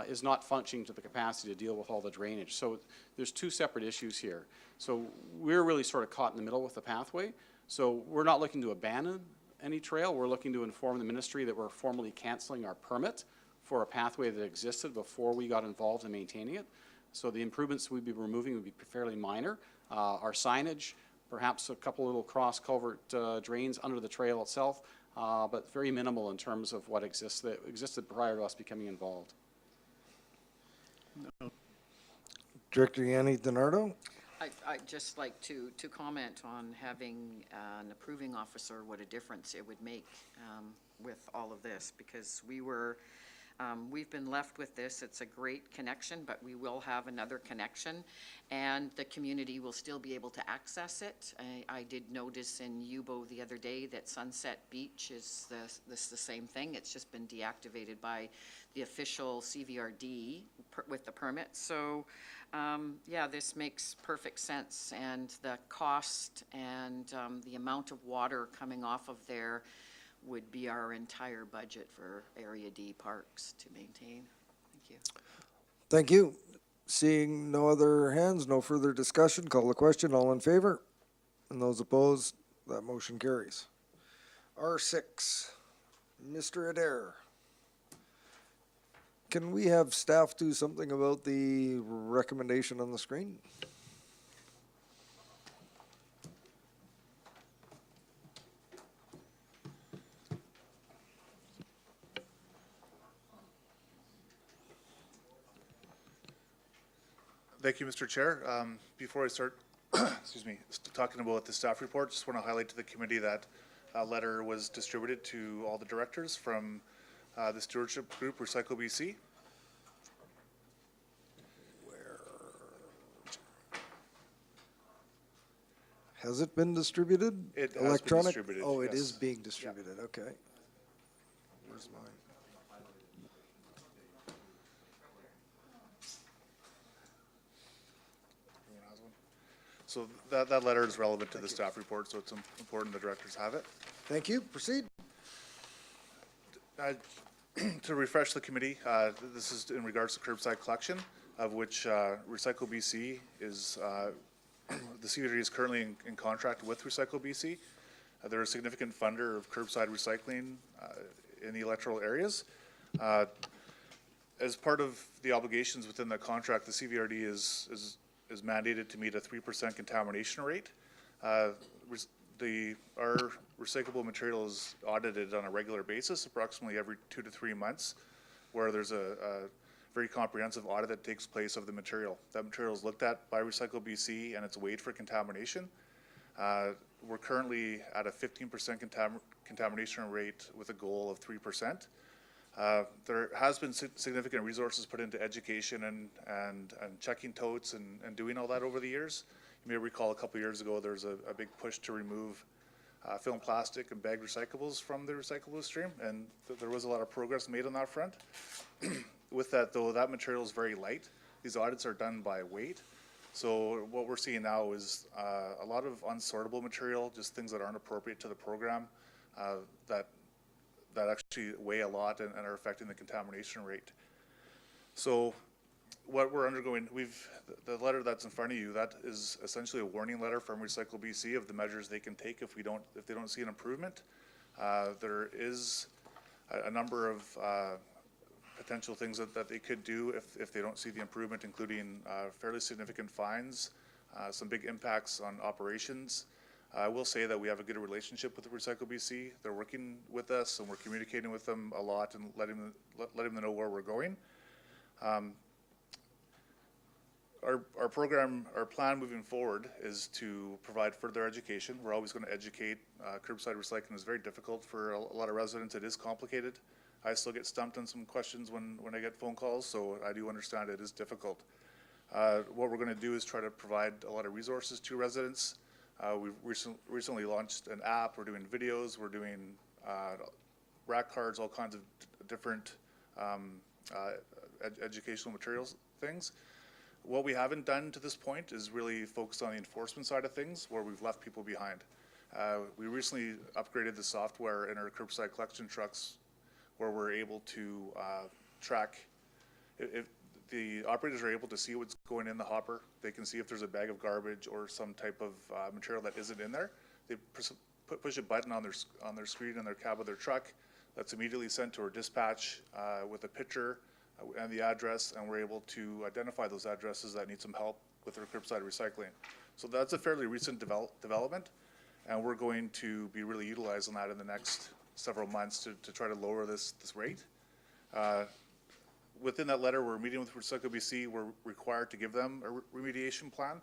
is not functioning to the capacity to deal with all the drainage. So there's two separate issues here. So we're really sort of caught in the middle with the pathway. So we're not looking to abandon any trail. We're looking to inform the ministry that we're formally canceling our permit for a pathway that existed before we got involved in maintaining it. So the improvements we'd be removing would be fairly minor. Our signage, perhaps a couple little cross culvert drains under the trail itself, but very minimal in terms of what existed prior to us becoming involved. Director Yanni DiNardo. I'd just like to comment on having an approving officer, what a difference it would make with all of this, because we've been left with this. It's a great connection, but we will have another connection, and the community will still be able to access it. I did notice in Yubo the other day that Sunset Beach is the same thing. It's just been deactivated by the official CVRD with the permit. So, yeah, this makes perfect sense, and the cost and the amount of water coming off of there would be our entire budget for Area D parks to maintain. Thank you. Thank you. Seeing no other hands, no further discussion, call the question. All in favor? And those opposed, that motion carries. R6, Mr. Adair. Can we have staff do something about the recommendation on the screen? Thank you, Mr. Chair. Before I start, excuse me, talking about the staff report, just want to highlight to the committee that a letter was distributed to all the directors from the stewardship group, Recycle BC. Has it been distributed? It has been Electronic? distributed, Oh, it is yes. being distributed, okay. Where's mine? Everyone has one? So that letter is relevant to the staff report, so it's important the directors have it. Thank you, proceed. To refresh the committee, this is in regards to curbside collection, of which Recycle BC is, the CVRD is currently in contract with Recycle BC. They're a significant funder of curbside recycling in the electoral areas. As part of the obligations within the contract, the CVRD is mandated to meet a 3% contamination rate. Our recyclable material is audited on a regular basis, approximately every 2 to 3 months, where there's a very comprehensive audit that takes place of the material. That material is looked at by Recycle BC and it's weighed for contamination. We're currently at a 15% contamination rate with a goal of 3%. There has been significant resources put into education and checking totes and doing all that over the years. You may recall a couple of years ago, there was a big push to remove film plastic and bagged recyclables from the recyclable stream, and there was a lot of progress made on that front. With that, though, that material is very light. These audits are done by weight. So what we're seeing now is a lot of unsortable material, just things that aren't appropriate to the program, that actually weigh a lot and are affecting the contamination rate. So what we're undergoing, the letter that's in front of you, that is essentially a warning letter from Recycle BC of the measures they can take if they don't see an improvement. There is a number of potential things that they could do if they don't see the improvement, including fairly significant fines, some big impacts on operations. I will say that we have a good relationship with the Recycle BC. They're working with us and we're communicating with them a lot and letting them know where we're going. Our plan moving forward is to provide further education. We're always going to educate. Curbside recycling is very difficult for a lot of residents. It is complicated. I still get stumped on some questions when I get phone calls, so I do understand it is difficult. What we're going to do is try to provide a lot of resources to residents. We've recently launched an app. We're doing videos. We're doing rack cards, all kinds of different educational materials things. What we haven't done to this point is really focus on the enforcement side of things, where we've left people behind. We recently upgraded the software in our curbside collection trucks, where we're able to track, if the operators are able to see what's going in the hopper. They can see if there's a bag of garbage or some type of material that isn't in there. They push a button on their screen in their cab of their truck. That's immediately sent to our dispatch with a picture and the address, and we're able to identify those addresses that need some help with their curbside recycling. So that's a fairly recent development, and we're going to be really utilizing that in the next several months to try to lower this rate. Within that letter, we're meeting with Recycle BC. We're required to give them a remediation plan.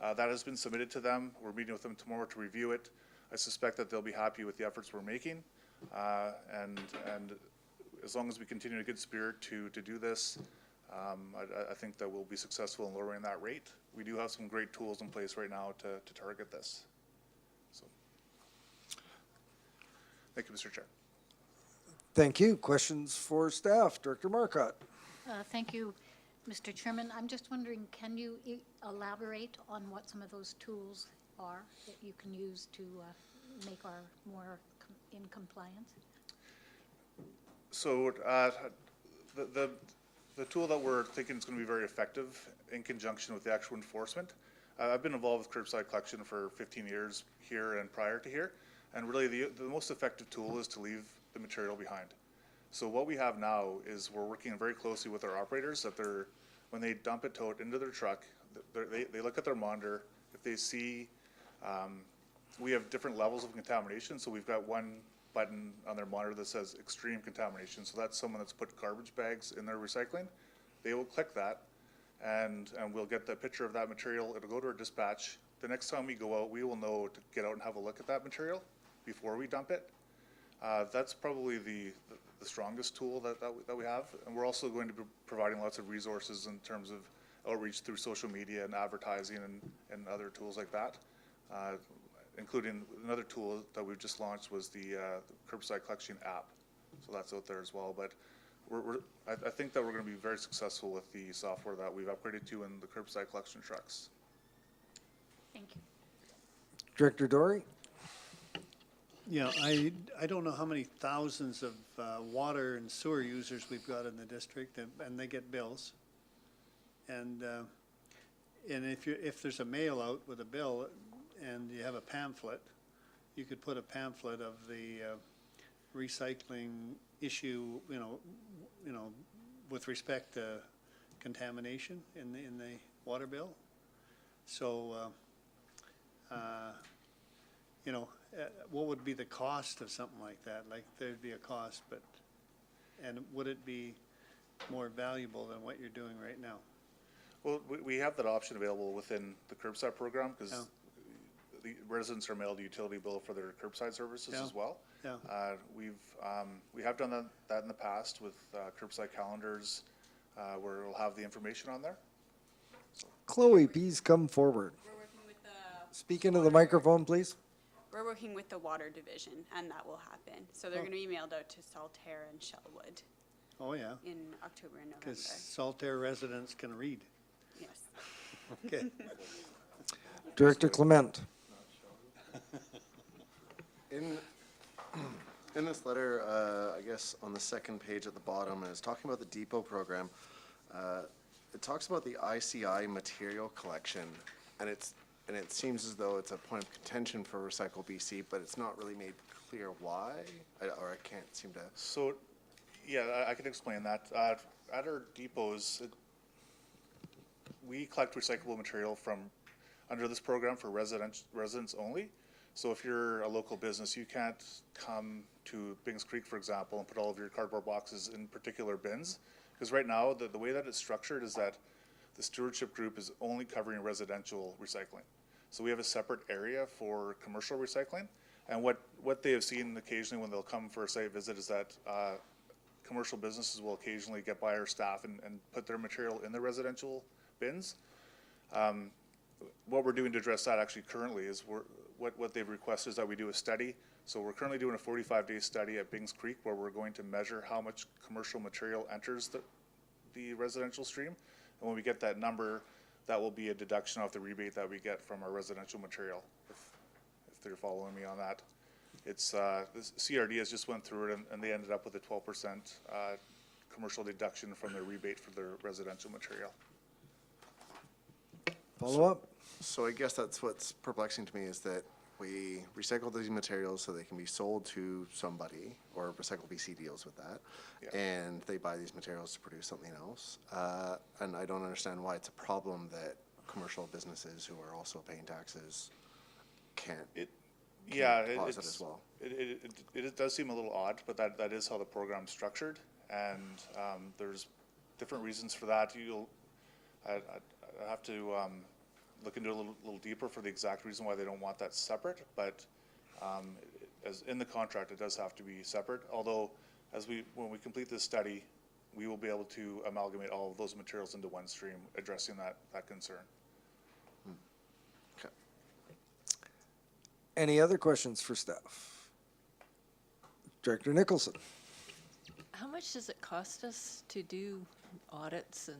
That has been submitted to them. We're meeting with them tomorrow to review it. I suspect that they'll be happy with the efforts we're making. And as long as we continue in a good spirit to do this, I think that we'll be successful in lowering that rate. We do have some great tools in place right now to target this. So, thank you, Mr. Chair. Thank you. Questions for staff? Director Marcotte. Thank you, Mr. Chairman. I'm just wondering, can you elaborate on what some of those tools are that you can use to make our more in compliance? So the tool that we're thinking is going to be very effective in conjunction with the actual enforcement. I've been involved with curbside collection for 15 years here and prior to here, and really the most effective tool is to leave the material behind. So what we have now is we're working very closely with our operators that when they dump a tote into their truck, they look at their monitor. If they see, we have different levels of contamination, so we've got one button on their monitor that says extreme contamination. So that's someone that's put garbage bags in their recycling. They will click that, and we'll get the picture of that material. It'll go to our dispatch. The next time we go out, we will know to get out and have a look at that material before we dump it. That's probably the strongest tool that we have. And we're also going to be providing lots of resources in terms of outreach through social media and advertising and other tools like that. Including another tool that we've just launched was the curbside collection app. So that's out there as well. But I think that we're going to be very successful with the software that we've upgraded to in the curbside collection trucks. Thank you. Director Dory? Yeah, I don't know how many thousands of water and sewer users we've got in the district, and they get bills. And if there's a mail out with a bill and you have a pamphlet, you could put a pamphlet of the recycling issue, you know, with respect to contamination in the water bill. So, you know, what would be the cost of something like that? Like, there'd be a cost, but, and would it be more valuable than what you're doing right now? Well, we have that option available within the curbside program because the residents are mailed a utility bill for their curbside services as well. Yeah. We have done that in the past with curbside calendars where it'll have the information on there. Chloe, please come forward. We're working with the Speak into the microphone, please. We're working with the water division, and that will happen. So they're going to be mailed out to Saltaire and Shellwood Oh, yeah, in October and November. because Saltaire residents can read. Yes. Okay. Director Clement? In this letter, I guess on the second page at the bottom, it's talking about the depot program. It talks about the ICI material collection, and it seems as though it's a point of contention for Recycle BC, but it's not really made clear why, or I can't seem to. So, yeah, I can explain that. At our depots, we collect recyclable material from under this program for residents only. So if you're a local business, you can't come to Bings Creek, for example, and put all of your cardboard boxes in particular bins. Because right now, the way that it's structured is that the stewardship group is only covering residential recycling. So we have a separate area for commercial recycling. And what they have seen occasionally when they'll come for a site visit is that commercial businesses will occasionally get by our staff and put their material in the residential bins. What we're doing to address that actually currently is what they've requested is that we do a study. So we're currently doing a 45-day study at Bings Creek where we're going to measure how much commercial material enters the residential stream. And when we get that number, that will be a deduction off the rebate that we get from our residential material, if they're following me on that. It's the CRD has just went through it and they ended up with a 12% commercial deduction from their rebate for their residential material. Follow up? So I guess that's what's perplexing to me is that we recycle these materials so they can be sold to somebody, or Recycle BC deals with that, and they buy these materials to produce something else. And I don't understand why it's a problem that commercial businesses who are also paying taxes can't deposit as well. It does seem a little odd, but that is how the program's structured, and there's different reasons for that. I have to look into it a little deeper for the exact reason why they don't want that separate, but as in the contract, it does have to be separate. Although, when we complete this study, we will be able to amalgamate all of those materials into one stream, addressing that concern. Okay. Any other questions for staff? Director Nicholson? How much does it cost us to do audits and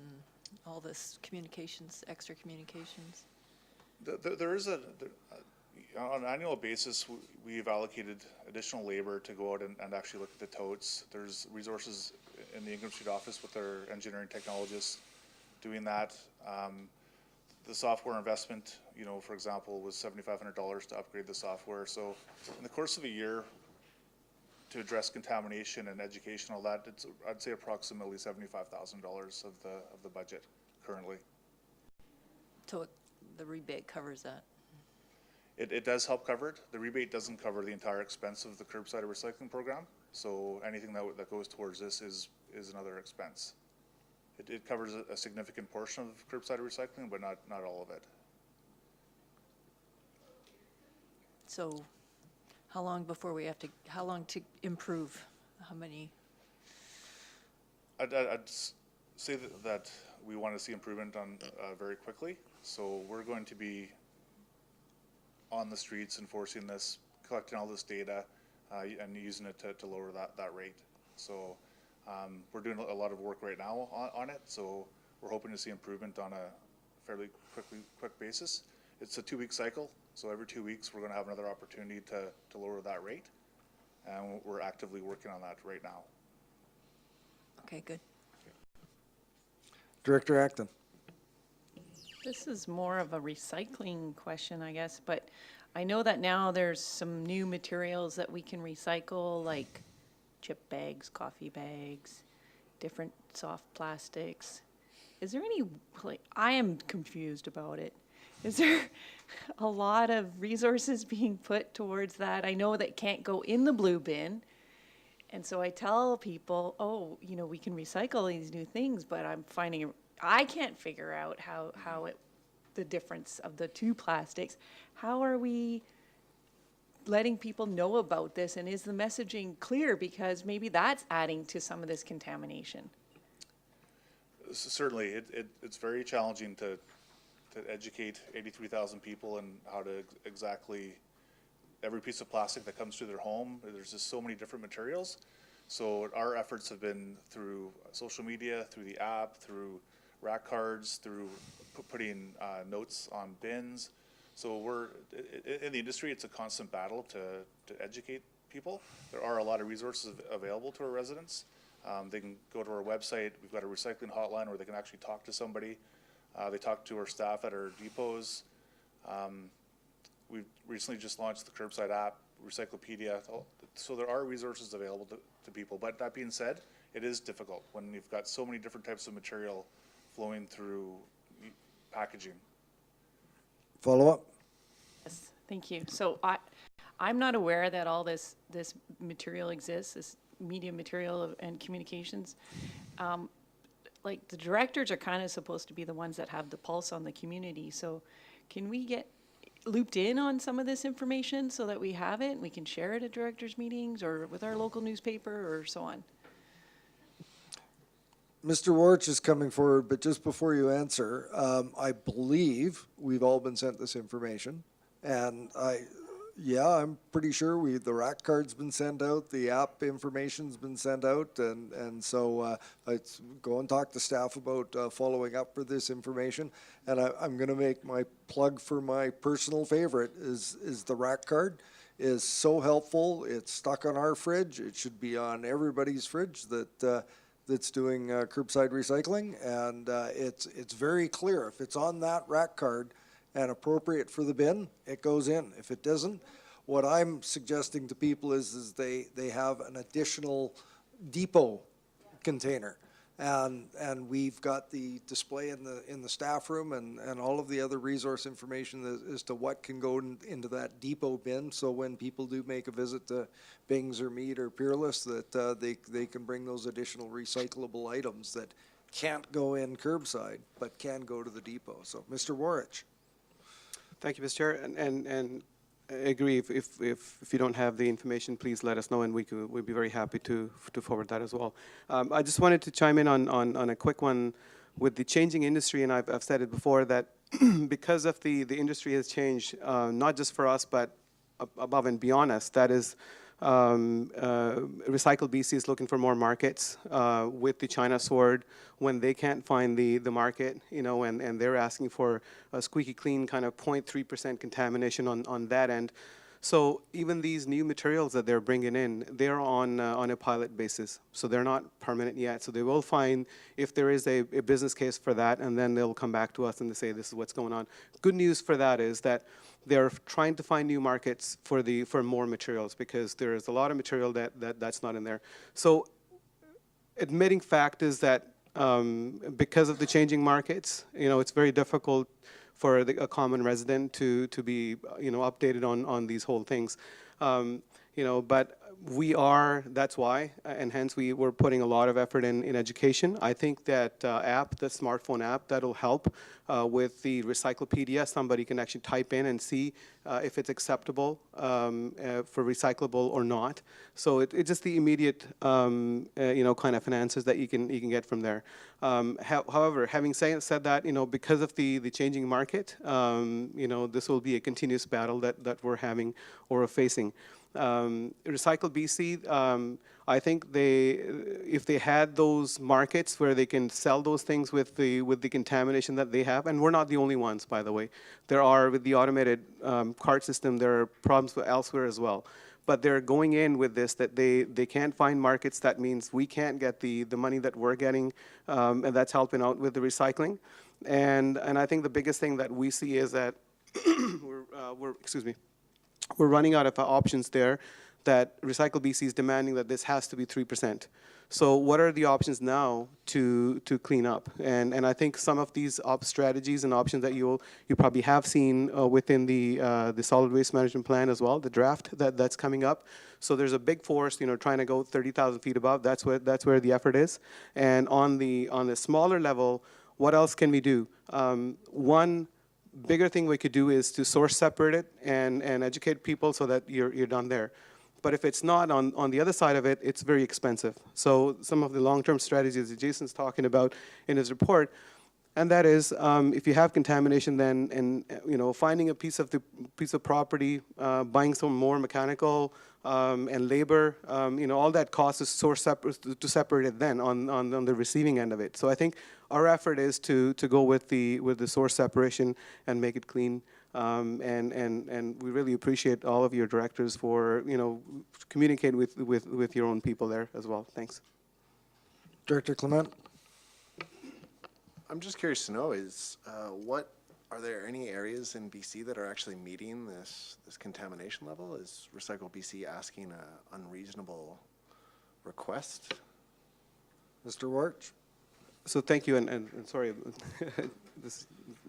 all this communications, extra communications? There is on an annual basis, we've allocated additional labor to go out and actually look at the totes. There's resources in the Ingram Street office with their engineering technologists doing that. The software investment, for example, was $7,500 to upgrade the software. So in the course of a year, to address contamination and education, all that, I'd say approximately $75,000 of the budget currently. So the rebate covers that? It does help cover it. The rebate doesn't cover the entire expense of the curbside recycling program. So anything that goes towards this is another expense. It covers a significant portion of curbside recycling, but not all of it. So how long before we have to, how long to improve? How many? I'd say that we want to see improvement on very quickly. So we're going to be on the streets enforcing this, collecting all this data, and using it to lower that rate. So we're doing a lot of work right now on it. So we're hoping to see improvement on a fairly quick basis. It's a 2-week cycle. So every 2 weeks, we're going to have another opportunity to lower that rate. And we're actively working on that right now. Okay, good. Director Acton. This is more of a recycling question, I guess, but I know that now there's some new materials that we can recycle, like chip bags, coffee bags, different soft plastics. Is there any, like, I am confused about it. Is there a lot of resources being put towards that? I know that can't go in the blue bin. And so I tell people, oh, you know, we can recycle these new things, but I'm finding, I can't figure out how it, the difference of the two plastics. How are we letting people know about this, and is the messaging clear? Because maybe that's adding to some of this contamination. Certainly, it's very challenging to educate 83,000 people and how to exactly, every piece of plastic that comes through their home, there's just so many different materials. So our efforts have been through social media, through the app, through rack cards, through putting notes on bins. So we're, in the industry, it's a constant battle to educate people. There are a lot of resources available to our residents. They can go to our website. We've got a recycling hotline where they can actually talk to somebody. They talk to our staff at our depots. We've recently just launched the curbside app, Recyclopedia. So there are resources available to people. But that being said, it is difficult when you've got so many different types of material flowing through packaging. Follow up? Yes, thank you. So I'm not aware that all this material exists, this media material and communications. Like the directors are kind of supposed to be the ones that have the pulse on the community. So can we get looped in on some of this information so that we have it and we can share it at directors meetings or with our local newspaper or so on? Mr. Warch is coming forward, but just before you answer, I believe we've all been sent this information, and I'm pretty sure the rack card's been sent out, the app information's been sent out, and so let's go and talk to staff about following up for this information. And I'm going to make my plug for my personal favorite is the rack card. Is so helpful. It's stuck on our fridge. It should be on everybody's fridge that's doing curbside recycling, and it's very clear. If it's on that rack card and appropriate for the bin, it goes in. If it doesn't, what I'm suggesting to people is they have an additional depot container, and we've got the display in the staff room and all of the other resource information as to what can go into that depot bin. So when people do make a visit to Bing's or Mead or Peerless, that they can bring those additional recyclable items that can't go in curbside but can go to the depot. So, Mr. Warich. Thank you, Mr. Chair, and I agree. If you don't have the information, please let us know, and we'd be very happy to forward that as well. I just wanted to chime in on a quick one with the changing industry, and I've said it before that because of the industry has changed, not just for us, but above and beyond us. That is, Recycle BC is looking for more markets with the China sword when they can't find the market, and they're asking for a squeaky clean kind of 0.3% contamination on that end. So even these new materials that they're bringing in, they're on a pilot basis. So they're not permanent yet. So they will find if there is a business case for that, and then they'll come back to us and they say this is what's going on. Good news for that is that they're trying to find new markets for more materials, because there is a lot of material that's not in there. So admitting fact is that because of the changing markets, it's very difficult for a common resident to be updated on these whole things. But that's why, and hence we're putting a lot of effort in education. I think that the smartphone app, that'll help with the Recyclopedia. Somebody can actually type in and see if it's acceptable for recyclable or not. So it's just the immediate, kind of finances that you can get from there. However, having said that, because of the changing market, this will be a continuous battle that we're having or we're facing. Recycle BC, I think if they had those markets where they can sell those things with the contamination that they have, and we're not the only ones, by the way. There are, with the automated cart system, there are problems elsewhere as well. But they're going in with this, that they can't find markets. That means we can't get the money that we're getting, and that's helping out with the recycling. And I think the biggest thing that we see is that we're running out of options there, that Recycle BC is demanding that this has to be 3%. So what are the options now to clean up? And I think some of these strategies and options that you probably have seen within the solid waste management plan as well, the draft that's coming up. So there's a big force, trying to go 30,000 feet above. That's where the effort is. And on the smaller level, what else can we do? One bigger thing we could do is to source separate it and educate people so that you're done there. But if it's not, on the other side of it, it's very expensive. So some of the long-term strategies that Jason's talking about in his report, and that is, if you have contamination, then finding a piece of property, buying some more mechanical and labor, all that cost is to separate it then on the receiving end of it. So I think our effort is to go with the source separation and make it clean. And we really appreciate all of your directors for communicating with your own people there as well. Thanks. Director Clement? I'm just curious to know are there any areas in BC that are actually meeting this contamination level? Is Recycle BC asking an unreasonable request? Mr. Warch? So thank you, and sorry, this is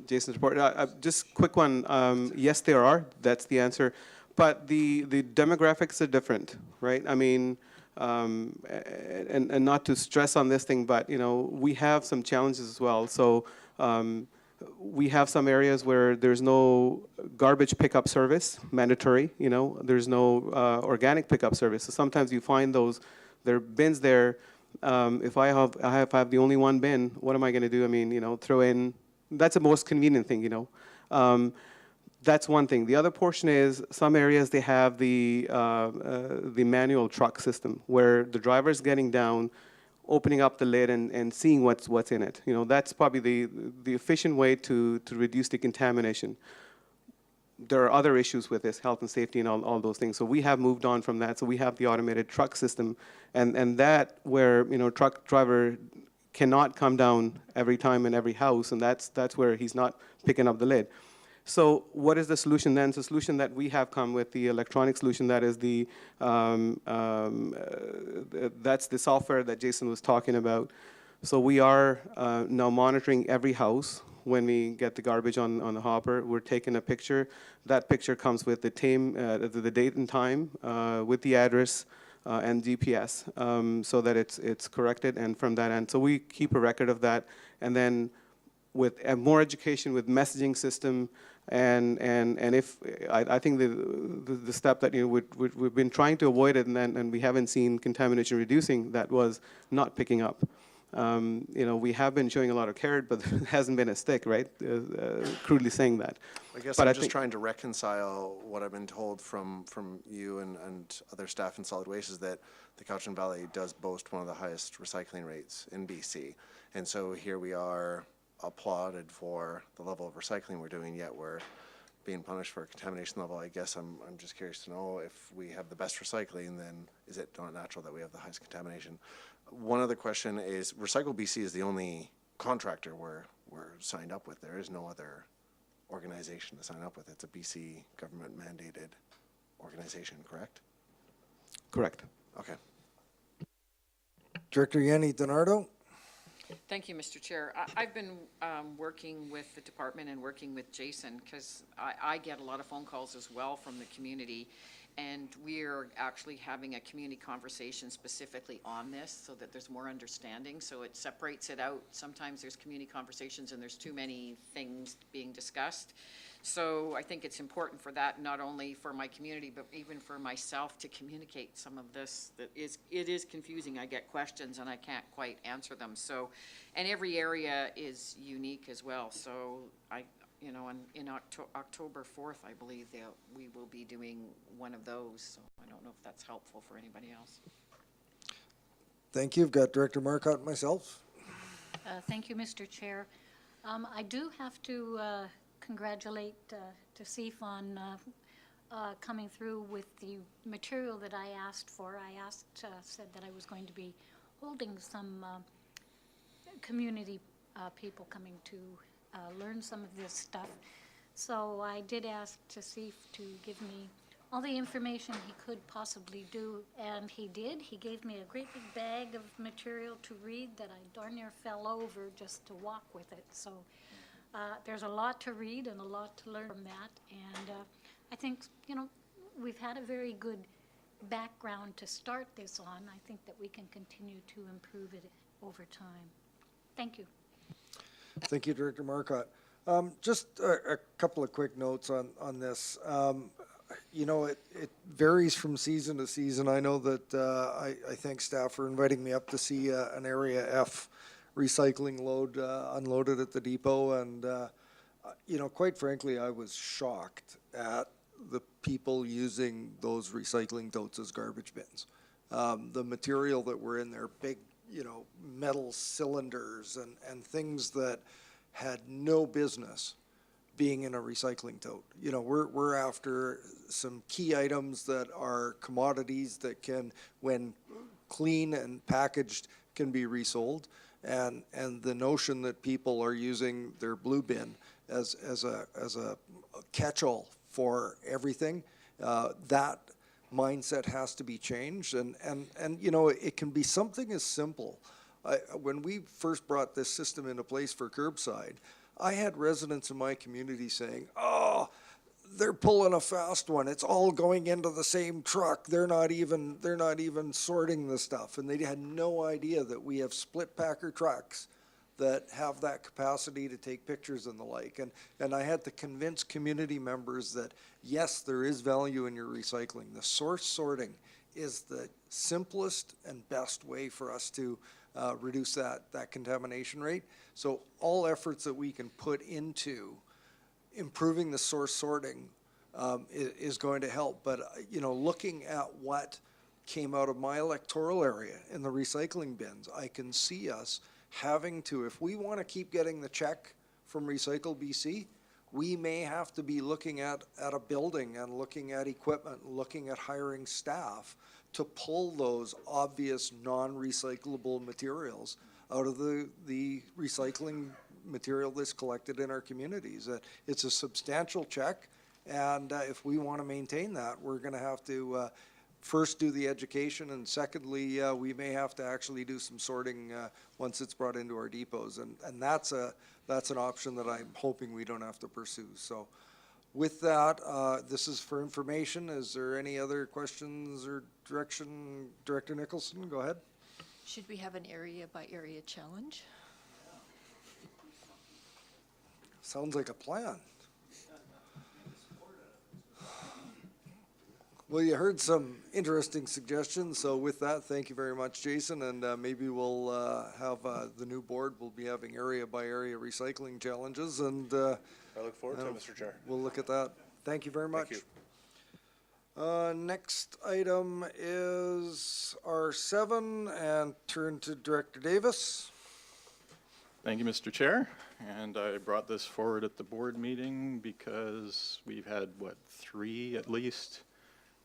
Jason's report. Just quick one. Yes, there are. That's the answer. But the demographics are different, right? I mean, and not to stress on this thing, but we have some challenges as well. So we have some areas where there's no garbage pickup service, mandatory. There's no organic pickup service. So sometimes you find there are bins there. If I have the only one bin, what am I going to do? I mean, throw in. That's the most convenient thing, That's one thing. The other portion is some areas they have the manual truck system where the driver's getting down, opening up the lid and seeing what's in it. That's probably the efficient way to reduce the contamination. There are other issues with this, health and safety and all those things. So we have moved on from that. So we have the automated truck system, and that where truck driver cannot come down every time in every house, and that's where he's not picking up the lid. So what is the solution then? It's a solution that we have come with, the electronic solution. That is that's the software that Jason was talking about. So we are now monitoring every house. When we get the garbage on the hopper, we're taking a picture. That picture comes with the date and time, with the address and GPS, so that it's corrected. And from that end, so we keep a record of that. And then with more education, with messaging system, and if I think the step that we've been trying to avoid it, and we haven't seen contamination reducing, that was not picking up. We have been showing a lot of carrot, but there hasn't been a stick, right? Crudely saying that. I guess but I'm just trying to reconcile what I've been told from you and other staff in solid waste is that the Cowichan Valley does boast one of the highest recycling rates in BC. And so here we are applauded for the level of recycling we're doing, yet we're being punished for a contamination level. I guess I'm just curious to know, if we have the best recycling, then is it not natural that we have the highest contamination? One other question is, Recycle BC is the only contractor we're signed up with. There is no other organization to sign up with. It's a BC government mandated organization, correct? Correct. Okay. Director Yanni DiNardo? Thank you, Mr. Chair. I've been working with the department and working with Jason, because I get a lot of phone calls as well from the community, and we're actually having a community conversation specifically on this so that there's more understanding, so it separates it out. Sometimes there's community conversations and there's too many things being discussed. So I think it's important for that, not only for my community, but even for myself to communicate some of this. It is confusing. I get questions and I can't quite answer them. So, and every area is unique as well. So in October 4th, I believe we will be doing one of those. So I don't know if that's helpful for anybody else. Thank you. I've got Director Marcotte and myself. Thank you, Mr. Chair. I do have to congratulate to CEF on coming through with the material that I asked for. I said that I was going to be holding some community people coming to learn some of this stuff. So I did ask to CEF to give me all the information he could possibly do, and he did. He gave me a great big bag of material to read that I darn near fell over just to walk with it. So there's a lot to read and a lot to learn from that, and I think, we've had a very good background to start this on. I think that we can continue to improve it over time. Thank you. Thank you, Director Marcotte. Just a couple of quick notes on this. It varies from season to season. I know that I thank staff for inviting me up to see an Area F recycling load unloaded at the depot, and quite frankly, I was shocked at the people using those recycling totes as garbage bins. The material that were in there, big, metal cylinders and things that had no business being in a recycling tote. We're after some key items that are commodities that can, when clean and packaged, can be resold. And the notion that people are using their blue bin as a catch-all for everything, that mindset has to be changed. And it can be something as simple. When we first brought this system into place for curbside, I had residents in my community saying, "Oh, they're pulling a fast one. It's all going into the same truck. They're not even sorting the stuff." And they had no idea that we have split packer trucks that have that capacity to take pictures and the like. And I had to convince community members that yes, there is value in your recycling. The source sorting is the simplest and best way for us to reduce that contamination rate. So all efforts that we can put into improving the source sorting is going to help. But, looking at what came out of my electoral area in the recycling bins, I can see us having to, if we want to keep getting the check from Recycle BC, we may have to be looking at a building and looking at equipment, looking at hiring staff to pull those obvious non-recyclable materials out of the recycling material that's collected in our communities. It's a substantial check, and if we want to maintain that, we're going to have to first do the education, and secondly, we may have to actually do some sorting once it's brought into our depots, and that's an option that I'm hoping we don't have to pursue. So with that, this is for information. Is there any other questions or direction? Director Nicholson, go ahead. Should we have an area-by-area challenge? Sounds like a plan. Well, you heard some interesting suggestions, so with that, thank you very much, Jason, and maybe we'll have the new board will be having area-by-area recycling challenges, and I look forward to it, Mr. Chair. we'll look at that. Thank you very much. Thank you. Next item is R7, and turn to Director Davis. Thank you, Mr. Chair. And I brought this forward at the board meeting because we've had, 3 at least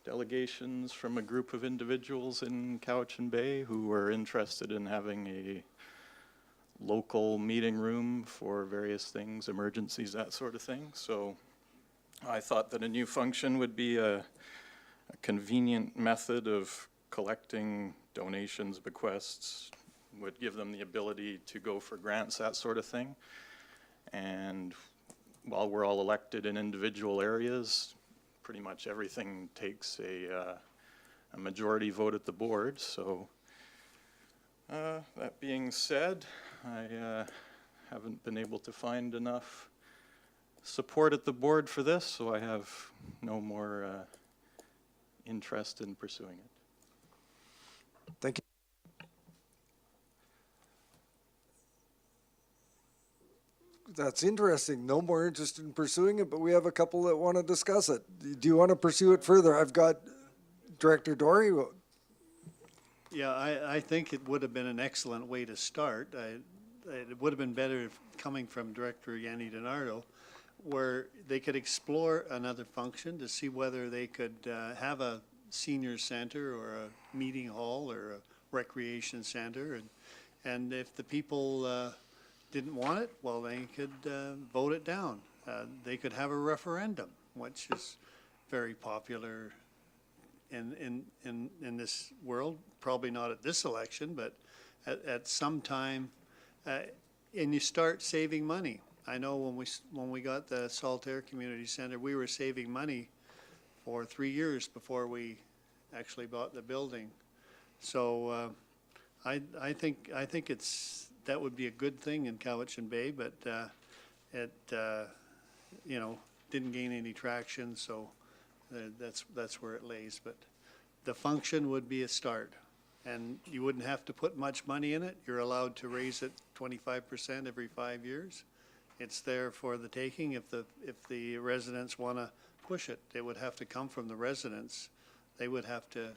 delegations from a group of individuals in Cowichan Bay who were interested in having a local meeting room for various things, emergencies, that sort of thing. So I thought that a new function would be a convenient method of collecting donations, bequests, would give them the ability to go for grants, that sort of thing. And while we're all elected in individual areas, pretty much everything takes a majority vote at the board. So that being said, I haven't been able to find enough support at the board for this, so I have no more interest in pursuing it. Thank you. That's interesting. No more interest in pursuing it, but we have a couple that want to discuss it. Do you want to pursue it further? I've got Director Dory. Yeah, I think it would have been an excellent way to start. It would have been better if coming from Director Yanni DiNardo, where they could explore another function to see whether they could have a senior center or a meeting hall or a recreation center. And if the people didn't want it, well, they could vote it down. They could have a referendum, which is very popular in this world. Probably not at this election, but at some time, and you start saving money. I know when we got the Saltaire Community Center, we were saving money for 3 years before we actually bought the building. So I think that would be a good thing in Cowichan Bay, but it you know, didn't gain any traction, so that's where it lays. But the function would be a start, and you wouldn't have to put much money in it. You're allowed to raise it 25% every 5 years. It's there for the taking. If the residents want to push it, it would have to come from the residents. They would have to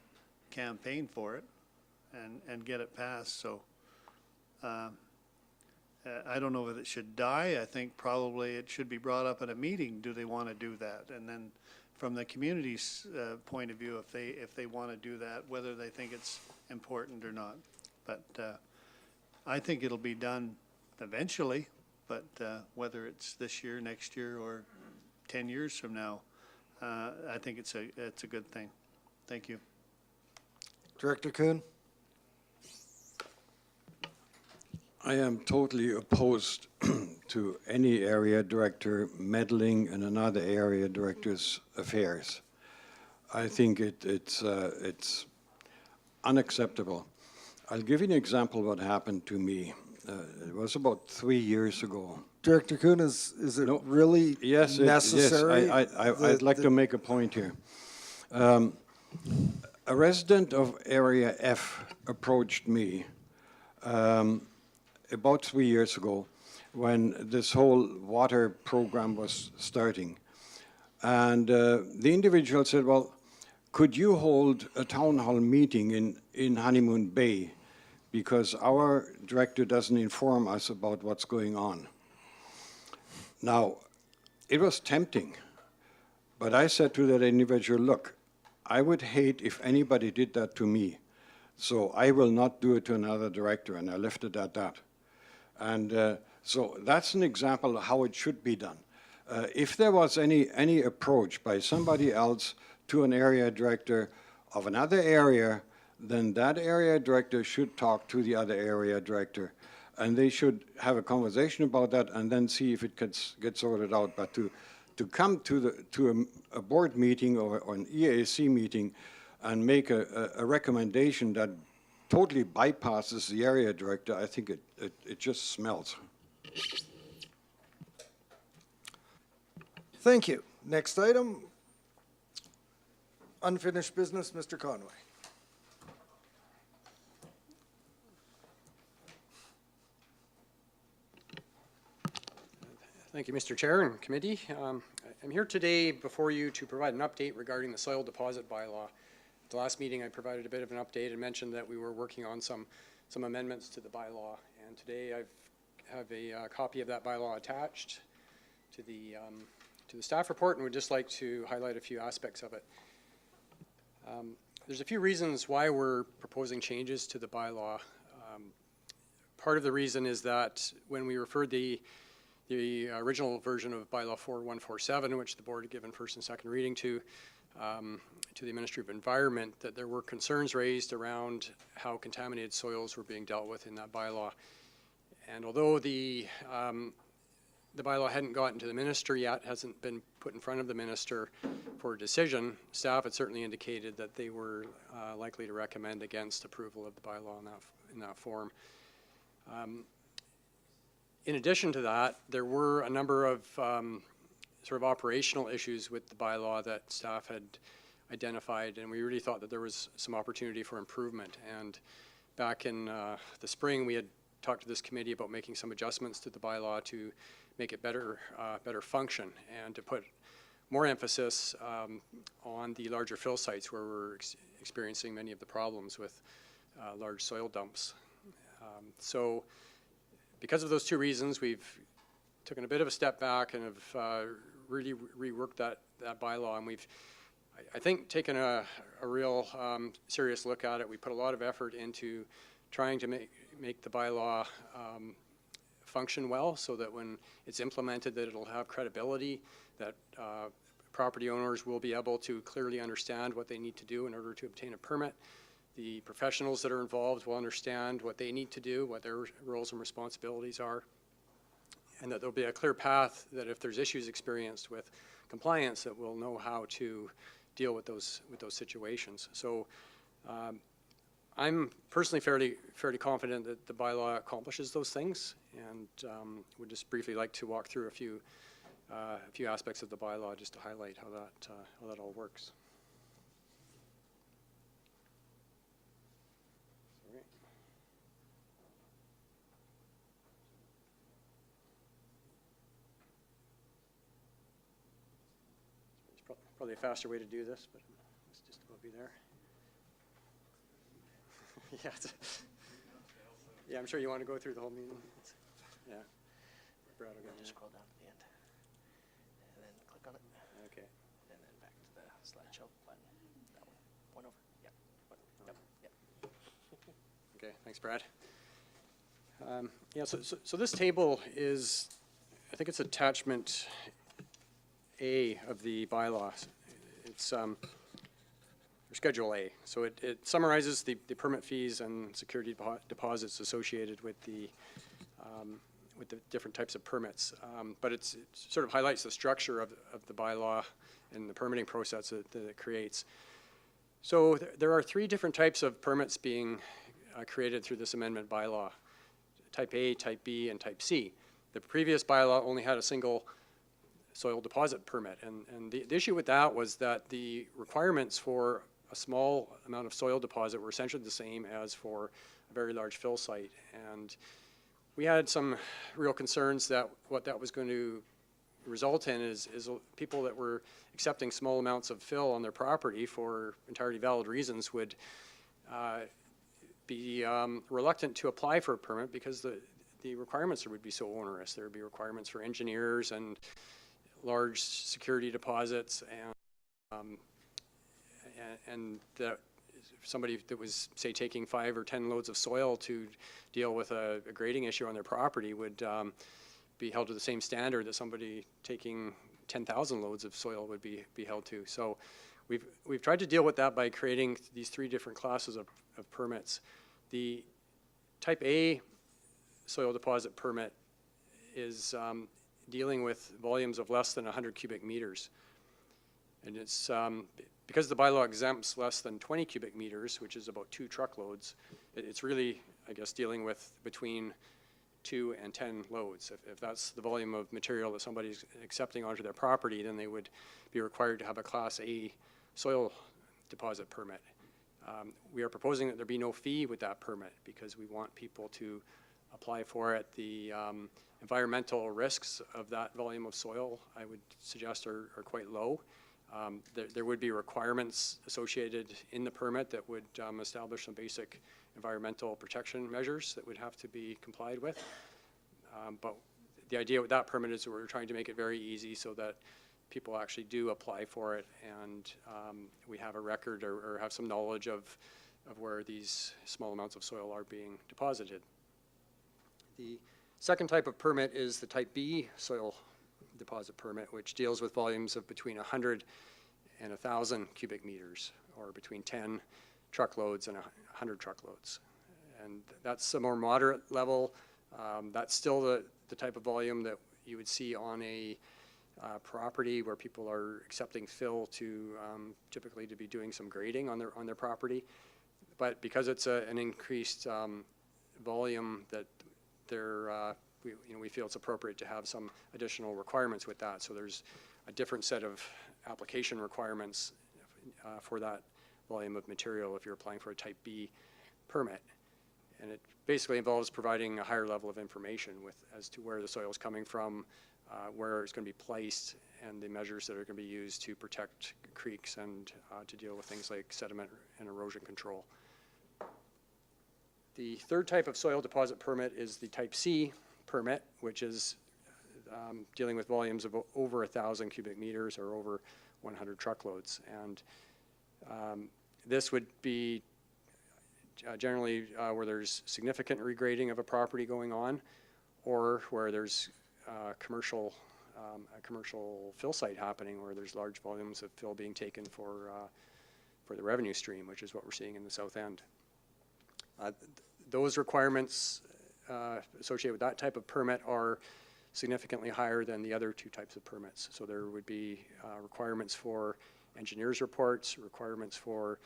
campaign for it and get it passed. So I don't know if it should die. I think probably it should be brought up at a meeting. Do they want to do that? And then from the community's point of view, if they want to do that, whether they think it's important or not. But I think it'll be done eventually. But whether it's this year, next year, or 10 years from now, I think it's a good thing. Thank you. Director Kuhn? I am totally opposed to any area director meddling in another area director's affairs. I think it's unacceptable. I'll give you an example of what happened to me. It was about 3 years ago. Director Kuhn, is it really necessary? Yes, I'd like to make a point here. A resident of Area F approached me about 3 years ago when this whole water program was starting. And the individual said, well, could you hold a town hall meeting in Honeymoon Bay, because our director doesn't inform us about what's going on. Now, it was tempting, but I said to that individual, look, I would hate if anybody did that to me, so I will not do it to another director, and I left it at that. And so that's an example of how it should be done. If there was any approach by somebody else to an area director of another area, then that area director should talk to the other area director, and they should have a conversation about that and then see if it gets sorted out. But to come to a board meeting or an EAC meeting and make a recommendation that totally bypasses the area director, I think it just smells. Thank you. Next item, unfinished business, Mr. Conway. Thank you, Mr. Chair and committee. I'm here today before you to provide an update regarding the soil deposit bylaw. At the last meeting, I provided a bit of an update and mentioned that we were working on some amendments to the bylaw. And today I have a copy of that bylaw attached to the staff report, and would just like to highlight a few aspects of it. There's a few reasons why we're proposing changes to the bylaw. Part of the reason is that when we referred the original version of bylaw 4147, which the board had given first and second reading to, to the Ministry of Environment that there were concerns raised around how contaminated soils were being dealt with in that bylaw. And although the bylaw hadn't gotten to the minister yet, hasn't been put in front of the minister for a decision, staff had certainly indicated that they were likely to recommend against approval of the bylaw in that form. In addition to that, there were a number of sort of operational issues with the bylaw that staff had identified, and we really thought that there was some opportunity for improvement. And back in the spring, we had talked to this committee about making some adjustments to the bylaw to make it better function and to put more emphasis on the larger fill sites where we're experiencing many of the problems with large soil dumps. So because of those two reasons, we've taken a bit of a step back and have really reworked that bylaw, and we've, I think, taken a real serious look at it. We put a lot of effort into trying to make the bylaw function well, so that when it's implemented, that it'll have credibility, that property owners will be able to clearly understand what they need to do in order to obtain a permit. The professionals that are involved will understand what they need to do, what their roles and responsibilities are, and that there'll be a clear path that if there's issues experienced with compliance, that we'll know how to deal with those situations. So I'm personally fairly confident that the bylaw accomplishes those things, and would just briefly like to walk through a few aspects of the bylaw just to highlight how that all works. Probably a faster way to do this, but it's just about be there. Yeah, I'm sure you want to go through the whole meeting. Yeah. Brad will get Just scroll down to the end, and then click on it. Okay. And then back to the slideshow button. That one. One over. Yep. Yep. Yep. Okay, thanks, Brad. Yeah, so this table is, I think it's attachment A of the bylaws. It's Schedule A. So it summarizes the permit fees and security deposits associated with the different types of permits. But it sort of highlights the structure of the bylaw and the permitting process that it creates. So there are three different types of permits being created through this amendment bylaw: Type A, Type B, and Type C. The previous bylaw only had a single soil deposit permit, and the issue with that was that the requirements for a small amount of soil deposit were essentially the same as for a very large fill site. And we had some real concerns that what that was going to result in is people that were accepting small amounts of fill on their property for entirely valid reasons would be reluctant to apply for a permit because the requirements would be so onerous. There would be requirements for engineers and large security deposits, and that somebody that was, say, taking 5 or 10 loads of soil to deal with a grading issue on their property would be held to the same standard that somebody taking 10,000 loads of soil would be held to. So we've tried to deal with that by creating these three different classes of permits. The Type A soil deposit permit is dealing with volumes of less than 100 cubic meters. And it's because the bylaw exempts less than 20 cubic meters, which is about 2 truckloads, it's really, I guess, dealing with between 2 and 10 loads. If that's the volume of material that somebody's accepting onto their property, then they would be required to have a Class A soil deposit permit. We are proposing that there be no fee with that permit because we want people to apply for it. The environmental risks of that volume of soil, I would suggest, are quite low. There would be requirements associated in the permit that would establish some basic environmental protection measures that would have to be complied with. But the idea with that permit is that we're trying to make it very easy so that people actually do apply for it, and we have a record or have some knowledge of where these small amounts of soil are being deposited. The second type of permit is the Type B soil deposit permit, which deals with volumes of between 100 and 1,000 cubic meters, or between 10 truckloads and 100 truckloads. And that's a more moderate level. That's still the type of volume that you would see on a property where people are accepting fill to typically to be doing some grading on their property. But because it's an increased volume that we feel it's appropriate to have some additional requirements with that. So there's a different set of application requirements for that volume of material if you're applying for a Type B permit. And it basically involves providing a higher level of information as to where the soil is coming from, where it's going to be placed, and the measures that are going to be used to protect creeks and to deal with things like sediment and erosion control. The third type of soil deposit permit is the Type C permit, which is dealing with volumes of over 1,000 cubic meters or over 100 truckloads. And this would be generally where there's significant regrading of a property going on, or where there's a commercial fill site happening, where there's large volumes of fill being taken for the revenue stream, which is what we're seeing in the south end. Those requirements associated with that type of permit are significantly higher than the other two types of permits. So there would be requirements for engineers' reports, requirements for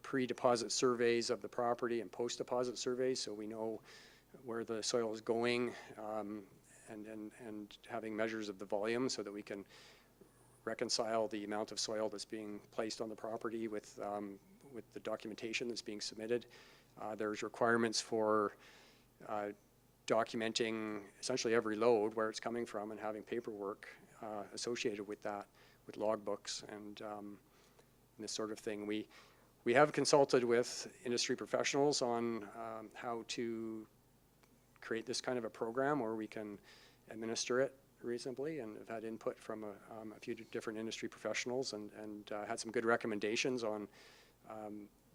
pre-deposit surveys of the property and post-deposit surveys, so we know where the soil is going, and having measures of the volume so that we can reconcile the amount of soil that's being placed on the property with the documentation that's being submitted. There's requirements for documenting essentially every load, where it's coming from, and having paperwork associated with that, with logbooks and this sort of thing. We have consulted with industry professionals on how to create this kind of a program where we can administer it reasonably, and have had input from a few different industry professionals, and had some good recommendations on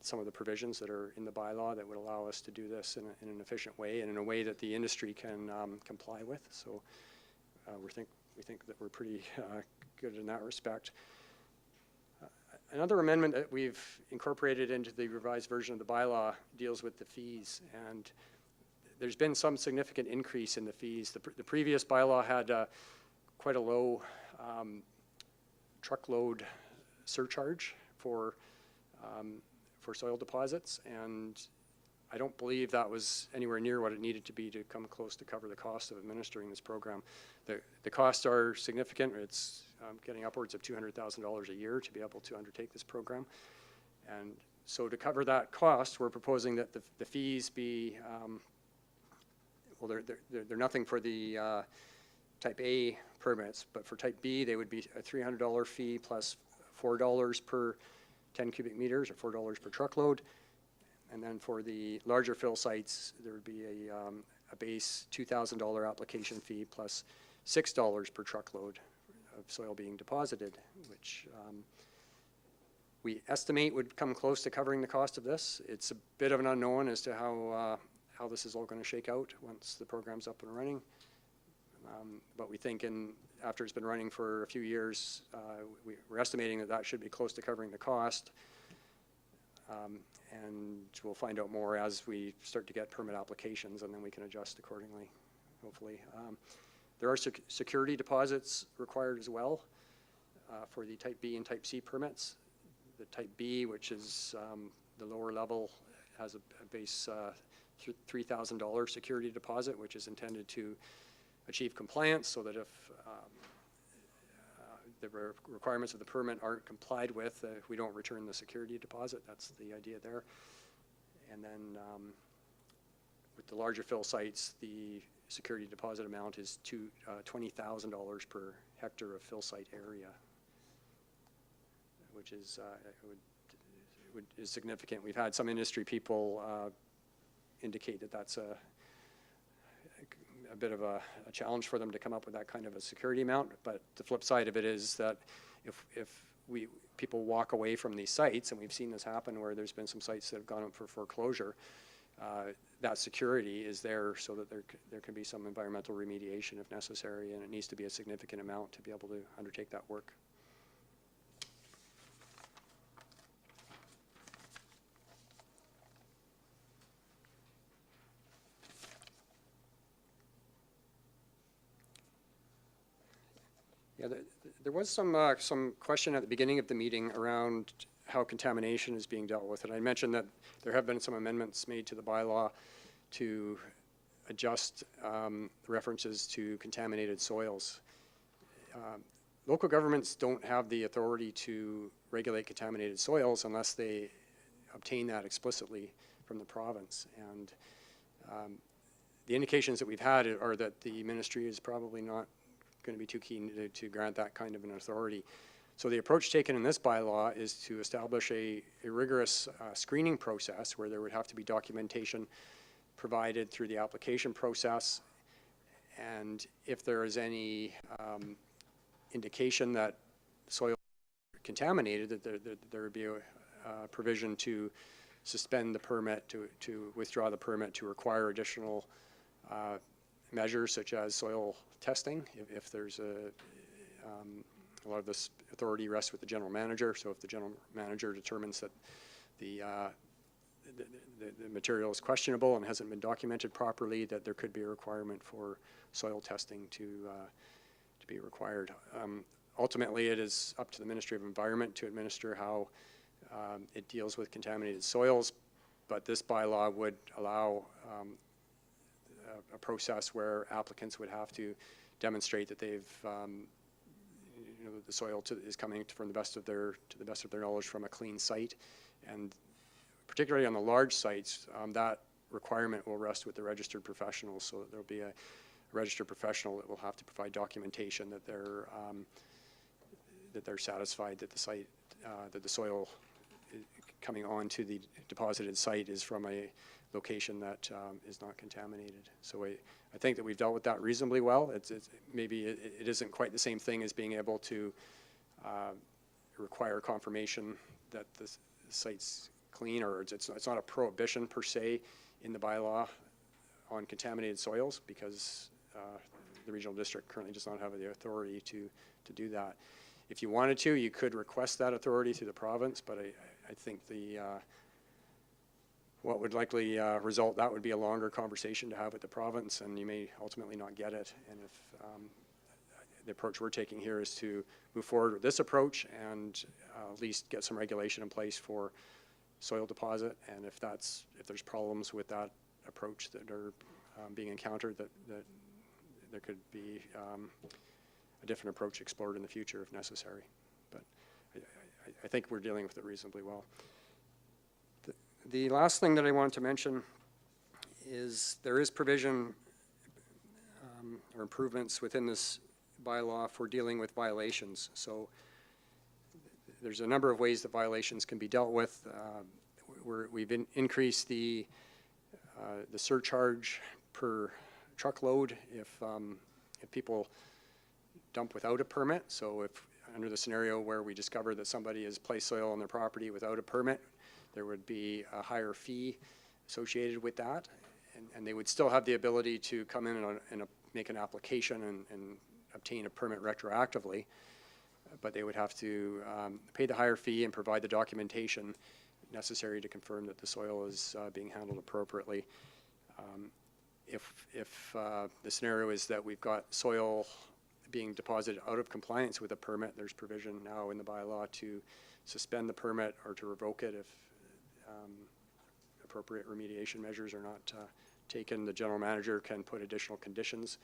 some of the provisions that are in the bylaw that would allow us to do this in an efficient way, and in a way that the industry can comply with. So we think that we're pretty good in that respect. Another amendment that we've incorporated into the revised version of the bylaw deals with the fees, and there's been some significant increase in the fees. The previous bylaw had quite a low truckload surcharge for soil deposits, and I don't believe that was anywhere near what it needed to be to come close to cover the cost of administering this program. The costs are significant. It's getting upwards of $200,000 a year to be able to undertake this program. And so to cover that cost, we're proposing that the fees be, well, they're nothing for the Type A permits, but for Type B, they would be a $300 fee plus $4 per 10 cubic meters, or $4 per truckload. And then for the larger fill sites, there would be a base $2,000 application fee plus $6 per truckload of soil being deposited, which we estimate would come close to covering the cost of this. It's a bit of an unknown as to how this is all going to shake out once the program's up and running. But we think after it's been running for a few years, we're estimating that should be close to covering the cost. And we'll find out more as we start to get permit applications, and then we can adjust accordingly, hopefully. There are security deposits required as well for the Type B and Type C permits. The Type B, which is the lower level, has a base $3,000 security deposit, which is intended to achieve compliance, so that if the requirements of the permit aren't complied with, we don't return the security deposit. That's the idea there. And then with the larger fill sites, the security deposit amount is $20,000 per hectare of fill site area, which is is significant. We've had some industry people indicate that that's a bit of a challenge for them to come up with that kind of a security amount. But the flip side of it is that if people walk away from these sites, and we've seen this happen where there's been some sites that have gone up for foreclosure, that security is there so that there can be some environmental remediation if necessary, and it needs to be a significant amount to be able to undertake that work. Yeah, there was some question at the beginning of the meeting around how contamination is being dealt with, and I mentioned that there have been some amendments made to the bylaw to adjust references to contaminated soils. Local governments don't have the authority to regulate contaminated soils unless they obtain that explicitly from the province. And the indications that we've had are that the ministry is probably not going to be too keen to grant that kind of an authority. So the approach taken in this bylaw is to establish a rigorous screening process where there would have to be documentation provided through the application process. And if there is any indication that soil is contaminated, that there would be a provision to suspend the permit, to withdraw the permit, to require additional measures such as soil testing if there's a lot of this authority rests with the general manager. So if the general manager determines that the material is questionable and hasn't been documented properly, that there could be a requirement for soil testing to be required. Ultimately, it is up to the Ministry of Environment to administer how it deals with contaminated soils, but this bylaw would allow a process where applicants would have to demonstrate that they've the soil is coming from to the best of their knowledge from a clean site, and particularly on the large sites, that requirement will rest with the registered professionals. So there'll be a registered professional that will have to provide documentation that they're satisfied that the site that the soil coming onto the deposited site is from a location that is not contaminated. So I think that we've dealt with that reasonably well. Maybe it isn't quite the same thing as being able to require confirmation that the site's clean, or it's not a prohibition per se in the bylaw on contaminated soils, because the regional district currently does not have the authority to do that. If you wanted to, you could request that authority through the province, but I think what would likely result, that would be a longer conversation to have with the province, and you may ultimately not get it. And if the approach we're taking here is to move forward with this approach and at least get some regulation in place for soil deposit, and if there's problems with that approach that are being encountered, that there could be a different approach explored in the future if necessary. But I think we're dealing with it reasonably well. The last thing that I want to mention is there is provision or improvements within this bylaw for dealing with violations. So there's a number of ways that violations can be dealt with. We've increased the surcharge per truckload if people dump without a permit. So if under the scenario where we discover that somebody has placed soil on their property without a permit, there would be a higher fee associated with that, and they would still have the ability to come in and make an application and obtain a permit retroactively, but they would have to pay the higher fee and provide the documentation necessary to confirm that the soil is being handled appropriately. If the scenario is that we've got soil being deposited out of compliance with a permit, there's provision now in the bylaw to suspend the permit or to revoke it if appropriate remediation measures are not taken. The general manager can put additional conditions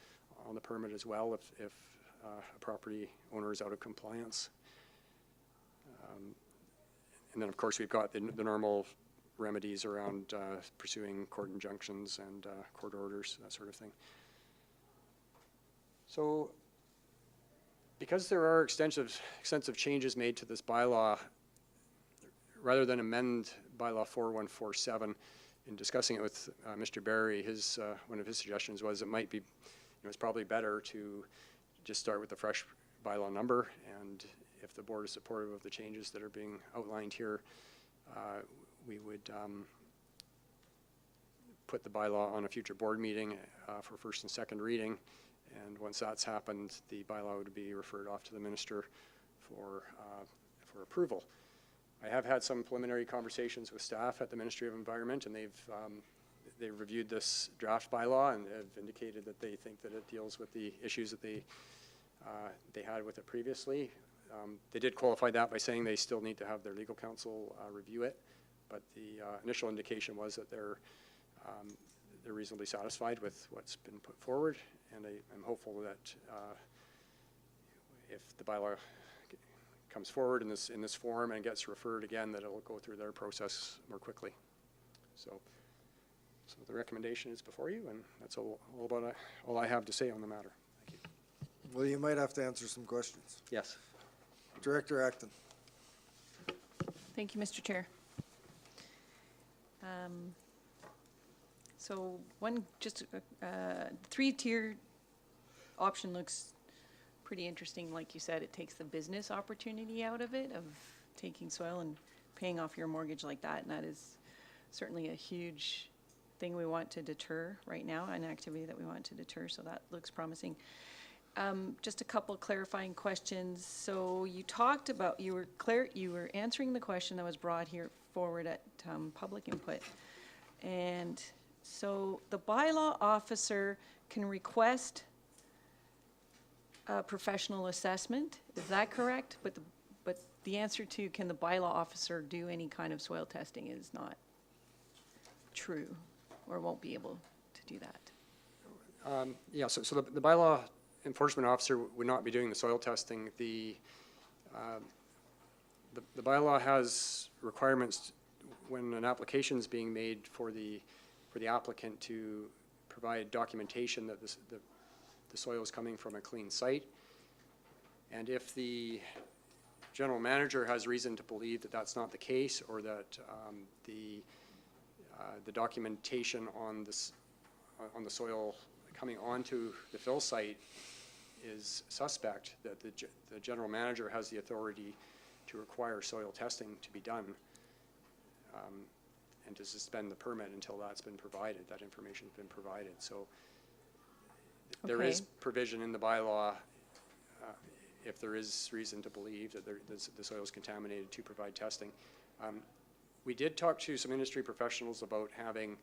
on the permit as well if a property owner is out of compliance. And then of course we've got the normal remedies around pursuing court injunctions and court orders, that sort of thing. So because there are extensive changes made to this bylaw, rather than amend bylaw 4147, in discussing it with Mr. Barry, one of his suggestions was it might be, it's probably better to just start with a fresh bylaw number, and if the board is supportive of the changes that are being outlined here, we would put the bylaw on a future board meeting for first and second reading, and once that's happened, the bylaw would be referred off to the minister for approval. I have had some preliminary conversations with staff at the Ministry of Environment, and they've reviewed this draft bylaw and have indicated that they think that it deals with the issues that they they had with it previously. They did qualify that by saying they still need to have their legal counsel review it, but the initial indication was that they're reasonably satisfied with what's been put forward, and I'm hopeful that if the bylaw comes forward in this form and gets referred again, that it'll go through their process more quickly. So the recommendation is before you, and that's all I have to say on the matter. Thank you. Well, you might have to answer some questions. Yes. Director Acton. Thank you, Mr. Chair. So three-tier option looks pretty interesting. Like you said, it takes the business opportunity out of it, of taking soil and paying off your mortgage like that, and that is certainly a huge thing we want to deter right now, an activity that we want to deter, so that looks promising. Just a couple clarifying questions. So you talked about, you were answering the question that was brought here forward at public input. And so the bylaw officer can request a professional assessment, is that correct? But the answer to can the bylaw officer do any kind of soil testing is not true, or won't be able to do that. Yeah, so the bylaw enforcement officer would not be doing the soil testing. The bylaw has requirements when an application is being made for the applicant to provide documentation that the soil is coming from a clean site. And if the general manager has reason to believe that that's not the case, or that the documentation on the soil coming onto the fill site is suspect, that the general manager has the authority to require soil testing to be done, and to suspend the permit until that's been provided, that information's been provided. So there is provision in the bylaw, if there is reason to believe that the soil is contaminated, to provide testing. We did talk to some industry professionals about having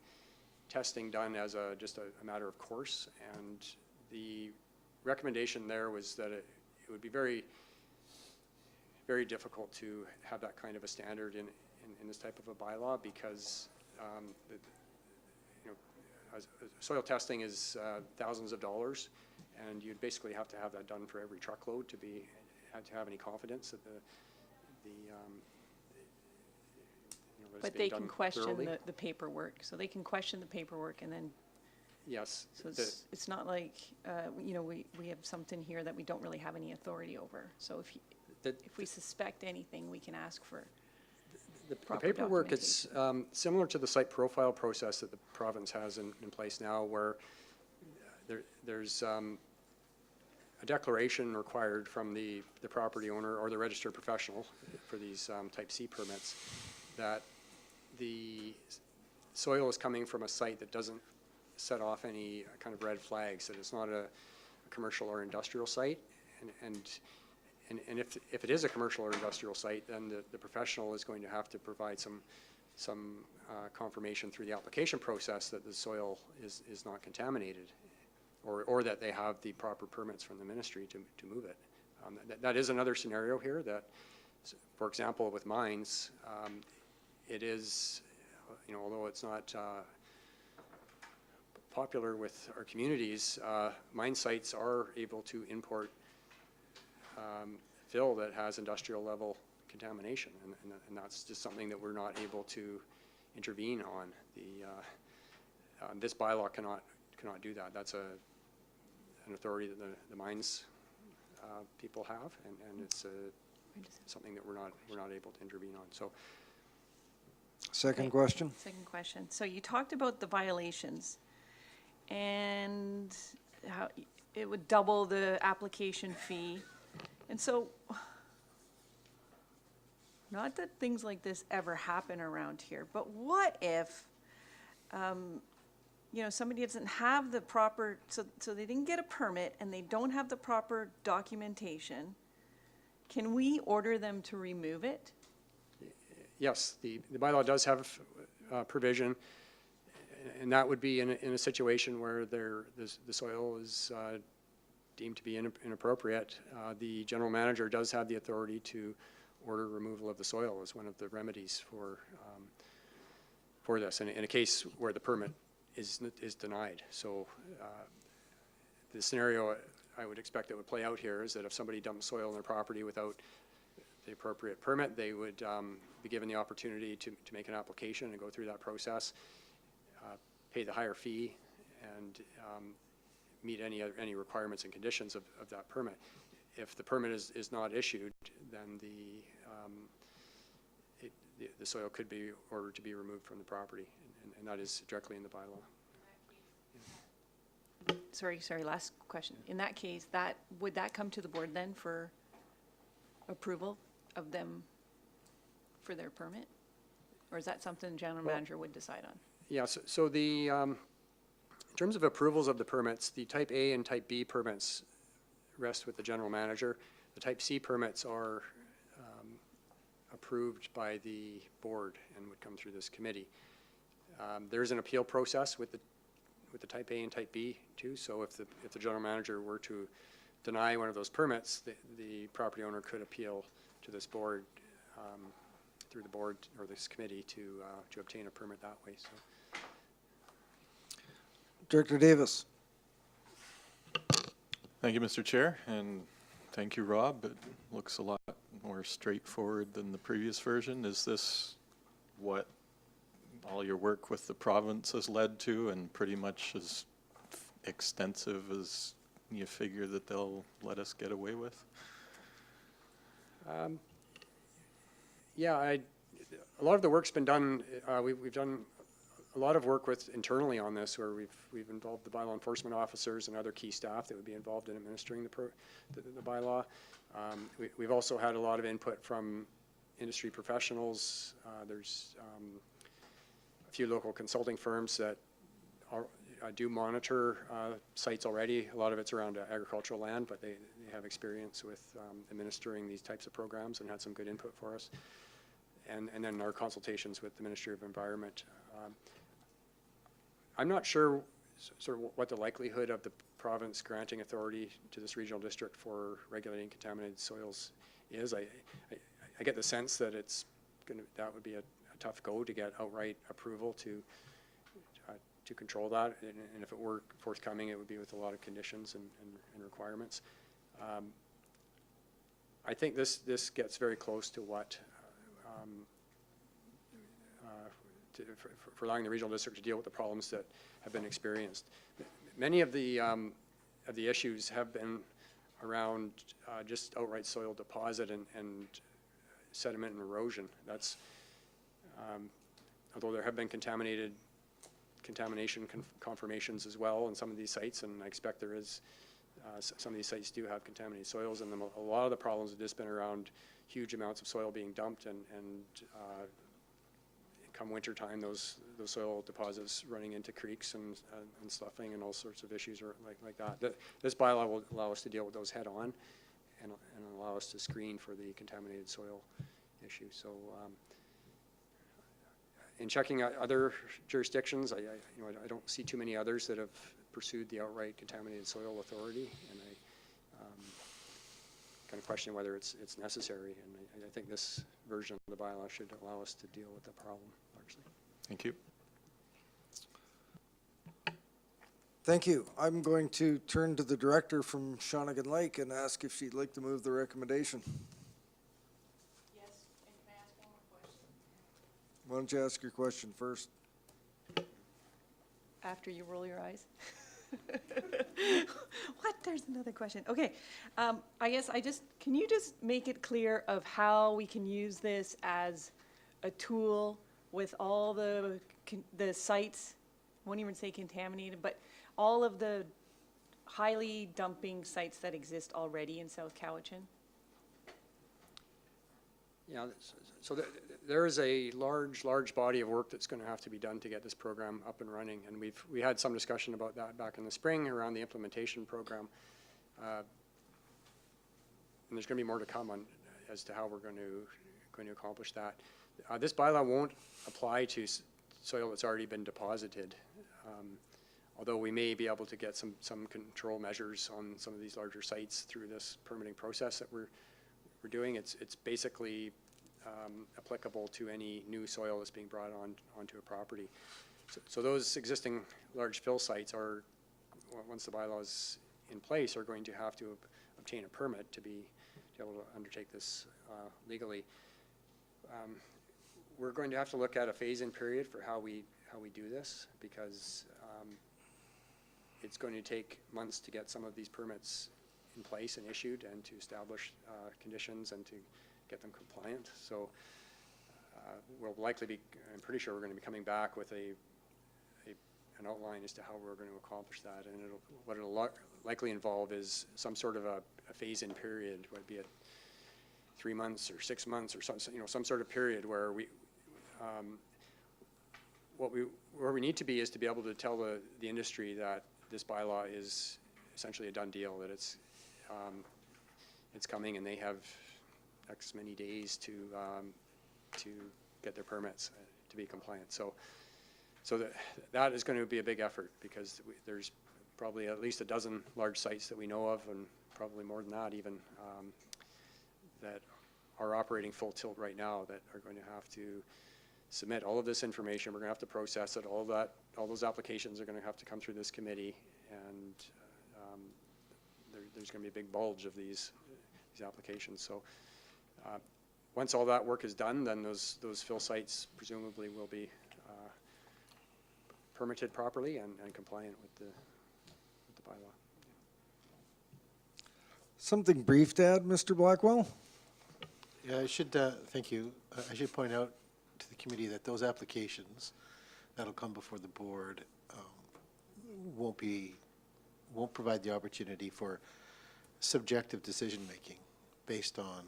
testing done as just a matter of course, and the recommendation there was that it would be very, very difficult to have that kind of a standard in this type of a bylaw, because soil testing is thousands of dollars, and you'd basically have to have that done for every truckload to have any confidence that But they can question the paperwork, so they can question the paperwork, and then. Yes. So it's not like, we have something here that we don't really have any authority over. So if we suspect anything, we can ask for the proper paperwork. It's similar to the site profile process that the province has in place now, where there's a declaration required from the property owner or the registered professional for these type C permits that the soil is coming from a site that doesn't set off any kind of red flags, that it's not a commercial or industrial site. And if it is a commercial or industrial site, then the professional is going to have to provide some confirmation through the application process that the soil is not contaminated, or that they have the proper permits from the ministry to move it. That is another scenario here that, for example, with mines, it is, although it's not popular with our communities, mine sites are able to import fill that has industrial level contamination, and that's just something that we're not able to intervene on. This bylaw cannot do that. That's an authority that the mines people have, and it's something that we're not able to intervene on. So. Second question. Second question. So you talked about the violations and how it would double the application fee. And so, not that things like this ever happen around here, but what if, somebody doesn't have the proper, so they didn't get a permit and they don't have the proper documentation. Can we order them to remove it? Yes, the bylaw does have provision, and that would be in a situation where the soil is deemed to be inappropriate, the general manager does have the authority to order removal of the soil as one of the remedies for this, in a case where the permit is denied. So the scenario I would expect that would play out here is that if somebody dumps soil on their property without the appropriate permit, they would be given the opportunity to make an application and go through that process, pay the higher fee, and meet any requirements and conditions of that permit. If the permit is not issued, then the soil could be ordered to be removed from the property, and that is directly in the bylaw. Sorry, last question. In that case, would that come to the board then for approval of them for their permit? Or is that something the general manager would decide on? Yeah, so the, in terms of approvals of the permits, the type A and type B permits rest with the general manager. The type C permits are approved by the board and would come through this committee. There is an appeal process with the type A and type B too. So if the general manager were to deny one of those permits, the property owner could appeal to this board through the board or this committee to obtain a permit that way. So. Director Davis. Thank you, Mr. Chair, and thank you, Rob. It looks a lot more straightforward than the previous version. Is this what all your work with the province has led to, and pretty much as extensive as you figure that they'll let us get away with? Yeah, a lot of the work's been done. We've done a lot of work internally on this, where we've involved the bylaw enforcement officers and other key staff that would be involved in administering the bylaw. We've also had a lot of input from industry professionals. There's a few local consulting firms that do monitor sites already. A lot of it's around agricultural land, but they have experience with administering these types of programs and had some good input for us. And then our consultations with the Ministry of Environment. I'm not sure sort of what the likelihood of the province granting authority to this regional district for regulating contaminated soils is. I get the sense that that would be a tough go to get outright approval to control that, and if it were forthcoming, it would be with a lot of conditions and requirements. I think this gets very close to what for allowing the regional district to deal with the problems that have been experienced. Many of the issues have been around just outright soil deposit and sediment and erosion. That's although there have been contamination confirmations as well in some of these sites, and I expect there is. Some of these sites do have contaminated soils, and a lot of the problems have just been around huge amounts of soil being dumped, and come winter time, those soil deposits running into creeks and sloughing and all sorts of issues like that. This bylaw will allow us to deal with those head on, and allow us to screen for the contaminated soil issue. So. In checking other jurisdictions, I don't see too many others that have pursued the outright contaminated soil authority, and I kind of question whether it's necessary. And I think this version of the bylaw should allow us to deal with the problem largely. Thank you. Thank you. I'm going to turn to the director from Shawnigan Lake and ask if she'd like to move the recommendation. Why don't you ask your question first? After you roll your eyes? What? There's another question. Okay. I guess can you just make it clear of how we can use this as a tool with all the sites, I won't even say contaminated, but all of the highly dumping sites that exist already in South Cowichan? Yeah, so there is a large body of work that's going to have to be done to get this program up and running, and we had some discussion about that back in the spring around the implementation program, and there's going to be more to come on as to how we're going to accomplish that. This bylaw won't apply to soil that's already been deposited. although we may be able to get some control measures on some of these larger sites through this permitting process that we're doing, it's basically applicable to any new soil that's being brought onto a property. So those existing large fill sites are, once the bylaw is in place, are going to have to obtain a permit to be able to undertake this legally. We're going to have to look at a phase-in period for how we do this, because it's going to take months to get some of these permits in place and issued, and to establish conditions and to get them compliant. So we'll likely be, I'm pretty sure we're going to be coming back with an outline as to how we're going to accomplish that. And what it'll likely involve is some sort of a phase-in period, whether it be 3 months or 6 months or some sort of period where where we need to be is to be able to tell the industry that this bylaw is essentially a done deal, that it's coming and they have X many days to get their permits to be compliant. So that is going to be a big effort, because there's probably at least a dozen large sites that we know of, and probably more than that even, that are operating full tilt right now, that are going to have to submit all of this information. We're going to have to process it. All those applications are going to have to come through this committee, and there's going to be a big bulge of these applications. So once all that work is done, then those fill sites presumably will be permitted properly and compliant with the bylaw. Something brief to add, Mr. Blackwell? Yeah, I should, thank you. I should point out to the committee that those applications that'll come before the board won't provide the opportunity for subjective decision-making based on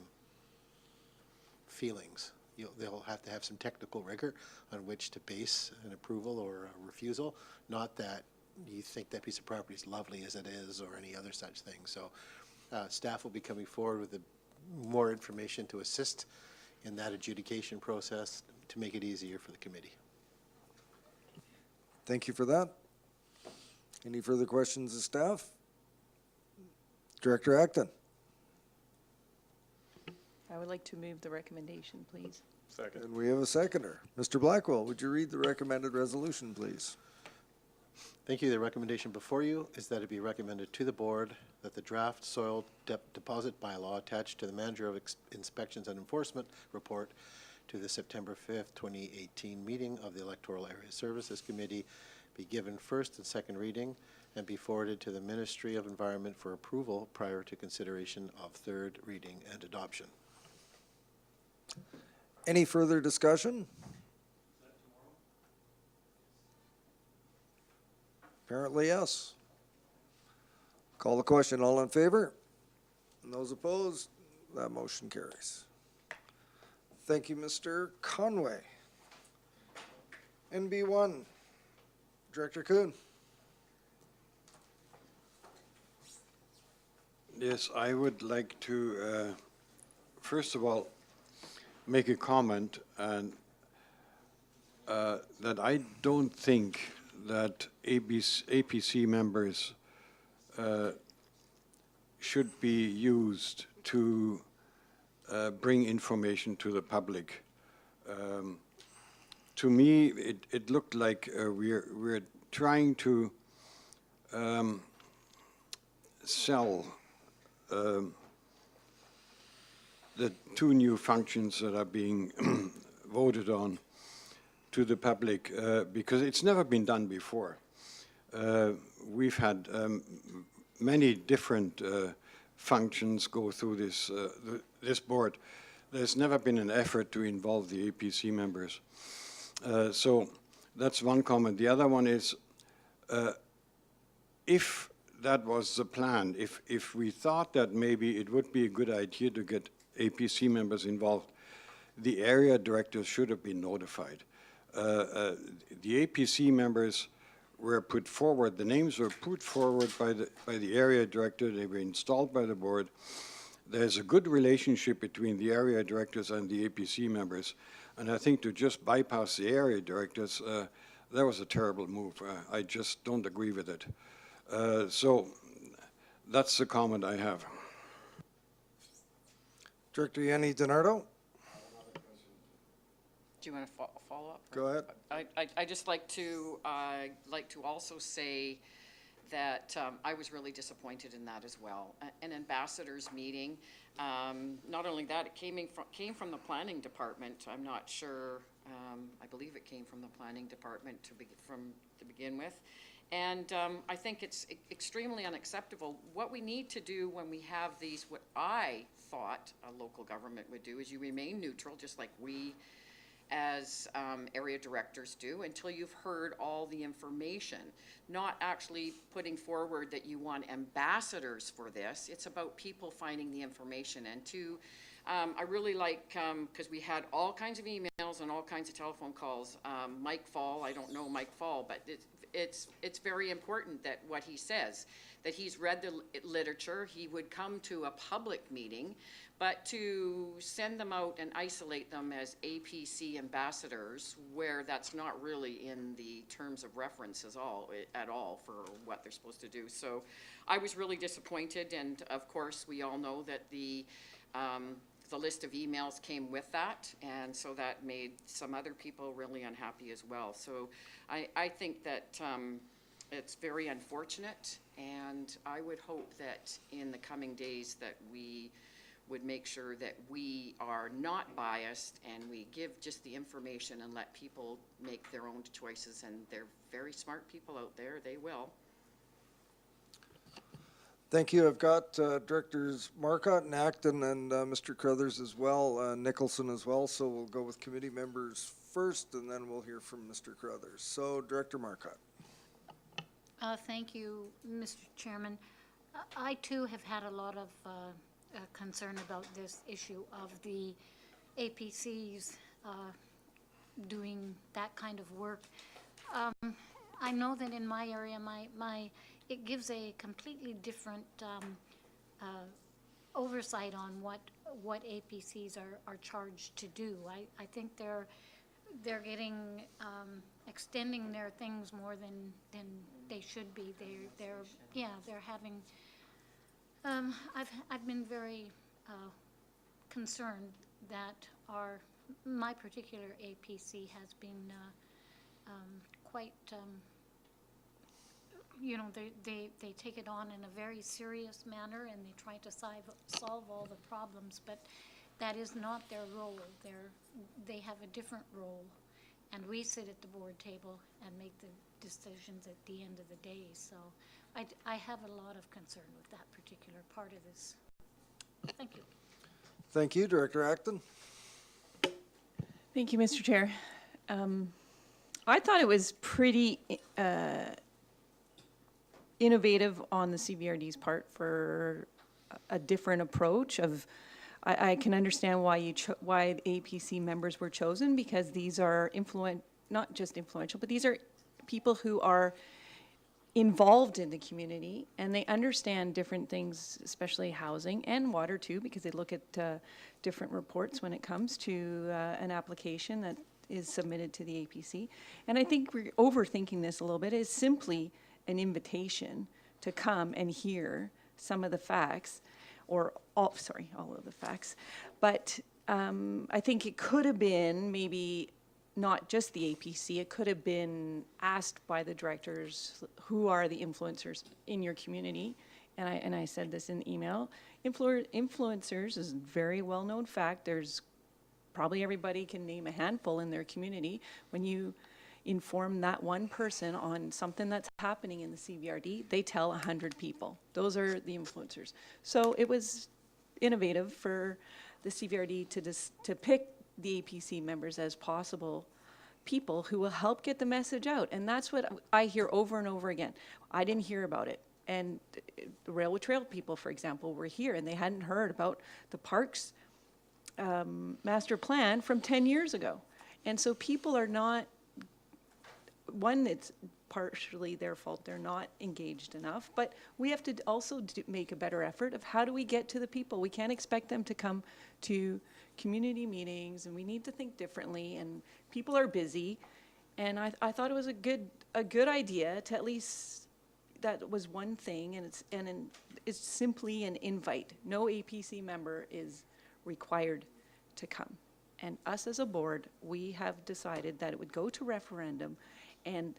feelings. They'll have to have some technical rigor on which to base an approval or a refusal, not that you think that piece of property is lovely as it is or any other such thing. So staff will be coming forward with more information to assist in that adjudication process to make it easier for the committee. Thank you for that. Any further questions of staff? Director Acton. I would like to move the recommendation, please. Second. And we have a seconder. Mr. Blackwell, would you read the recommended resolution, please? Thank you. The recommendation before you is that it be recommended to the board that the draft soil deposit bylaw attached to the Manager of Inspections and Enforcement report to the September 5th, 2018 meeting of the Electoral Area Services Committee be given first and second reading and be forwarded to the Ministry of Environment for approval prior to consideration of third reading and adoption. Any further discussion? Apparently, yes. Call the question. All in favor? And those opposed? That motion carries. Thank you, Mr. Conway. NB1, Director Kuhn. Yes, I would like to, first of all, make a comment, and that I don't think that APC members should be used to bring information to the public. To me, it looked like we're trying to sell the two new functions that are being voted on to the public, because it's never been done before. We've had many different functions go through this board. There's never been an effort to involve the APC members. So that's one comment. The other one is, if that was the plan, if we thought that maybe it would be a good idea to get APC members involved, the area directors should have been notified. The APC members were put forward, the names were put forward by the area director, they were installed by the board. There's a good relationship between the area directors and the APC members, and I think to just bypass the area directors, that was a terrible move. I just don't agree with it. So that's the comment I have. Director Yanni DiNardo? Do you want to follow up? Go ahead. I just like to also say that I was really disappointed in that as well. An ambassadors meeting, not only that, it came from the planning department. I'm not sure, I believe it came from the planning department to begin with. And I think it's extremely unacceptable. What we need to do when we have these, what I thought a local government would do, is you remain neutral, just like we as area directors do, until you've heard all the information. Not actually putting forward that you want ambassadors for this. It's about people finding the information. And I really like, because we had all kinds of emails and all kinds of telephone calls. Mike Fall, I don't know Mike Fall, but it's very important that what he says, that he's read the literature, he would come to a public meeting, but to send them out and isolate them as APC ambassadors, where that's not really in the terms of reference at all for what they're supposed to do. So I was really disappointed, and of course we all know that the list of emails came with that, and so that made some other people really unhappy as well. So I think that it's very unfortunate, and I would hope that in the coming days that we would make sure that we are not biased and we give just the information and let people make their own choices. And they're very smart people out there, they will. Thank you. I've got Directors Marcotte and Acton and Mr. Crothers as well, Nicholson as well. So we'll go with committee members first, and then we'll hear from Mr. Crothers. So Director Marcotte. Thank you, Mr. Chairman. I too have had a lot of concern about this issue of the APCs doing that kind of work. I know that in my area, it gives a completely different oversight on what APCs are charged to do. I think they're getting extending their things more than they should be. They're having. I've been very concerned that my particular APC has been quite. They take it on in a very serious manner, and they try to solve all the problems, but that is not their role. They have a different role, and we sit at the board table and make the decisions at the end of the day. So I have a lot of concern with that particular part of this. Thank you. Thank you, Director Acton. Thank you, Mr. Chair. I thought it was pretty innovative on the CVRD's part for a different approach of. I can understand why why the APC members were chosen, because these are not just influential, but these are people who are involved in the community, and they understand different things, especially housing and water too, because they look at different reports when it comes to an application that is submitted to the APC. And I think we're overthinking this a little bit. It's simply an invitation to come and hear some of the facts, or all of the facts. But I think it could have been maybe not just the APC, it could have been asked by the directors, who are the influencers in your community? And I said this in the email. Influencers is a very well-known fact. There's probably everybody can name a handful in their community. When you inform that one person on something that's happening in the CVRD, they tell 100 people. Those are the influencers. So it was innovative for the CVRD to pick the APC members as possible people who will help get the message out. And that's what I hear over and over again. I didn't hear about it. And the railway trail people, for example, were here and they hadn't heard about the parks master plan from 10 years ago. And so people are not, one, it's partially their fault, they're not engaged enough, but we have to also make a better effort of how do we get to the people. We can't expect them to come to community meetings, and we need to think differently, and people are busy. And I thought it was a good idea to at least, that was one thing, and it's simply an invite. No APC member is required to come. And us as a board, we have decided that it would go to referendum, and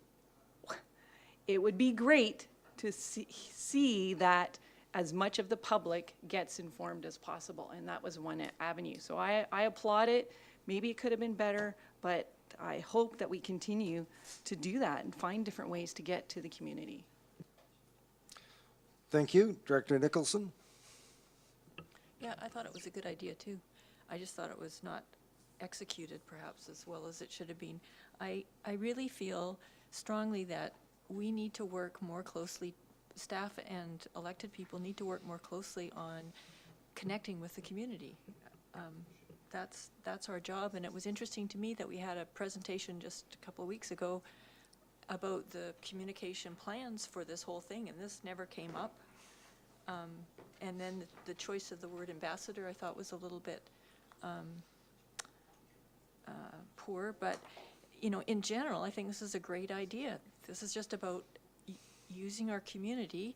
it would be great to see that as much of the public gets informed as possible, and that was one avenue. So I applaud it. Maybe it could have been better, but I hope that we continue to do that and find different ways to get to the community. Thank you. Director Nicholson? Yeah, I thought it was a good idea too. I just thought it was not executed perhaps as well as it should have been. I really feel strongly that we need to work more closely, staff and elected people need to work more closely on connecting with the community. That's our job, and it was interesting to me that we had a presentation just a couple of weeks ago about the communication plans for this whole thing, and this never came up. And then the choice of the word ambassador I thought was a little bit poor, but you know, in general, I think this is a great idea. This is just about using our community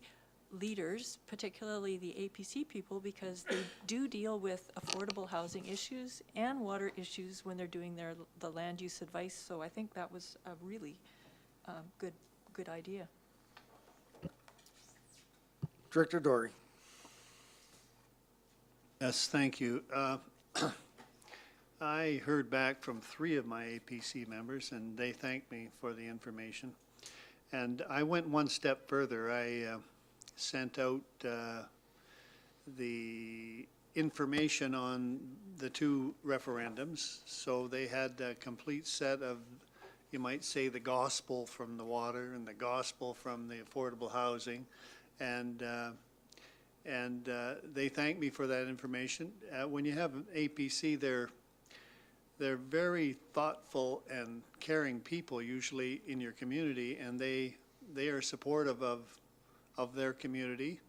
leaders, particularly the APC people, because they do deal with affordable housing issues and water issues when they're doing the land use advice. So I think that was a really good idea. Director Dory? Yes, thank you. I heard back from 3 of my APC members, and they thanked me for the information. And I went one step further. I sent out the information on the 2 referendums, so they had a complete set of, you might say, the gospel from the water and the gospel from the affordable housing, and they thanked me for that information. When you have an APC, they're very thoughtful and caring people usually in your community, and they are supportive of their community,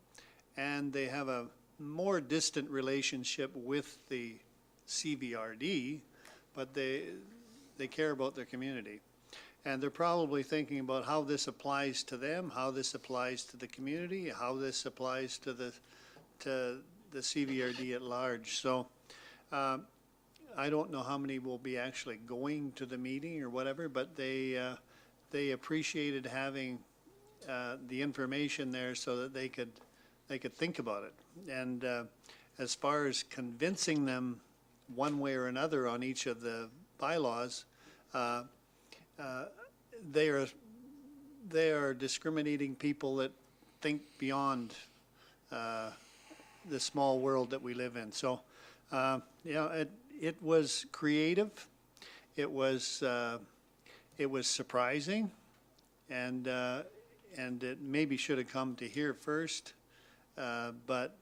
and they have a more distant relationship with the CVRD, but they care about their community. And they're probably thinking about how this applies to them, how this applies to the community, how this applies to the CVRD at large. So I don't know how many will be actually going to the meeting or whatever, but they appreciated having the information there so that they could think about it. And as far as convincing them one way or another on each of the bylaws, they are discriminating people that think beyond the small world that we live in. So, yeah, it was creative. It was surprising, and it maybe should have come to here first. But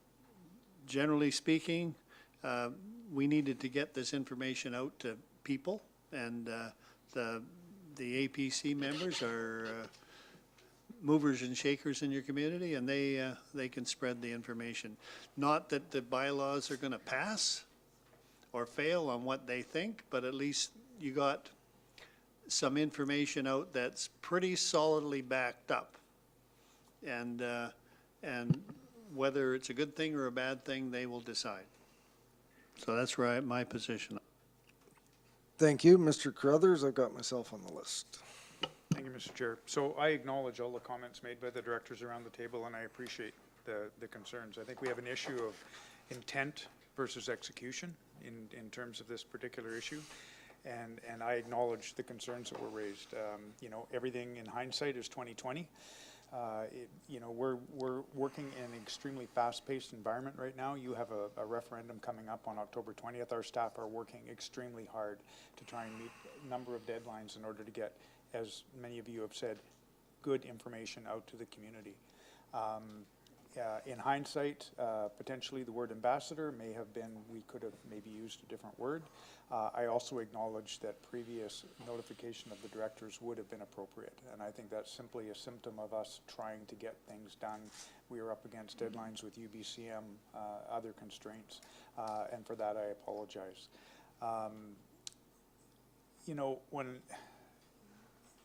generally speaking, we needed to get this information out to people, and the APC members are movers and shakers in your community, and they can spread the information. Not that the bylaws are going to pass or fail on what they think, but at least you got some information out that's pretty solidly backed up. And whether it's a good thing or a bad thing, they will decide. So that's right, my position. Thank you. Mr. Carruthers, I've got myself on the list. Thank you, Mr. Chair. So I acknowledge all the comments made by the directors around the table, and I appreciate the concerns. I think we have an issue of intent versus execution in terms of this particular issue. And I acknowledge the concerns that were raised. You know, everything in hindsight is 2020. You know, we're working in an extremely fast-paced environment right now. You have a referendum coming up on October 20th. Our staff are working extremely hard to try and meet a number of deadlines in order to get, as many of you have said, good information out to the community. In hindsight, potentially the word ambassador may have been, we could have maybe used a different word. I also acknowledge that previous notification of the directors would have been appropriate, and I think that's simply a symptom of us trying to get things done. We are up against deadlines with UBCM, other constraints, and for that I apologize. You know, when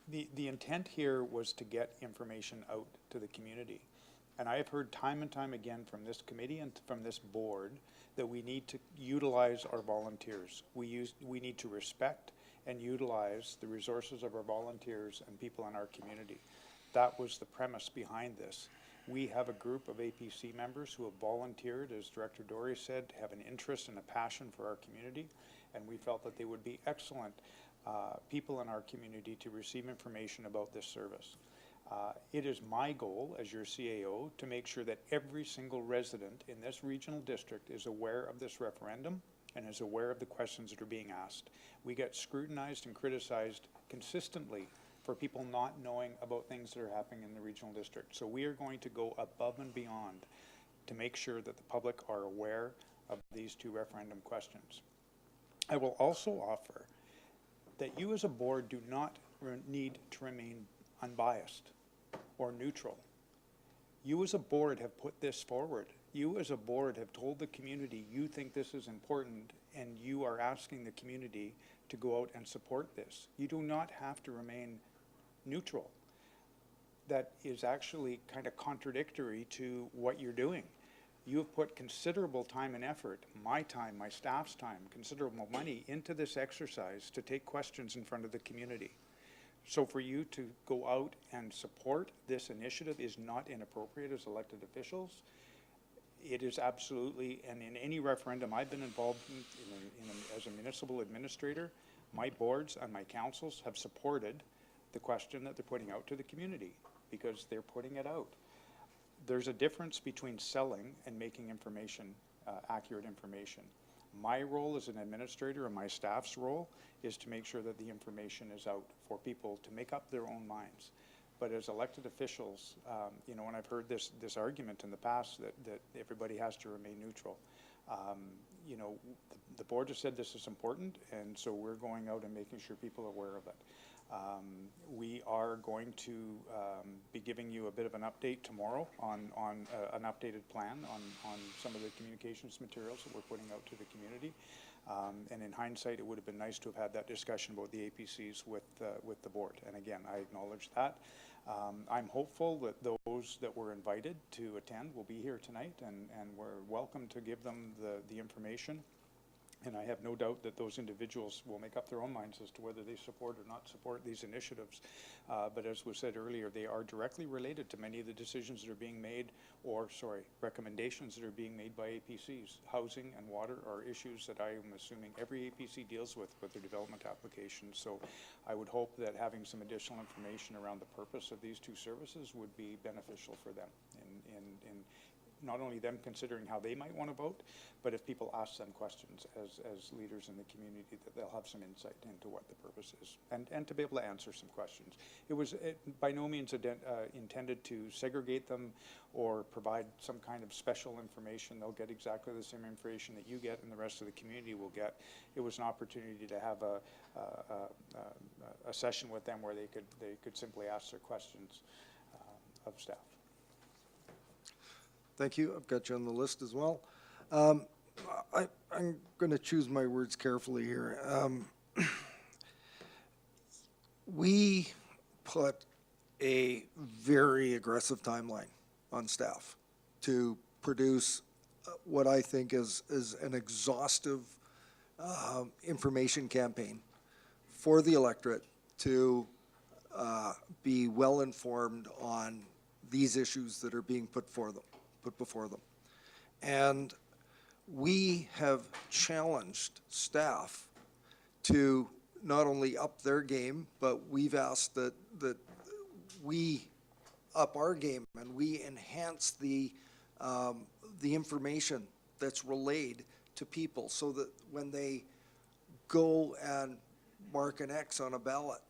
the intent here was to get information out to the community. And I have heard time and time again from this committee and from this board that we need to utilize our volunteers. We need to respect and utilize the resources of our volunteers and people in our community. That was the premise behind this. We have a group of APC members who have volunteered, as Director Dory said, have an interest and a passion for our community, and we felt that they would be excellent people in our community to receive information about this service. It is my goal as your CAO to make sure that every single resident in this regional district is aware of this referendum and is aware of the questions that are being asked. We get scrutinized and criticized consistently for people not knowing about things that are happening in the regional district. So we are going to go above and beyond to make sure that the public are aware of these two referendum questions. I will also offer that you as a board do not need to remain unbiased or neutral. You as a board have put this forward. You as a board have told the community you think this is important, and you are asking the community to go out and support this. You do not have to remain neutral. That is actually kind of contradictory to what you're doing. You have put considerable time and effort, my time, my staff's time, considerable money into this exercise to take questions in front of the community. So for you to go out and support this initiative is not inappropriate as elected officials. It is absolutely, and in any referendum I've been involved in as a municipal administrator, my boards and my councils have supported the question that they're putting out to the community because they're putting it out. There's a difference between selling and making information, accurate information. My role as an administrator and my staff's role is to make sure that the information is out for people to make up their own minds. But as elected officials, you know, and I've heard this argument in the past that everybody has to remain neutral. You know, the board has said this is important, and so we're going out and making sure people are aware of it. We are going to be giving you a bit of an update tomorrow on an updated plan on some of the communications materials that we're putting out to the community. And in hindsight, it would have been nice to have had that discussion about the APCs with the board. And again, I acknowledge that. I'm hopeful that those that were invited to attend will be here tonight, and we're welcome to give them the information. And I have no doubt that those individuals will make up their own minds as to whether they support or not support these initiatives. But as was said earlier, they are directly related to many of the decisions that are being made, or recommendations that are being made by APCs. Housing and water are issues that I am assuming every APC deals with their development applications. So I would hope that having some additional information around the purpose of these two services would be beneficial for them in not only them considering how they might want to vote, but if people ask them questions as leaders in the community, that they'll have some insight into what the purpose is, and to be able to answer some questions. It was by no means intended to segregate them or provide some kind of special information. They'll get exactly the same information that you get and the rest of the community will get. It was an opportunity to have a session with them where they could simply ask their questions of staff. Thank you. I've got you on the list as well. I'm going to choose my words carefully here. We put a very aggressive timeline on staff to produce what I think is an exhaustive information campaign for the electorate to be well informed on these issues that are being put before them. And we have challenged staff to not only up their game, but we've asked that we up our game and we enhance the information that's relayed to people so that when they go and mark an X on a ballot,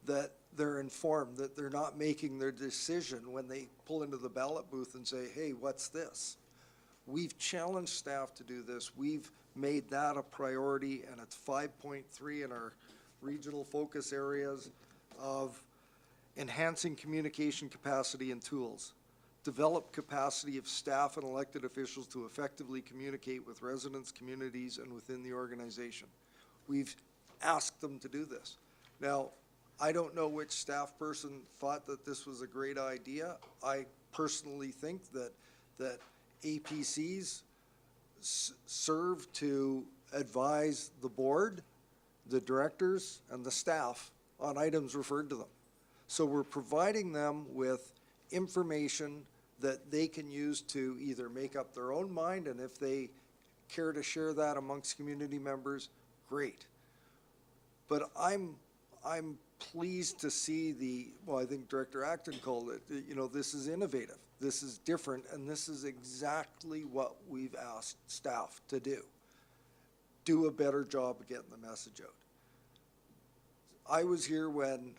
that they're informed, that they're not making their decision when they pull into the ballot booth and say, hey, what's this? We've challenged staff to do this. We've made that a priority, and it's 5.3 in our regional focus areas of enhancing communication capacity and tools, develop capacity of staff and elected officials to effectively communicate with residents, communities, and within the organization. We've asked them to do this. Now, I don't know which staff person thought that this was a great idea. I personally think that APCs serve to advise the board, the directors, and the staff on items referred to them. So we're providing them with information that they can use to either make up their own mind, and if they care to share that amongst community members, great. But I'm pleased to see well, I think Director Acton called it, this is innovative, this is different, and this is exactly what we've asked staff to do. Do a better job of getting the message out. I was here when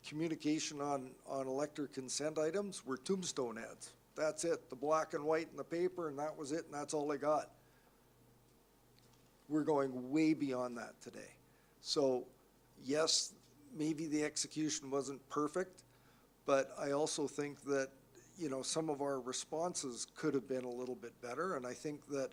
communication on elector consent items were tombstone ads. That's it, the black and white in the paper, and that was it, and that's all I got. We're going way beyond that today. So, yes, maybe the execution wasn't perfect, but I also think that, some of our responses could have been a little bit better, and I think that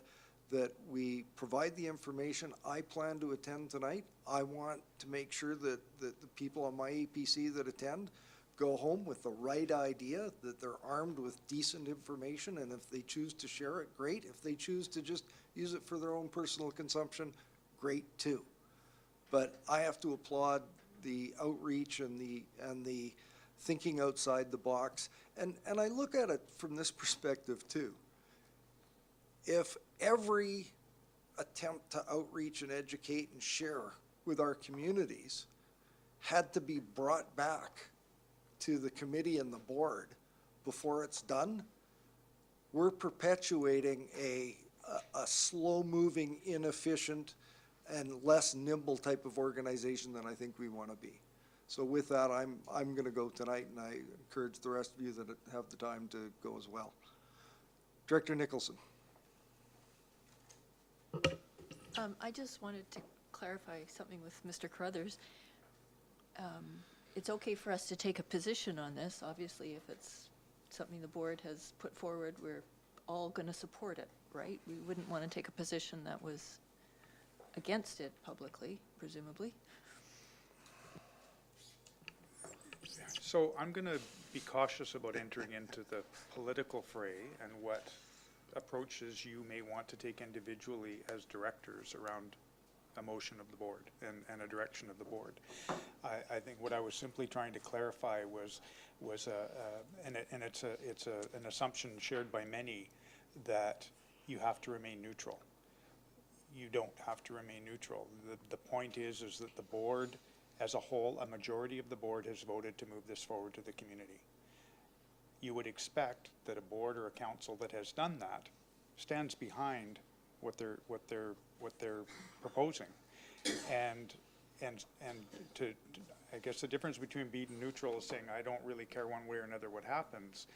we provide the information. I plan to attend tonight. I want to make sure that the people on my APC that attend go home with the right idea, that they're armed with decent information, and if they choose to share it, great. If they choose to just use it for their own personal consumption, great too. But I have to applaud the outreach and the thinking outside the box. And I look at it from this perspective too. If every attempt to outreach and educate and share with our communities had to be brought back to the committee and the board before it's done, we're perpetuating a slow-moving, inefficient, and less nimble type of organization than I think we want to be. So with that, I'm going to go tonight, and I encourage the rest of you that have the time to go as well. Director Nicholson. I just wanted to clarify something with Mr. Carruthers. It's okay for us to take a position on this. Obviously, if it's something the board has put forward, we're all going to support it, right? We wouldn't want to take a position that was against it publicly, presumably. So I'm going to be cautious about entering into the political fray and what approaches you may want to take individually as directors around a motion of the board and a direction of the board. I think what I was simply trying to clarify was and it's an assumption shared by many that you have to remain neutral. You don't have to remain neutral. The point is that the board as a whole, a majority of the board has voted to move this forward to the community. You would expect that a board or a council that has done that stands behind what they're proposing, and to I guess the difference between being neutral is saying I don't really care one way or another what happens.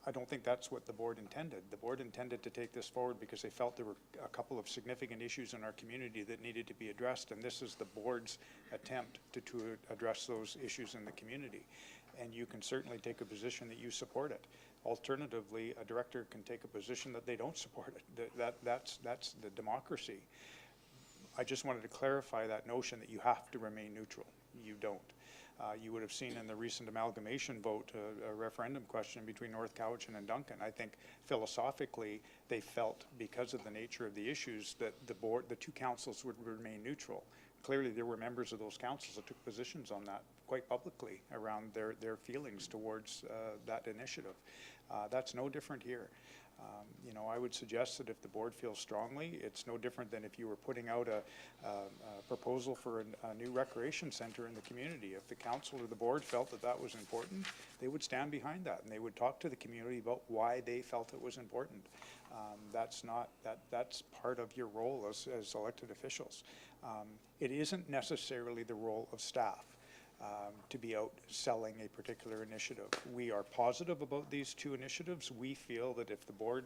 I don't think that's what the board intended. The board intended to take this forward because they felt there were a couple of significant issues in our community that needed to be addressed, and this is the board's attempt to address those issues in the community. And you can certainly take a position that you support it. Alternatively, a director can take a position that they don't support it. That's the democracy. I just wanted to clarify that notion that you have to remain neutral. You don't. You would have seen in the recent amalgamation vote a referendum question between North Cowichan and Duncan. I think philosophically they felt, because of the nature of the issues, that the two councils would remain neutral. Clearly there were members of those councils that took positions on that quite publicly around their feelings towards that initiative. That's no different here. I would suggest that if the board feels strongly, it's no different than if you were putting out a proposal for a new recreation center in the community. If the council or the board felt that that was important, they would stand behind that and they would talk to the community about why they felt it was important. That's part of your role as elected officials. It isn't necessarily the role of staff to be out selling a particular initiative. We are positive about these two initiatives. We feel that if the board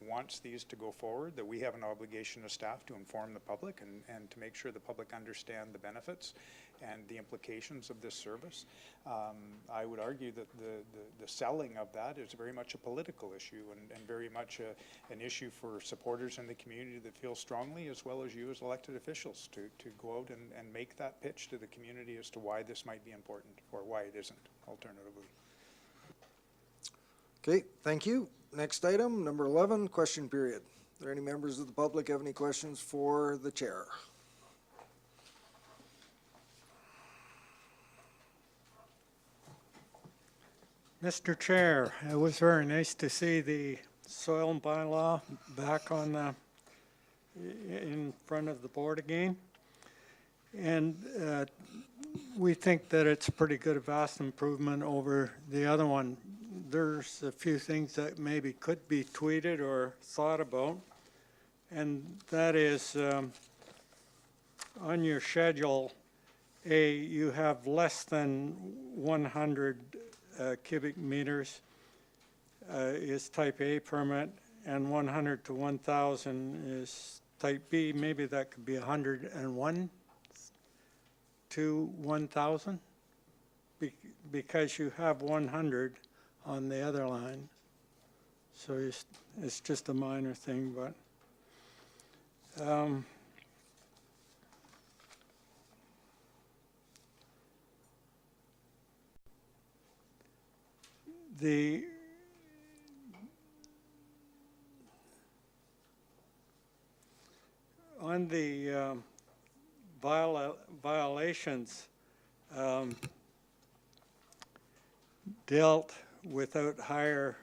wants these to go forward, that we have an obligation as staff to inform the public and to make sure the public understand the benefits and the implications of this service. I would argue that the selling of that is very much a political issue and very much an issue for supporters in the community that feel strongly, as well as you as elected officials, to go out and make that pitch to the community as to why this might be important or why it isn't, alternatively. Okay, thank you. Next item, number 11, question period. Are there any members of the public have any questions for the chair? Mr. Chair, it was very nice to see the soil bylaw back on the, in front of the board again. And we think that it's a pretty good, vast improvement over the other one. There's a few things that maybe could be tweeted or thought about. And that is, on your Schedule A, you have less than 100 cubic meters is type A permit, and 100 to 1,000 is type B. Maybe that could be 101 to 1,000, because you have 100 on the other line. So it's just a minor thing, but on the violations dealt without higher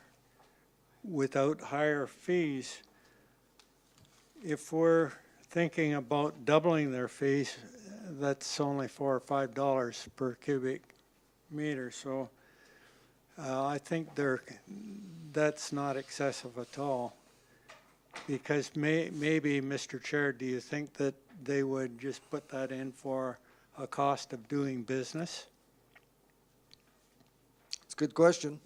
fees, if we're thinking about doubling their fees, that's only $4 or $5 per cubic meter. So I think that's not excessive at all. Because maybe, Mr. Chair, do you think that they would just put that in for a cost of doing business? It's a good question.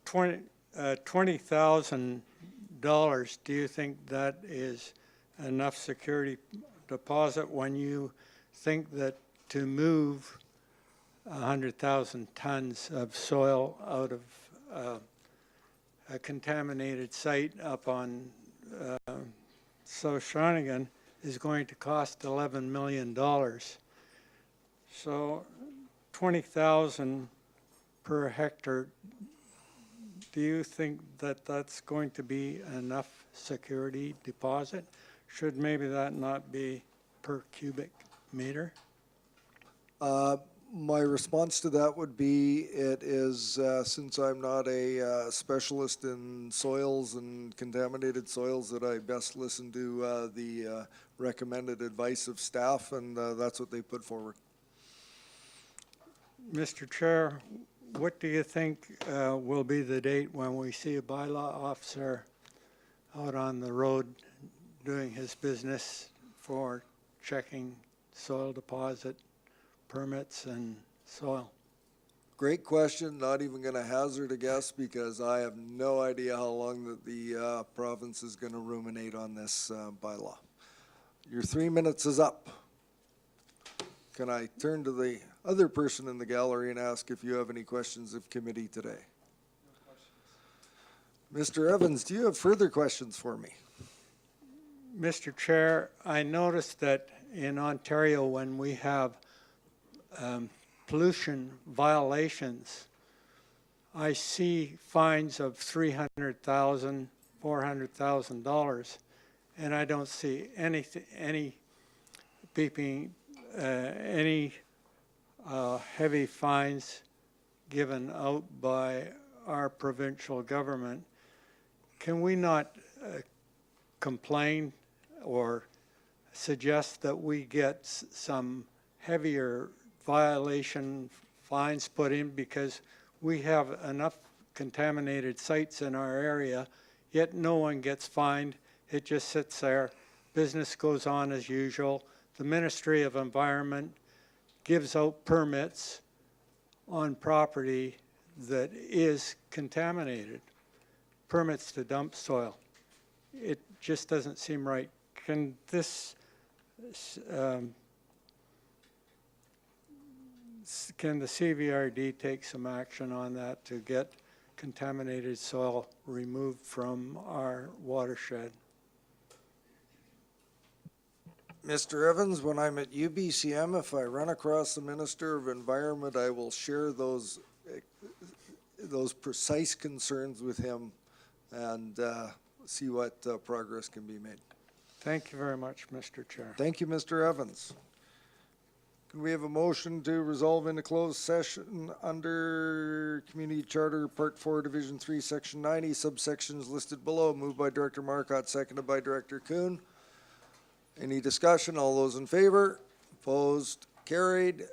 $20,000, do you think that is enough security deposit when you think that to move 100,000 tons of soil out of a contaminated site up on South Shawnigan is going to cost $11 million. So 20,000 per hectare, do you think that that's going to be enough security deposit? Should maybe that not be per cubic meter? My response to that would be, it is, since I'm not a specialist in soils and contaminated soils, that I best listen to the recommended advice of staff, and that's what they put forward. Mr. Chair, what do you think will be the date when we see a bylaw officer out on the road doing his business for checking soil deposit permits and soil? Great question. Not even going to hazard a guess, because I have no idea how long that the province is going to ruminate on this bylaw. Your 3 minutes is up. Can I turn to the other person in the gallery and ask if you have any questions of committee today? No questions. Mr. Evans, do you have further questions for me? Mr. Chair, I noticed that in Ontario, when we have pollution violations, I see fines of $300,000, $400,000, and I don't see any heavy fines given out by our provincial government. Can we not complain or suggest that we get some heavier violation fines put in, because we have enough contaminated sites in our area, yet no one gets fined? It just sits there. Business goes on as usual. The Ministry of Environment gives out permits on property that is contaminated, permits to dump soil. It just doesn't seem right. Can this, can the CVRD take some action on that to get contaminated soil removed from our watershed? Mr. Evans, when I'm at UBCM, if I run across the Minister of Environment, I will share those precise concerns with him and see what progress can be made. Thank you very much, Mr. Chair. Thank you, Mr. Evans. Can we have a motion to resolve into closed session under Community Charter Part 4, Division 3, Section 90, subsections listed below? Moved by Director Marcotte, seconded by Director Kuhn. Any discussion? All those in favor? Opposed? Carried.